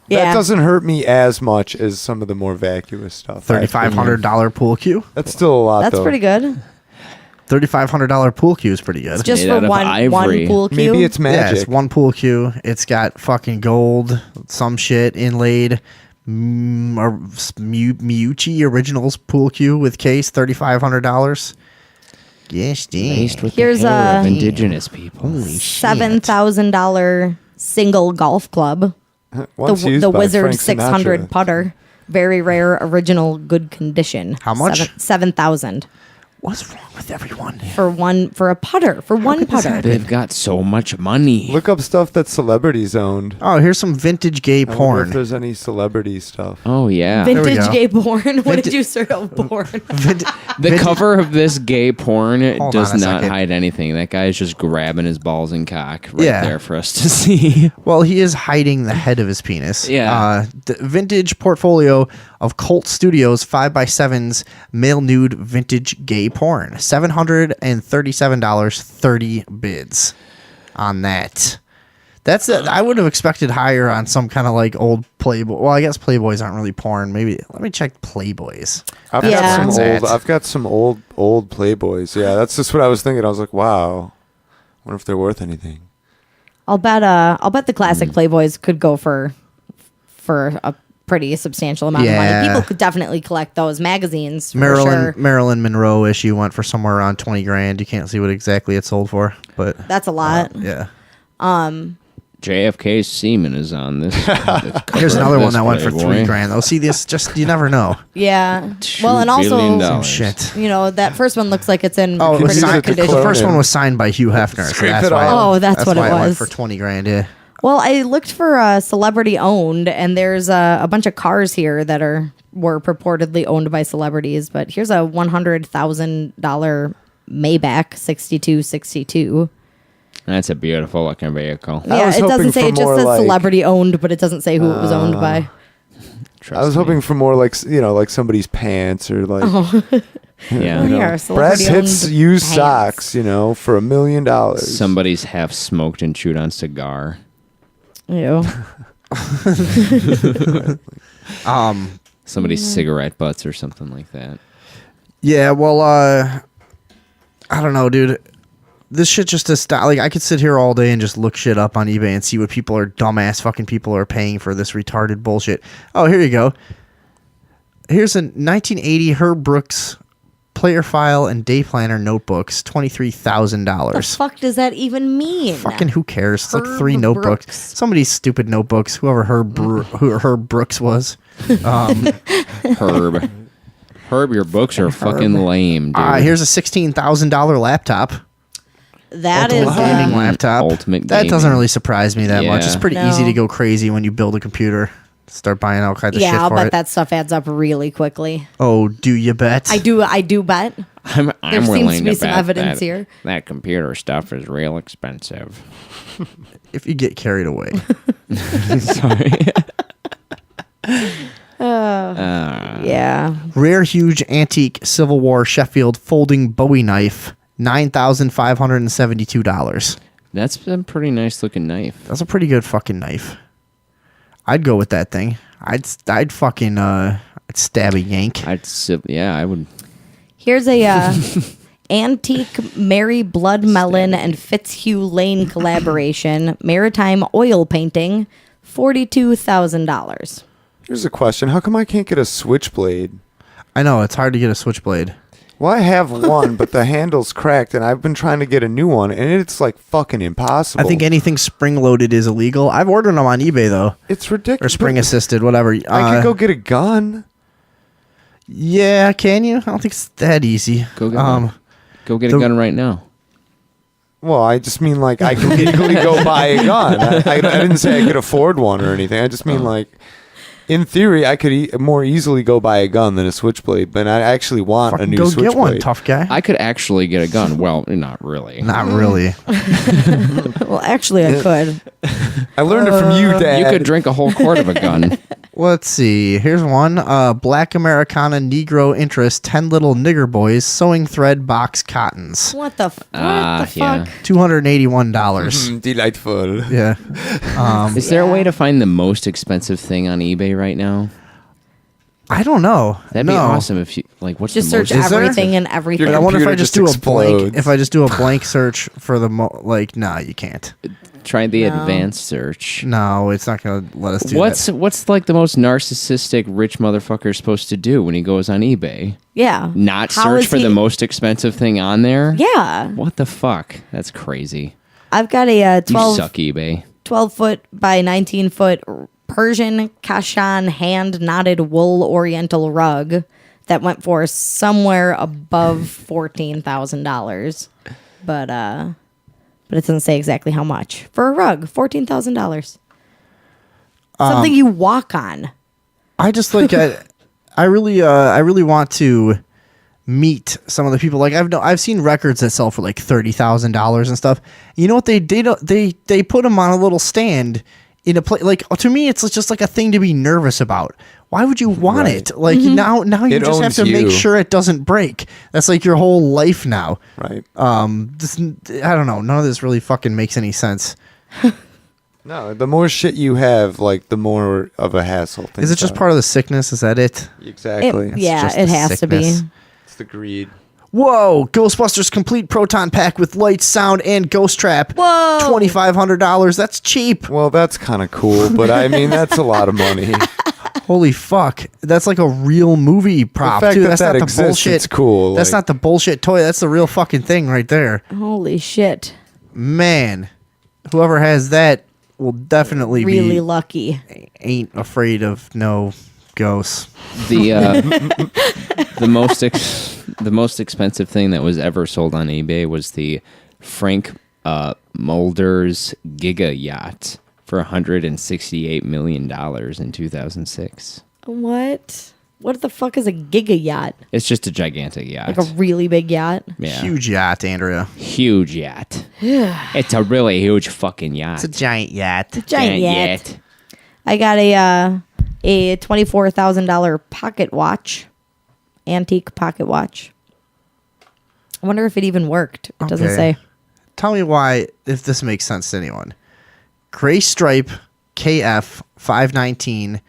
Yeah. that doesn't hurt me as much as some of the more vacuous stuff. $3,500 pool cue. That's still a lot. That's though. pretty good. $3,500 pool cue is pretty good. It's just Made for out of one ivory. pool cue. Maybe it's Yeah, magic. it's one pool cue. It's got fucking gold, some shit inlaid. Miucci Originals pool cue with case, $3,500. Yes, damn. Laced with Here's the hair of a- indigenous people. Holy $7,000 single golf club. Once the used the by Wizard Frank 600 Sinatra. putter. Very rare, original, good condition. How much? 7,000 What's wrong with everyone? for a putter for one putter. They've got so much money. Look up stuff that celebrities owned. Oh, here's some vintage gay I wonder if porn. there's any celebrity stuff. Oh yeah. There we Vintage go. gay porn. What did you search up porn? The cover of this gay porn Hold does on a not second. hide anything. That guy is just grabbing his balls and cock right Yeah. there for us to see. Well, he is hiding the head of his penis. Yeah. The vintage portfolio of Colt Studios 5x7's male nude vintage gay porn. $737, 30 bids on that. That's I would have expected higher on some kind of like old Playboy. Well, I guess Playboys aren't really porn. Maybe let me check Playboys. I've Yeah. got some That's old. I've got some old Playboys. Yeah, that's just what I was thinking. I was like, wow. Wonder if they're worth anything. I'll bet the classic Hmm. Playboys could go for a pretty substantial amount of Yeah. money. People could definitely collect those magazines for Marilyn sure. Marilyn Monroe issue went for somewhere around 20 grand. You can't see what exactly it sold for, but That's a lot. yeah. JFK's semen is on this. Here's another one that went for Playboy. $3 grand. Though, see this? Just you never know. Yeah. $2 Well, and billion. also, Shit. you know, that first one looks like it's in Oh, it was pretty signed- good the condition. The clone first in. one was signed by Hugh Hefner. So Scrape that's it why. all. Oh, that's what why it went was. for 20 grand. Yeah. Well, I looked for celebrity owned, and there's a bunch of cars here that were purportedly owned by celebrities. But here's a $100,000 Maybach 6262. That's a beautiful looking vehicle. Yeah, was it hoping doesn't say. for It just more says like- celebrity owned, but it doesn't say who it was owned by. Trust I was me. hoping for more like like somebody's pants or like Yeah. Oh, yeah, Brad celebrity Pitt's owned used pants. socks, for $1 million. Somebody's half smoked and chewed on cigar. Ew. Somebody's cigarette butts or something like that. Yeah. Well, I don't know, dude. This shit just like I could sit here all day and just look shit up on eBay and see what dumbass fucking people are paying for this retarded bullshit. Oh, here you go. Here's a 1980 Herb Brooks player file and day planner notebooks, The $23,000. fuck does that even mean? Fucking who cares? It's like Herb 3 notebooks. Brooks. Somebody's stupid notebooks. Whoever Herb Brooks was. Herb. Herb, your books are fucking lame, dude. Here's a $16,000 laptop. That Ultimate is gaming laptop. Ultimate that doesn't gaming. really surprise me that much. It's Yeah. pretty No. easy to go crazy when you build a computer. Start buying all kinds of shit I'll for bet it. that stuff adds up really quickly. Oh, do you bet? I do bet. I'm There willing seems to be to some bet evidence that, here. That computer stuff is real expensive. If you get carried away. Sorry. Yeah. Rare, huge, antique Civil War Sheffield folding Bowie knife, $9,572. That's a pretty nice looking knife. That's a pretty good fucking knife. I'd go with that thing. I'd fucking I'd stab a yank. I would. Here's a antique Mary Blood Melon and Fitzhugh Lane collaboration, maritime oil painting, $42,000. Here's a question: how come I can't get a switchblade? I know it's hard to get a switchblade. Well, I have one, but the handle's cracked, and I've been trying to get a new one, and it's like fucking impossible. I think anything spring loaded is illegal. I've ordered them on eBay though. It's ridiculous. Or spring assisted, whatever. I could go get a gun. Yeah, can you? I don't think it's that easy. Go get one. Go get a gun right now. Well, I just mean like I could legally go buy a gun. I didn't say I could afford one or anything. I just mean like, in theory, I could more easily go buy a gun than a switchblade. But I actually want a new go switchblade. get one, tough guy. I could actually get a gun. Well, not really. Not really. Well, actually, I could. I learned it from you, Dad. You could drink a whole quart of a gun. Let's see. Here's one. Black Americana Negro Interest 10 Little Nigger Boys Sewing Thread Box Cottons. What the fuck? Yeah. $281. Delightful. Yeah. Is there a way to find the most expensive thing on eBay right now? I don't know. That'd be awesome if you like. What's Just the most? search everything and everything. But I wonder if I just do a blank. explodes. If I just do a blank search for the nah, you can't. Try the No. advanced search. No, it's not gonna let us do What's that. what's like the most narcissistic rich motherfucker supposed to do when he goes on eBay? Yeah. Not How search is for he- the most expensive thing on there? Yeah. What the fuck? That's crazy. I've got a You 12 suck, eBay. 12-foot by 19-foot Persian Kashan hand knotted wool oriental rug that went for somewhere above $14,000. But it doesn't say exactly how much. For a rug, $14,000. Something you walk on. I just like I really want to meet some of the people. Like I've seen records that sell for like $30,000 and stuff. You know what they put them on a little stand in a place. Like to me, it's just like a thing to be nervous about. Why would you want Right. it? Like now you It just have owns to make you. sure it doesn't break. That's like your whole life now. Right. I don't know. None of this really fucking makes any sense. No, the more shit you have, like the more of a hassle. Is it just part of the sickness? Is that it? Exactly. just it the has to be. sickness. It's the greed. Whoa! Ghostbusters complete proton pack with lights, sound, and ghost trap. Whoa! $2,500. That's cheap. Well, that's kind of cool, but I mean that's a lot of money. Holy fuck! That's like a real movie prop fact too. that That's that not the exists, bullshit. it's cool, That's like- not the bullshit toy. That's the real fucking thing right there. Holy shit. Man, whoever has that will definitely Really be lucky. ain't afraid of no ghosts. The the most expensive thing that was ever sold on eBay was the Frank Mulder's Giga Yacht for $168 million in 2006. What? What the fuck is a giga yacht? It's just a gigantic yacht. Like a really big yacht? Yeah. Huge yacht, Andrea. Huge yacht. It's a really huge fucking yacht. It's a giant yacht. Giant yacht. I got a $24,000 pocket watch. Antique pocket watch. I wonder if it even worked. It doesn't Okay. say. Tell me why, if this makes sense to anyone. Gray stripe KF 519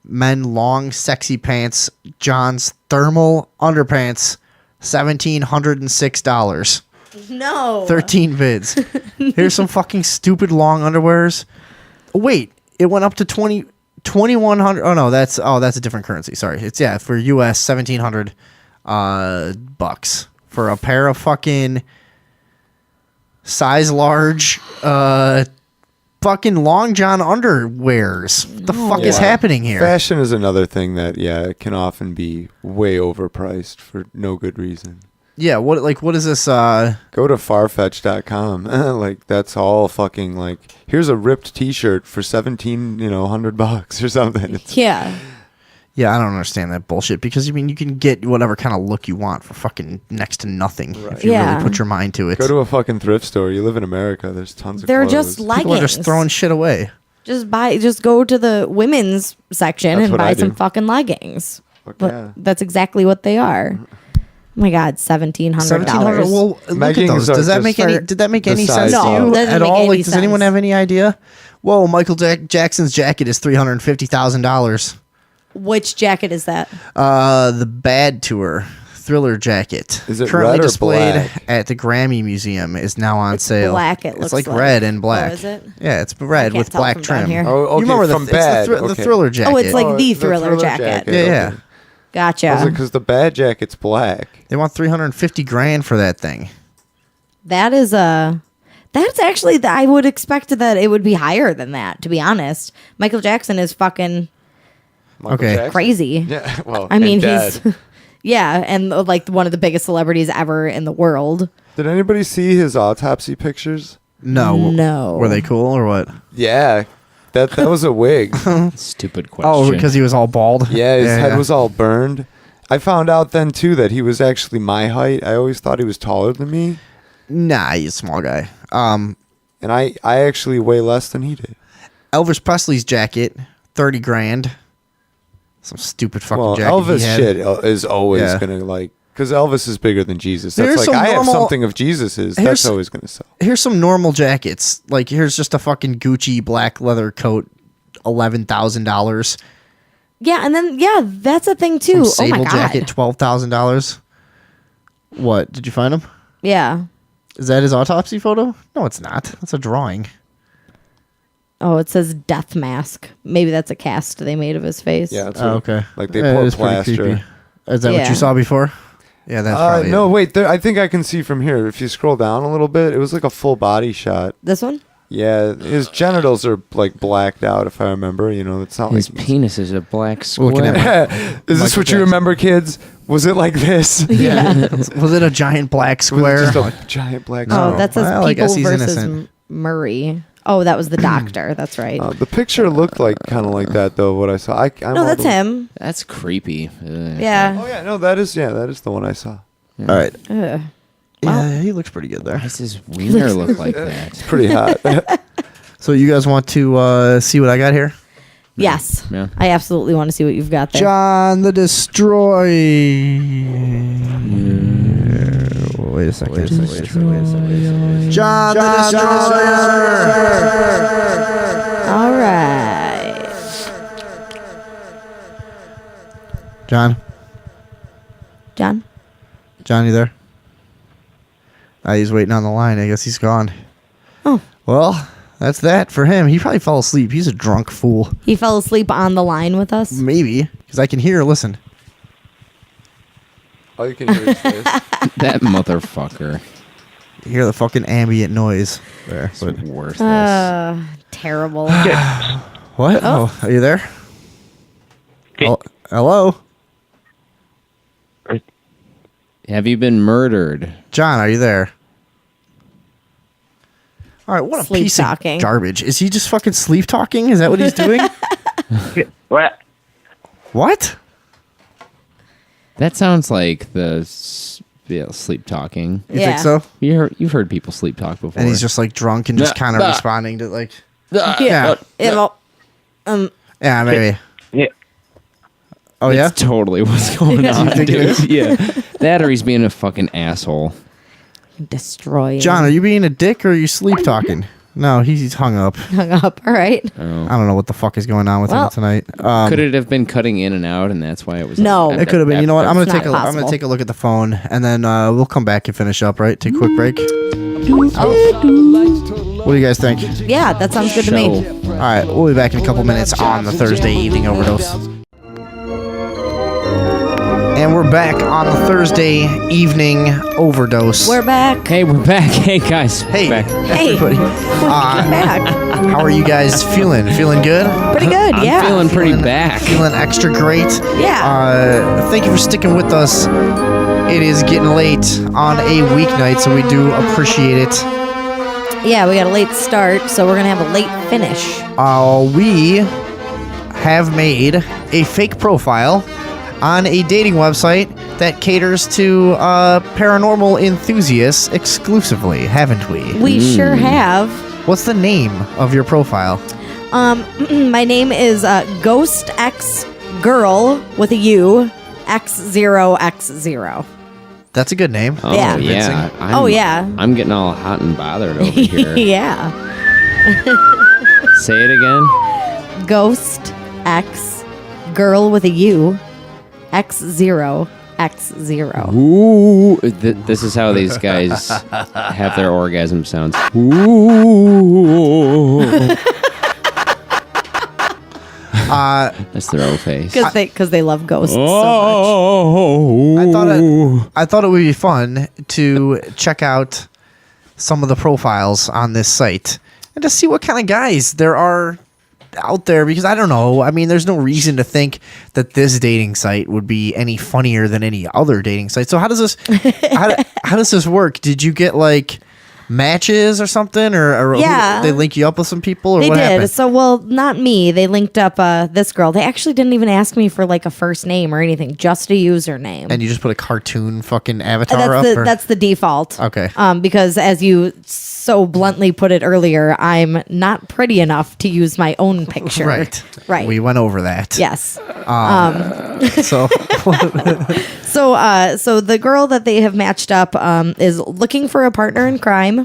men long sexy pants John's thermal underpants $1,706. No. 13 vids. Here's some fucking stupid long underwears. Oh, wait, it went up to 2100. Oh no, that's a different currency. Sorry. It's for US 1700. bucks for a pair of fucking size large fucking long john underwears. What the fuck is happening here? Fashion is another thing that it can often be way overpriced for no good reason. Yeah, what is this? Go to farfetch.com. Like that's all fucking like here's a ripped t-shirt for $1,700 or something. Yeah, I don't understand that bullshit because you can get whatever kind of look you want for fucking next to nothing if you really put your mind to it. Go to a fucking thrift store. You live in America. There's tons of They're clothes. just leggings. People are just throwing shit away. Just go to the women's section and buy some fucking leggings. That's exactly what they are. Oh my God, $1,700. Well, look at those. Did that make any sense to you at all? Like, does anyone have any idea? Whoa, Michael Jackson's jacket is $350,000. Which jacket is that? The Bad Tour Thriller jacket. Is it currently red or displayed black? At the Grammy Museum is now on sale. Black. It's like red and black. Oh, is it? Yeah, it's red with tell black from down trim. here. Oh, okay, You remember from the Bad. the Thriller jacket? Oh, it's like the Thriller jacket. Yeah. Gotcha. Because the Bad jacket's black. They want $350,000 for that thing. That is that's actually I would expect that it would be higher than that. To be honest, Michael Jackson is fucking crazy. Yeah. Well, I mean he's and like one of the biggest celebrities ever in the world. Did anybody see his autopsy pictures? No. Were they cool or what? Yeah. That was a wig. Stupid question. Oh, because he was all bald? Yeah, his head was all burned. I found out then, too, that he was actually my height. I always thought he was taller than me. Nah, he's a small guy. And I actually weigh less than he did. Elvis Presley's jacket, $30,000. Some stupid fucking jacket. Elvis he had. shit is always going to, because Elvis is bigger than Jesus. That's Here's like, some I have normal- something of Jesus's. That's always going to sell. Here's some normal jackets. Like, here's just a fucking Gucci black leather coat, $11,000. Yeah, and then that's a thing too. Some Oh my sable God. jacket, $12,000. What? Did you find him? Yeah. Is that his autopsy photo? No, it's not. That's a drawing. Oh, it says death mask. Maybe that's a cast they made of his face. Yeah, that's okay. Like they Yeah, it pour is pretty plaster. creepy. Is that what you saw before? Yeah, that's probably no, it. wait. I think I can see from here. If you scroll down a little bit, it was like a full body shot. This one? Yeah, his genitals are like blacked out. If I remember, it's not His like penis is a black square. Looking at Is this what you remember, kids? Was it like this? Yeah. Was it a giant black square? Was it just a giant black Oh, square? that says Well, I guess People he's versus innocent. Murray. Oh, that was the doctor. That's right. The picture looked like kind of like that though. What I saw. I'm no, that's him. That's creepy. Yeah. Oh yeah, no, that is the one I saw. All right. Ugh. Yeah, he looks pretty good there. Why does his wiener look like that? It's pretty hot. So you guys want to see what I got here? Yes. Yeah. I absolutely want to see what you've got there. John the Destroyer. Wait a second. John the Destroyer. All right. John, you there? He's waiting on the line. I guess he's gone. Oh. Well, that's that for him. He probably fell asleep. He's a drunk fool. He fell asleep on the line with us. Maybe, because I can hear. Listen. All you can hear is this. That motherfucker. You hear the fucking ambient noise there. It's worse. Terrible. What? Oh, are you there? Hello? Have you been murdered? John, are you there? All right, what a Sleep piece talking. of garbage. Is he just fucking sleep talking? Is that what he's doing? What? What? That sounds like the sleep talking. You think so? You've heard people sleep talk before. And he's just like drunk and just kind of responding to like... Yeah, maybe. Yeah. Oh, yeah? That's totally what's going on, You think it dude. is? Yeah. That or he's being a fucking asshole. Destroying. John, are you being a dick or are you sleep talking? No, he's hung up. Hung up. All right. Oh. I don't know what the fuck is going on with him tonight. Could it have been cutting in and out, and that's why it was? No. It could have been. You know what? I'm gonna It's take not I'm gonna possible. take a look at the phone, and then we'll come back and finish up. Right? Take a quick break. What do you guys think? Yeah, that sounds good to me. All right, we'll be back in a couple minutes on the Thursday evening overdose. And we're back on the Thursday evening overdose. We're back. Hey, we're back. Hey, guys. Hey, back. Hey, everybody. welcome back. How are you guys feeling? Feeling good? Pretty good, yeah. I'm feeling pretty back. Feeling extra great? Yeah. Thank you for sticking with us. It is getting late on a weeknight, so we do appreciate it. Yeah, we got a late start, so we're going to have a late finish. We have made a fake profile on a dating website that caters to paranormal enthusiasts exclusively, haven't we? We sure have. What's the name of your profile? My name is Ghost X Girl with a U, X0X0. That's a good name. Oh, Yeah. yeah. I'm getting all hot and bothered over here. Yeah. Say it again. Ghost X Girl with a U, X0X0. Ooh. This is how these guys have their orgasm sounds. Ooh. That's their old face. Because they love ghosts so I thought it would be fun to check out some of the profiles on this site and to see what kind of guys there are out there, because I don't know. I mean, there's no reason to think that this dating site would be any funnier than any other dating site. So how does this how does this work? Did you get like matches or something, or Yeah. they link you up with some people, or They what did. happened? So, well, not me. They linked up this girl. They actually didn't even ask me for like a first name or anything, just a username. And you just put a cartoon fucking avatar that's up? the or- that's the default. Okay. Because as you so bluntly put it earlier, I'm not pretty enough to use my own picture. Right. Right. We went over that. Yes. So So the girl that they have matched up is looking for a partner in crime.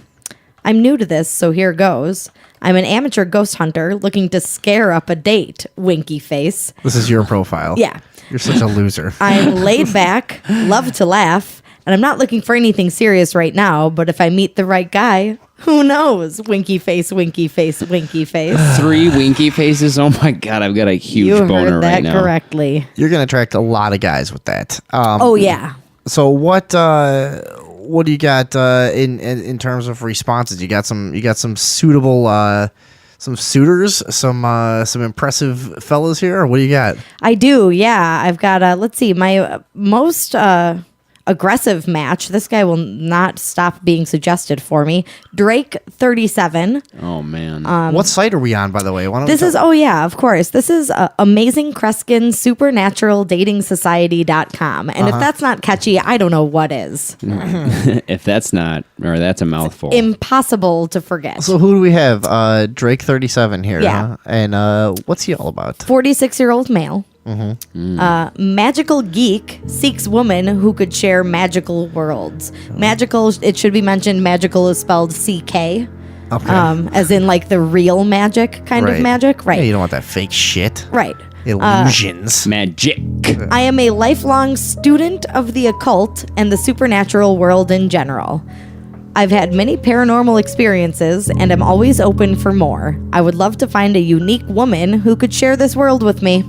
I'm new to this, so here goes. I'm an amateur ghost hunter looking to scare up a date. Winky face. this is your profile. Yeah. You're such a loser. I'm laid back, love to laugh, and I'm not looking for anything serious right now, but if I meet the right guy, who knows? Winky face, winky face, winky face. 3 winky faces. Oh my god, I've got a huge You boner heard that right now. correctly. You're gonna attract a lot of guys with that. Oh yeah. So what do you got in terms of responses? You got some suitable some suitors, some impressive fellas here. Or what do you got? I do, yeah. I've got let's see, my most aggressive match. This guy will not stop being suggested for me. Drake 37. Oh man. What site are we on, by the way? Why don't This we is, oh yeah, of course. This is Amazing Kreskin Supernatural Dating Society.com. And if that's not catchy, I don't know what is. If that's not, or that's a mouthful. Impossible to forget. So who do we have? Drake 37 here. Yeah. Huh? And what's he all about? 46-year-old male. Magical geek seeks woman who could share magical worlds. Magical, it should be mentioned, magical is spelled CK. Okay. As in like the real magic kind of magic. Right. Yeah, you don't want that fake shit. Right. Illusions. Magic. I am a lifelong student of the occult and the supernatural world in general. I've had many paranormal experiences and am always open for more. I would love to find a unique woman who could share this world with me.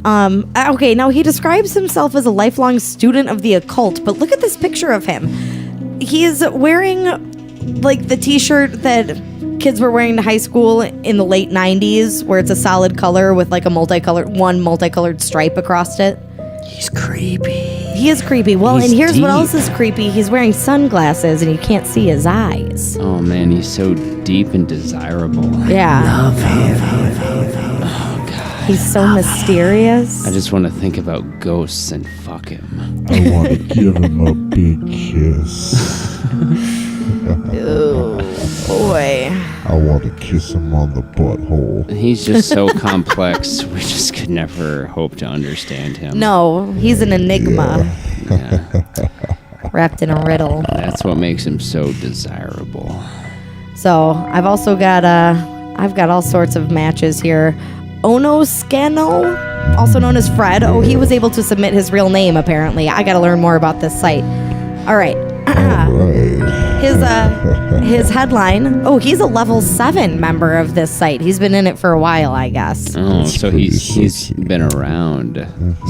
Okay, now he describes himself as a lifelong student of the occult, but look at this picture of him. He is wearing like the t-shirt that kids were wearing to high school in the late 90s, where it's a solid color with like a multicolored stripe across it. He's creepy. He is creepy. Well, He's and here's deep. what else is creepy. He's wearing sunglasses and you can't see his eyes. Oh man, he's so deep and desirable. Yeah. Love him. Oh god. He's so mysterious. I just want to think about ghosts and fuck him. I want to give him a big kiss. Oh, boy. I want to kiss him on the butthole. He's just so complex. We just could never hope to understand him. No, he's an enigma Yeah. wrapped in a riddle. That's what makes him so desirable. So I've also got I've got all sorts of matches here. Ono Scano, also known as Fred. Oh, he was able to submit his real name apparently. I got to learn more about this site. All right. Right. His headline. Oh, he's a level 7 member of this site. He's been in it for a while, I guess. Oh, so he's been around,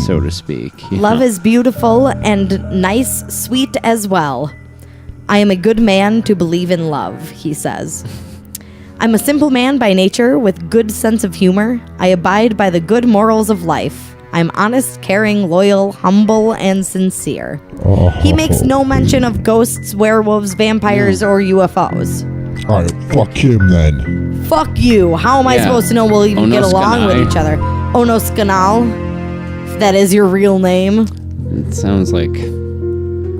so to speak. Love is beautiful and nice, sweet as well. I am a good man to believe in love, he says. I'm a simple man by nature with good sense of humor. I abide by the good morals of life. I'm honest, caring, loyal, humble, and sincere. He makes no mention of ghosts, werewolves, vampires, or UFOs. Alright, fuck him then. Fuck you. How am I supposed to know we'll even get along with each other? Onoskanal. If that is your real name. It sounds like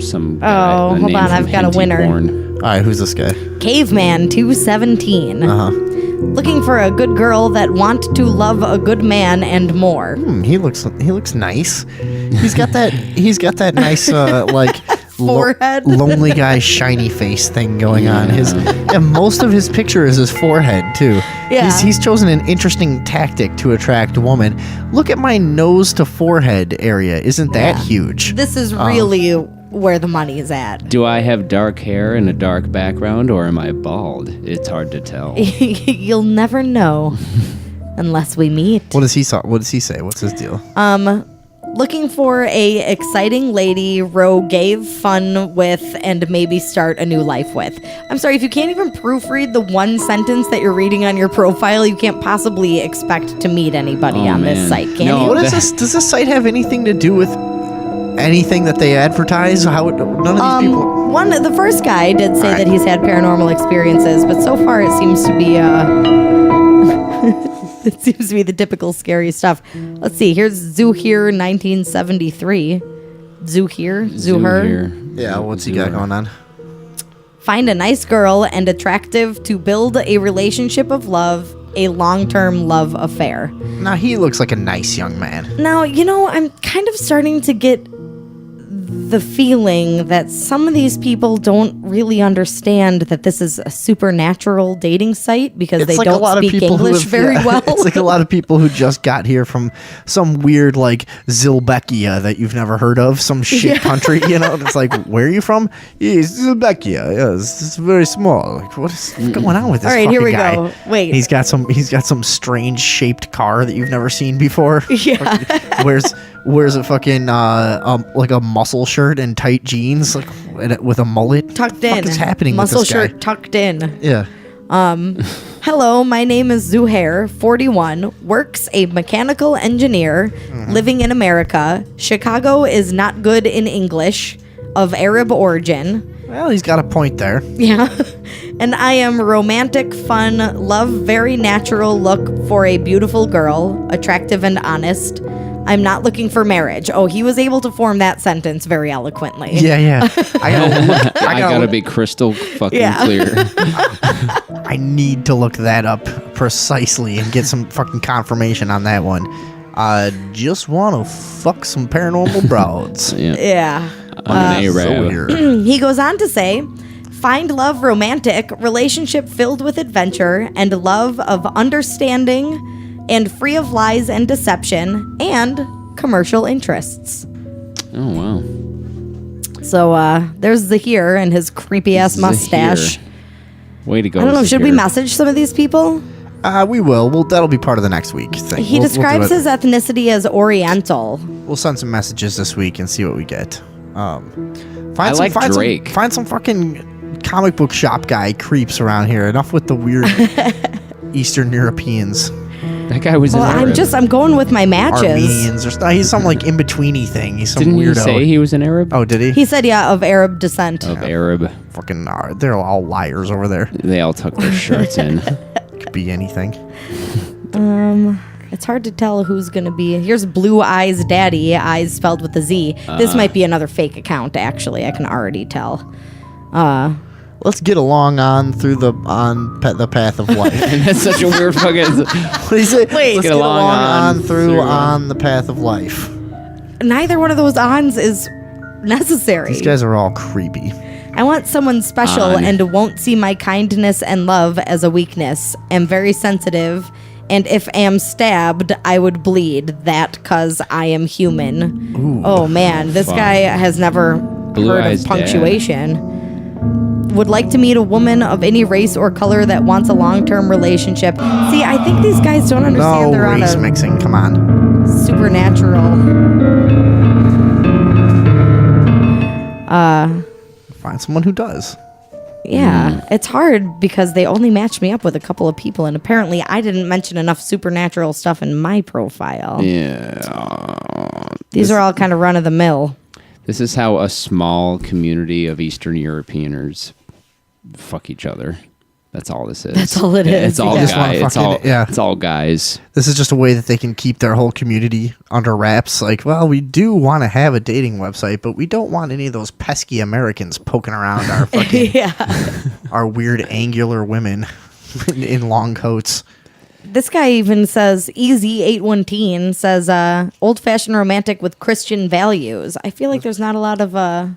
some guy, Oh, hold on. I've got a winner. Alright, who's this guy? Caveman 217. Looking for a good girl that want to love a good man and more. He looks nice. He's got that nice like forehead, lonely guy shiny face thing going on. Most of his picture is his forehead too. Yeah. He's chosen an interesting tactic to attract women. Look at my nose to forehead area. Isn't that huge? This is really where the money is at. Do I have dark hair and a dark background, or am I bald? It's hard to tell. You'll never know unless we meet. What does he say? What's his deal? Looking for a exciting lady Ro gave fun with and maybe start a new life with. I'm sorry, if you can't even proofread the one sentence that you're reading on your profile, you can't possibly expect to meet anybody on this site, can you? What is this? Does this site have anything to do with anything that they advertise? None of these people. The first guy did say that he's had paranormal experiences, but so far it seems to be it seems to be the typical scary stuff. Let's see. Here's Zuhir 1973. Zuhir. Yeah, what's he got going on? Find a nice girl and attractive to build a relationship of love, a long-term love affair. Now he looks like a nice young man. Now, I'm kind of starting to get the feeling that some of these people don't really understand that this is a supernatural dating site because they don't speak English very well. It's like a lot of people who just got here from some weird like Zilbekia that you've never heard of, some shit country, And it's like, where are you from? Yes, Zilbekia. Yes, it's very small. Like, what is going on with this? All right, fucking here we guy? go. Wait, he's got some strange shaped car that you've never seen before. Yeah. Wears a fucking like a muscle shirt and tight jeans, like with a mullet. Tucked in. What is happening muscle with this guy? shirt tucked in. Yeah. Hello, my name is Zuhair, 41, works a mechanical engineer, living in America. Chicago is not good in English, of Arab origin. Well, he's got a point there. Yeah. And I am romantic, fun, love very natural look for a beautiful girl, attractive and honest. I'm not looking for marriage. Oh, he was able to form that sentence very eloquently. Yeah. I gotta be crystal fucking clear. I need to look that up precisely and get some fucking confirmation on that one. I just want to fuck some paranormal broads. Yeah. I'm an Arab. He goes on to say, find love romantic, relationship filled with adventure, and love of understanding, and free of lies and deception, and commercial interests. Oh, wow. So there's Zahir and his creepy ass mustache. Way to go. I don't know, should we message some of these people? We will. Well, that'll be part of the next week thing. He describes his ethnicity as Oriental. We'll send some messages this week and see what we get. I like Drake. Find some fucking comic book shop guy creeps around here. Enough with the weird Eastern Europeans. That guy was. I'm going with my matches. Armenians or he's some like in betweeny thing. He's some Didn't weirdo. he say he was an Arab? Oh, did he? He said, yeah, of Arab descent. Of Arab. Fucking, they're all liars over there. They all tuck their shirts in. Could be anything. It's hard to tell who's gonna be. Here's Blue Eyes Daddy, eyes spelled with a Z. This might be another fake account. Actually, I can already tell. Let's get along on the path of life. That's such a weird fucking. What do you say? Wait, Let's get along on the path of life. Neither one of those ons is necessary. These guys are all creepy. I want someone special and won't see my kindness and love as a weakness. Am very sensitive, and if am stabbed, I would bleed. That 'cause I am human. Ooh, oh man, this guy has never heard of punctuation. would like to meet a woman of any race or color that wants a long-term relationship. See, I think these guys don't understand they're on race a mixing. Come on. supernatural. Find someone who does. Yeah, it's hard because they only matched me up with a couple of people, and apparently I didn't mention enough supernatural stuff in my profile. Yeah. These are all kind of run-of-the-mill. This is how a small community of Eastern Europeaners fuck each other. That's all this is. That's all it is. It's all Yeah. guys. It's all guys. This is just a way that they can keep their whole community under wraps. Like, well, we do want to have a dating website, but we don't want any of those pesky Americans poking around our fucking, our weird angular women in long coats. This guy even says, Easy819 says, old-fashioned romantic with Christian values. I feel like there's not a lot of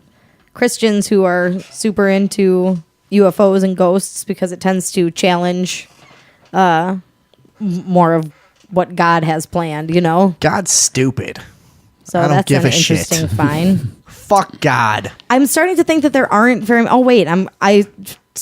Christians who are super into UFOs and ghosts because it tends to challenge more of what God has planned, you know? God's stupid. So I don't that's give an a shit. interesting find. Fuck God. I'm starting to think that there aren't very... Oh, wait. I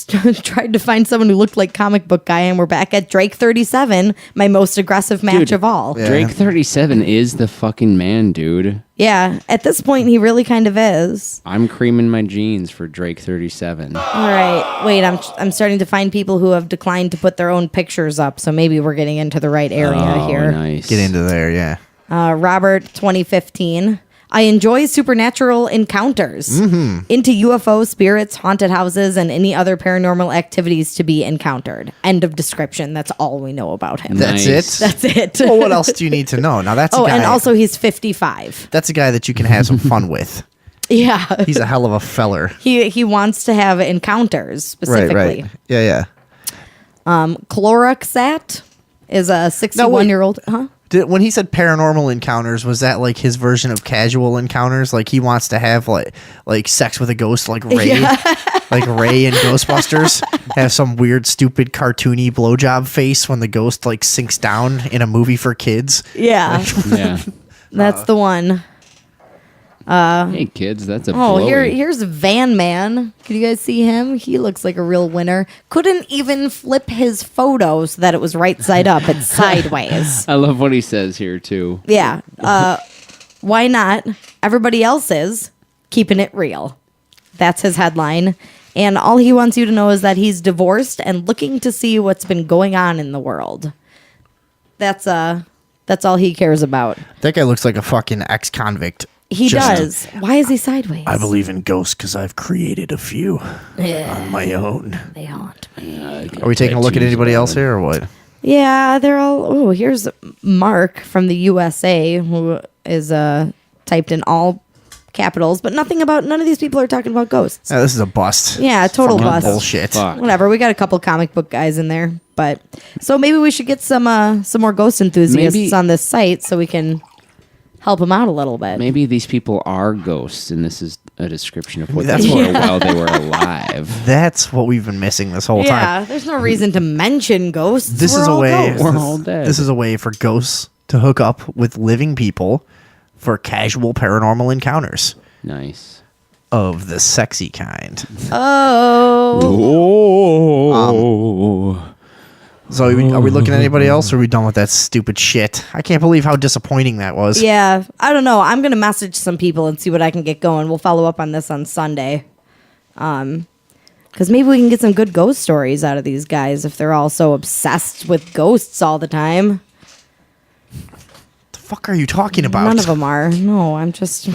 tried to find someone who looked like comic book guy, and we're back at Drake 37, my most aggressive match of all. Drake 37 is the fucking man, dude. Yeah, at this point, he really kind of is. I'm creaming my jeans for Drake 37. All right, wait, I'm starting to find people who have declined to put their own pictures up, so maybe we're getting into the right area here. Nice. Get into there, yeah. Robert 2015. I enjoy supernatural encounters. Mm-hmm. Into UFO, spirits, haunted houses, and any other paranormal activities to be encountered. End of description. That's all we know about him. That's it? That's it. Well, what else do you need to know? Now, that's a guy. and also he's 55. That's a guy that you can have some fun with. Yeah. He's a hell of a feller. He wants to have encounters specifically. Right. Yeah. Cloroxat is a 61-year-old. Huh? When he said paranormal encounters, was that like his version of casual encounters? Like he wants to have like sex with a ghost, like Ray, like Ray in Ghostbusters, have some weird, stupid, cartoony blowjob face when the ghost like sinks down in a movie for kids. Yeah, Yeah. That's the one. Hey kids, that's a here's Van Man. Can you guys see him? He looks like a real winner. Couldn't even flip his photo so that it was right side up. It's sideways. I love what he says here too. Yeah. Why not? Everybody else is keeping it real. That's his headline. And all he wants you to know is that he's divorced and looking to see what's been going on in the world. That's all he cares about. That guy looks like a fucking ex-convict. He does. Why is he sideways? I believe in ghosts because I've created a few on my own. They haunt me. Are we taking a look at anybody else here or what? Yeah, they're all... Oh, here's Mark from the USA who is typed in all capitals, but none of these people are talking about ghosts. Yeah, this is a bust. Yeah, total Fucking bust. bullshit. Fuck. Whatever. We got a couple comic book guys in there, but so maybe we should get some more ghost enthusiasts on this site so we can help them out a little bit. Maybe these people are ghosts, and this is a description of what That's they what- were while they were alive. That's what we've been missing this whole Yeah, time. there's no reason to mention ghosts. This We're is a all way. ghosts. We're all dead. This is a way for ghosts to hook up with living people for casual paranormal encounters Nice. of the sexy kind. Oh. So are we looking at anybody else, or are we done with that stupid shit? I can't believe how disappointing that was. Yeah, I don't know. I'm gonna message some people and see what I can get going. We'll follow up on this on Sunday, because maybe we can get some good ghost stories out of these guys if they're all so obsessed with ghosts all the time. The fuck are you talking about? None of them are. No, I'm just.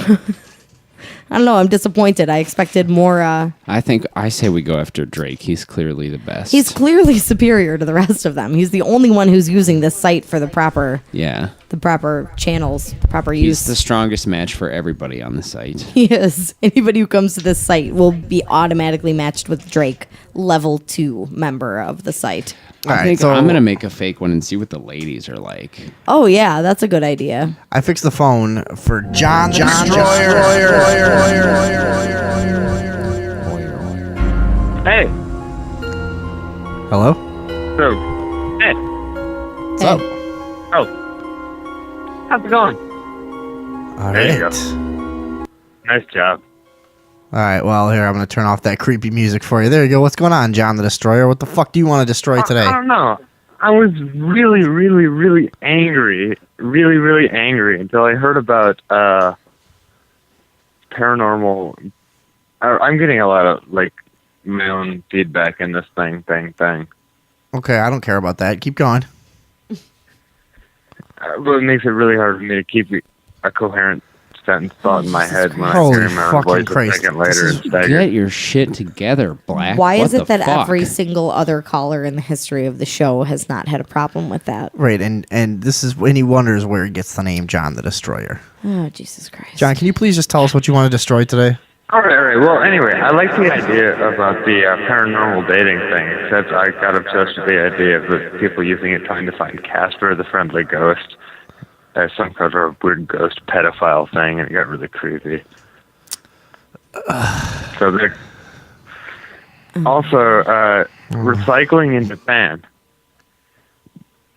I don't know. I'm disappointed. I expected more. I say we go after Drake. He's clearly the best. He's clearly superior to the rest of them. He's the only one who's using this site for the proper channels, proper He's use. the strongest match for everybody on the site. He is. Anybody who comes to this site will be automatically matched with Drake, level 2 member of the site. I think I'm gonna make a fake one and see what the ladies are like. Oh yeah, that's a good idea. I fixed the phone for John Destroyer. Hey. Hello? So, hey. What's up? Oh. How's it going? All There you right. go. Nice job. All right, well, here, I'm going to turn off that creepy music for you. There you go. What's going on, John the Destroyer? What the fuck do you want to destroy today? I don't know. I was really, really, really angry. Really, really angry until I heard about paranormal... I'm getting a lot of, like, my own feedback in this thing. Okay, I don't care about that. Keep going. But it makes it really hard for me to keep a coherent sentence thought in my head when Holy I hear my own voice a second later and stagger. Get your shit together, Black. Why What is it the that fuck? every single other caller in the history of the show has not had a problem with that? Right, and this is when he wonders where he gets the name John the Destroyer. Oh, Jesus Christ. John, can you please just tell us what you want to destroy today? All right. Well, anyway, I like the idea about the paranormal dating thing, except I got obsessed with the idea of the people using it trying to find Casper the Friendly Ghost as some kind of weird ghost pedophile thing, and it got really creepy. So there. Also, recycling in Japan.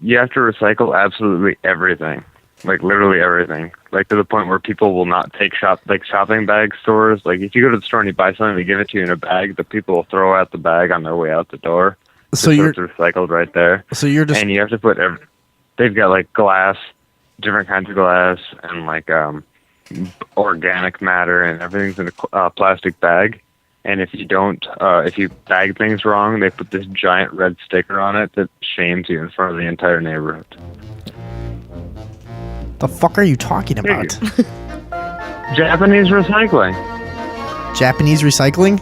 You have to recycle absolutely everything. Like, literally everything. Like, to the point where people will not take shopping bag stores. Like, if you go to the store and you buy something, they give it to you in a bag, the people will throw out the bag on their way out the door. So it's recycled right there. So you're just... And you have to put... They've got, like, glass, different kinds of glass, and, like, organic matter, and everything's in a plastic bag. And if you don't... if you bag things wrong, they put this giant red sticker on it that shames you in front of the entire neighborhood. The fuck are you talking about? Japanese recycling. Japanese recycling?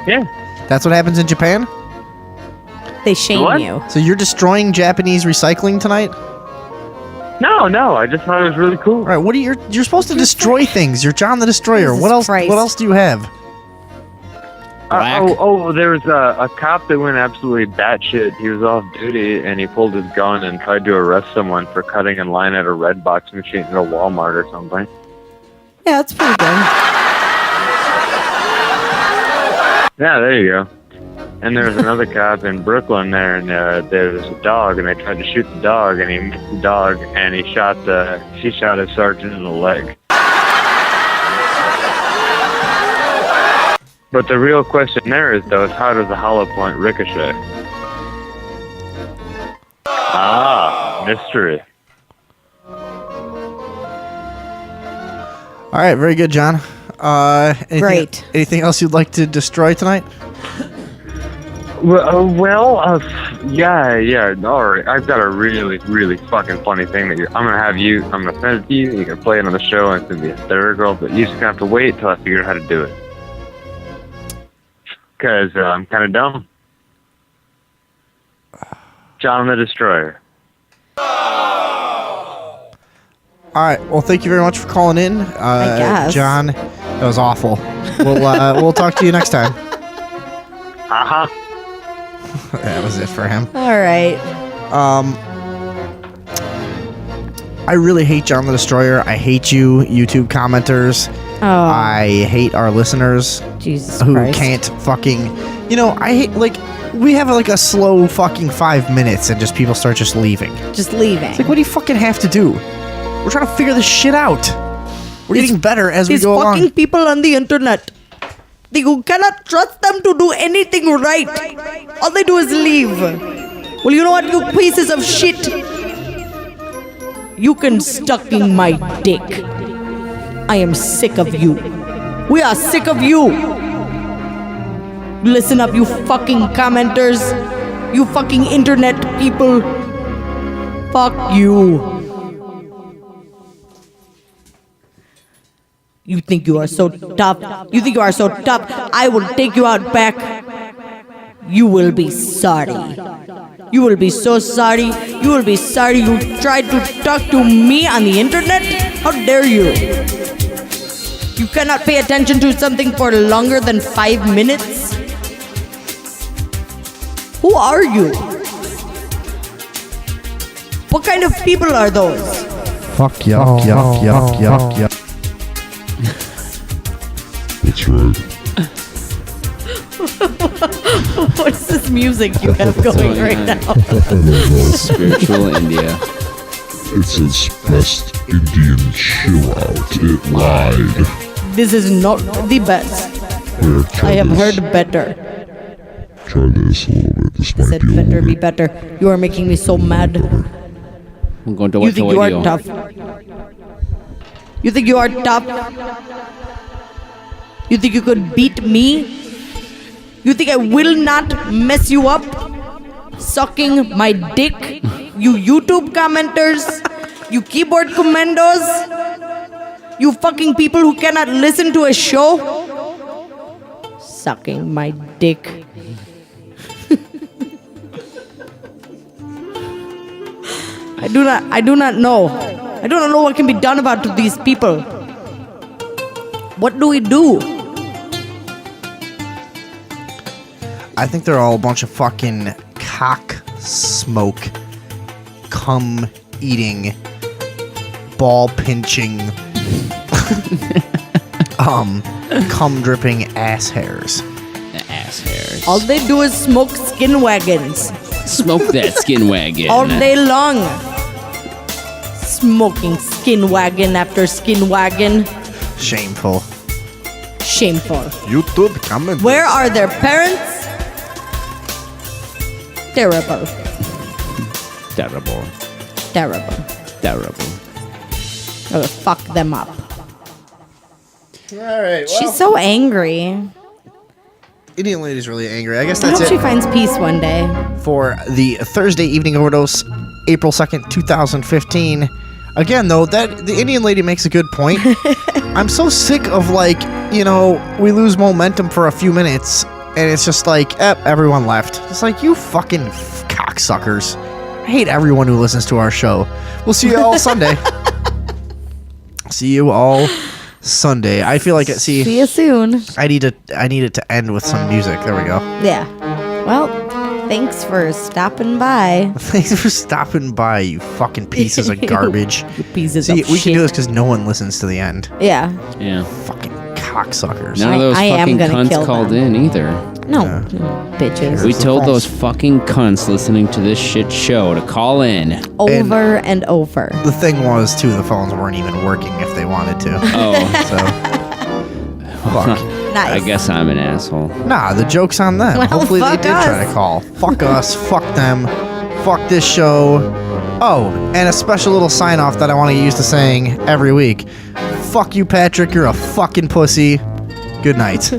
Yeah. That's what happens in Japan? They shame you. So you're destroying Japanese recycling tonight? No, I just thought it was really cool. All right, what are you're supposed to destroy things. You're John the Destroyer. Jesus What else Christ. What else do you have? There was a cop that went absolutely batshit. He was off duty, and he pulled his gun and tried to arrest someone for cutting in line at a red box machine at a Walmart or something. Yeah, that's pretty good. Yeah, there you go. And there was another cop in Brooklyn there, and there was a dog, and they tried to shoot the dog, and he missed the dog, and he shot his sergeant in the leg. But the real question there is, though, is how does the hollow point ricochet? Mystery. All right, very good, John. Great. Anything else you'd like to destroy tonight? Yeah. All right. I've got a really, really fucking funny thing that I'm gonna send it to you. You can play it on the show, and it's gonna be hysterical. But you just gonna have to wait till I figure out how to do it. Because I'm kind of dumb. John the Destroyer. All right. Well, thank you very much for calling in, I guess. John. That was awful. We'll talk to you next time. That was it for him. All right. I really hate John the Destroyer. I hate you, YouTube commenters. Oh. I hate our listeners. Jesus who Christ. can't fucking. I hate we have a slow fucking 5 minutes and just people start just leaving. Just leaving. It's like, what do you fucking have to do? We're trying to figure this shit out. We're getting better as we go along. These fucking people on the internet. You cannot trust them to do anything right. All they do is leave. Well, you know what, you pieces of shit? You can stuck in my dick. I am sick of you. We are sick of you. Listen up, you fucking commenters. You fucking internet people. Fuck you. You think you are so tough. You think you are so tough. I will take you out back. You will be sorry. You will be so sorry. You will be sorry you tried to talk to me on the internet. How dare you? You cannot pay attention to something for longer than 5 minutes? Who are you? What kind of people are those? Fuck yuck, yuck, yuck, yuck, yuck. That's right. What is this music you have going right now? Spiritual India. It says best Indian chill out. It lied. This is not the best. I have heard better. Try this a little bit. This I might said be a better little be bit. better. You are making me so mad. I'm going to You watch think the you are video. tough? You think you are tough? You think you could beat me? You think I will not mess you up? Sucking my dick? You YouTube commenters? You keyboard commandos? You fucking people who cannot listen to a show? Sucking my dick. I do not know. I do not know what can be done about these people. What do we do? I think they're all a bunch of fucking cock smoke, cum eating, ball pinching, cum dripping ass hairs. Ass hairs. All they do is smoke skin wagons. Smoke that skin wagon. All day long. Smoking skin wagon after skin wagon. Shameful. Shameful. YouTube comment. Where are their parents? Terrible. Terrible. Terrible. Terrible. I will fuck them up. All right. She's so angry. Indian lady's really angry. I guess I that's hope it she finds peace one day. for the Thursday evening overdose, April 2nd, 2015. Again, though, that the Indian lady makes a good point. I'm so sick of, like, you know, we lose momentum for a few minutes, and it's just like, everyone left. It's like, you fucking cocksuckers. I hate everyone who listens to our show. We'll see you all Sunday. See you all Sunday. I feel like See you soon. I need it to end with some music. There we go. Yeah. Well, thanks for stopping by. Thanks for stopping by, you fucking pieces of garbage. You pieces See, of we shit. can do this because no one listens to the end. Yeah. Yeah. Fucking cocksuckers. None of those I am fucking gonna cunts kill called them. in either. No, bitches. We told those fucking cunts listening to this shit show to call in. Over and over. The thing was, too, the phones weren't even working if they wanted to. Oh. So, fuck. I guess I'm an asshole. Nah, the joke's on them. Well, Hopefully they fuck did try us. to call. Fuck us. Fuck them. Fuck this show. Oh, and a special little sign off that I want to use to saying every week. Fuck you, Patrick. You're a fucking pussy. Good night.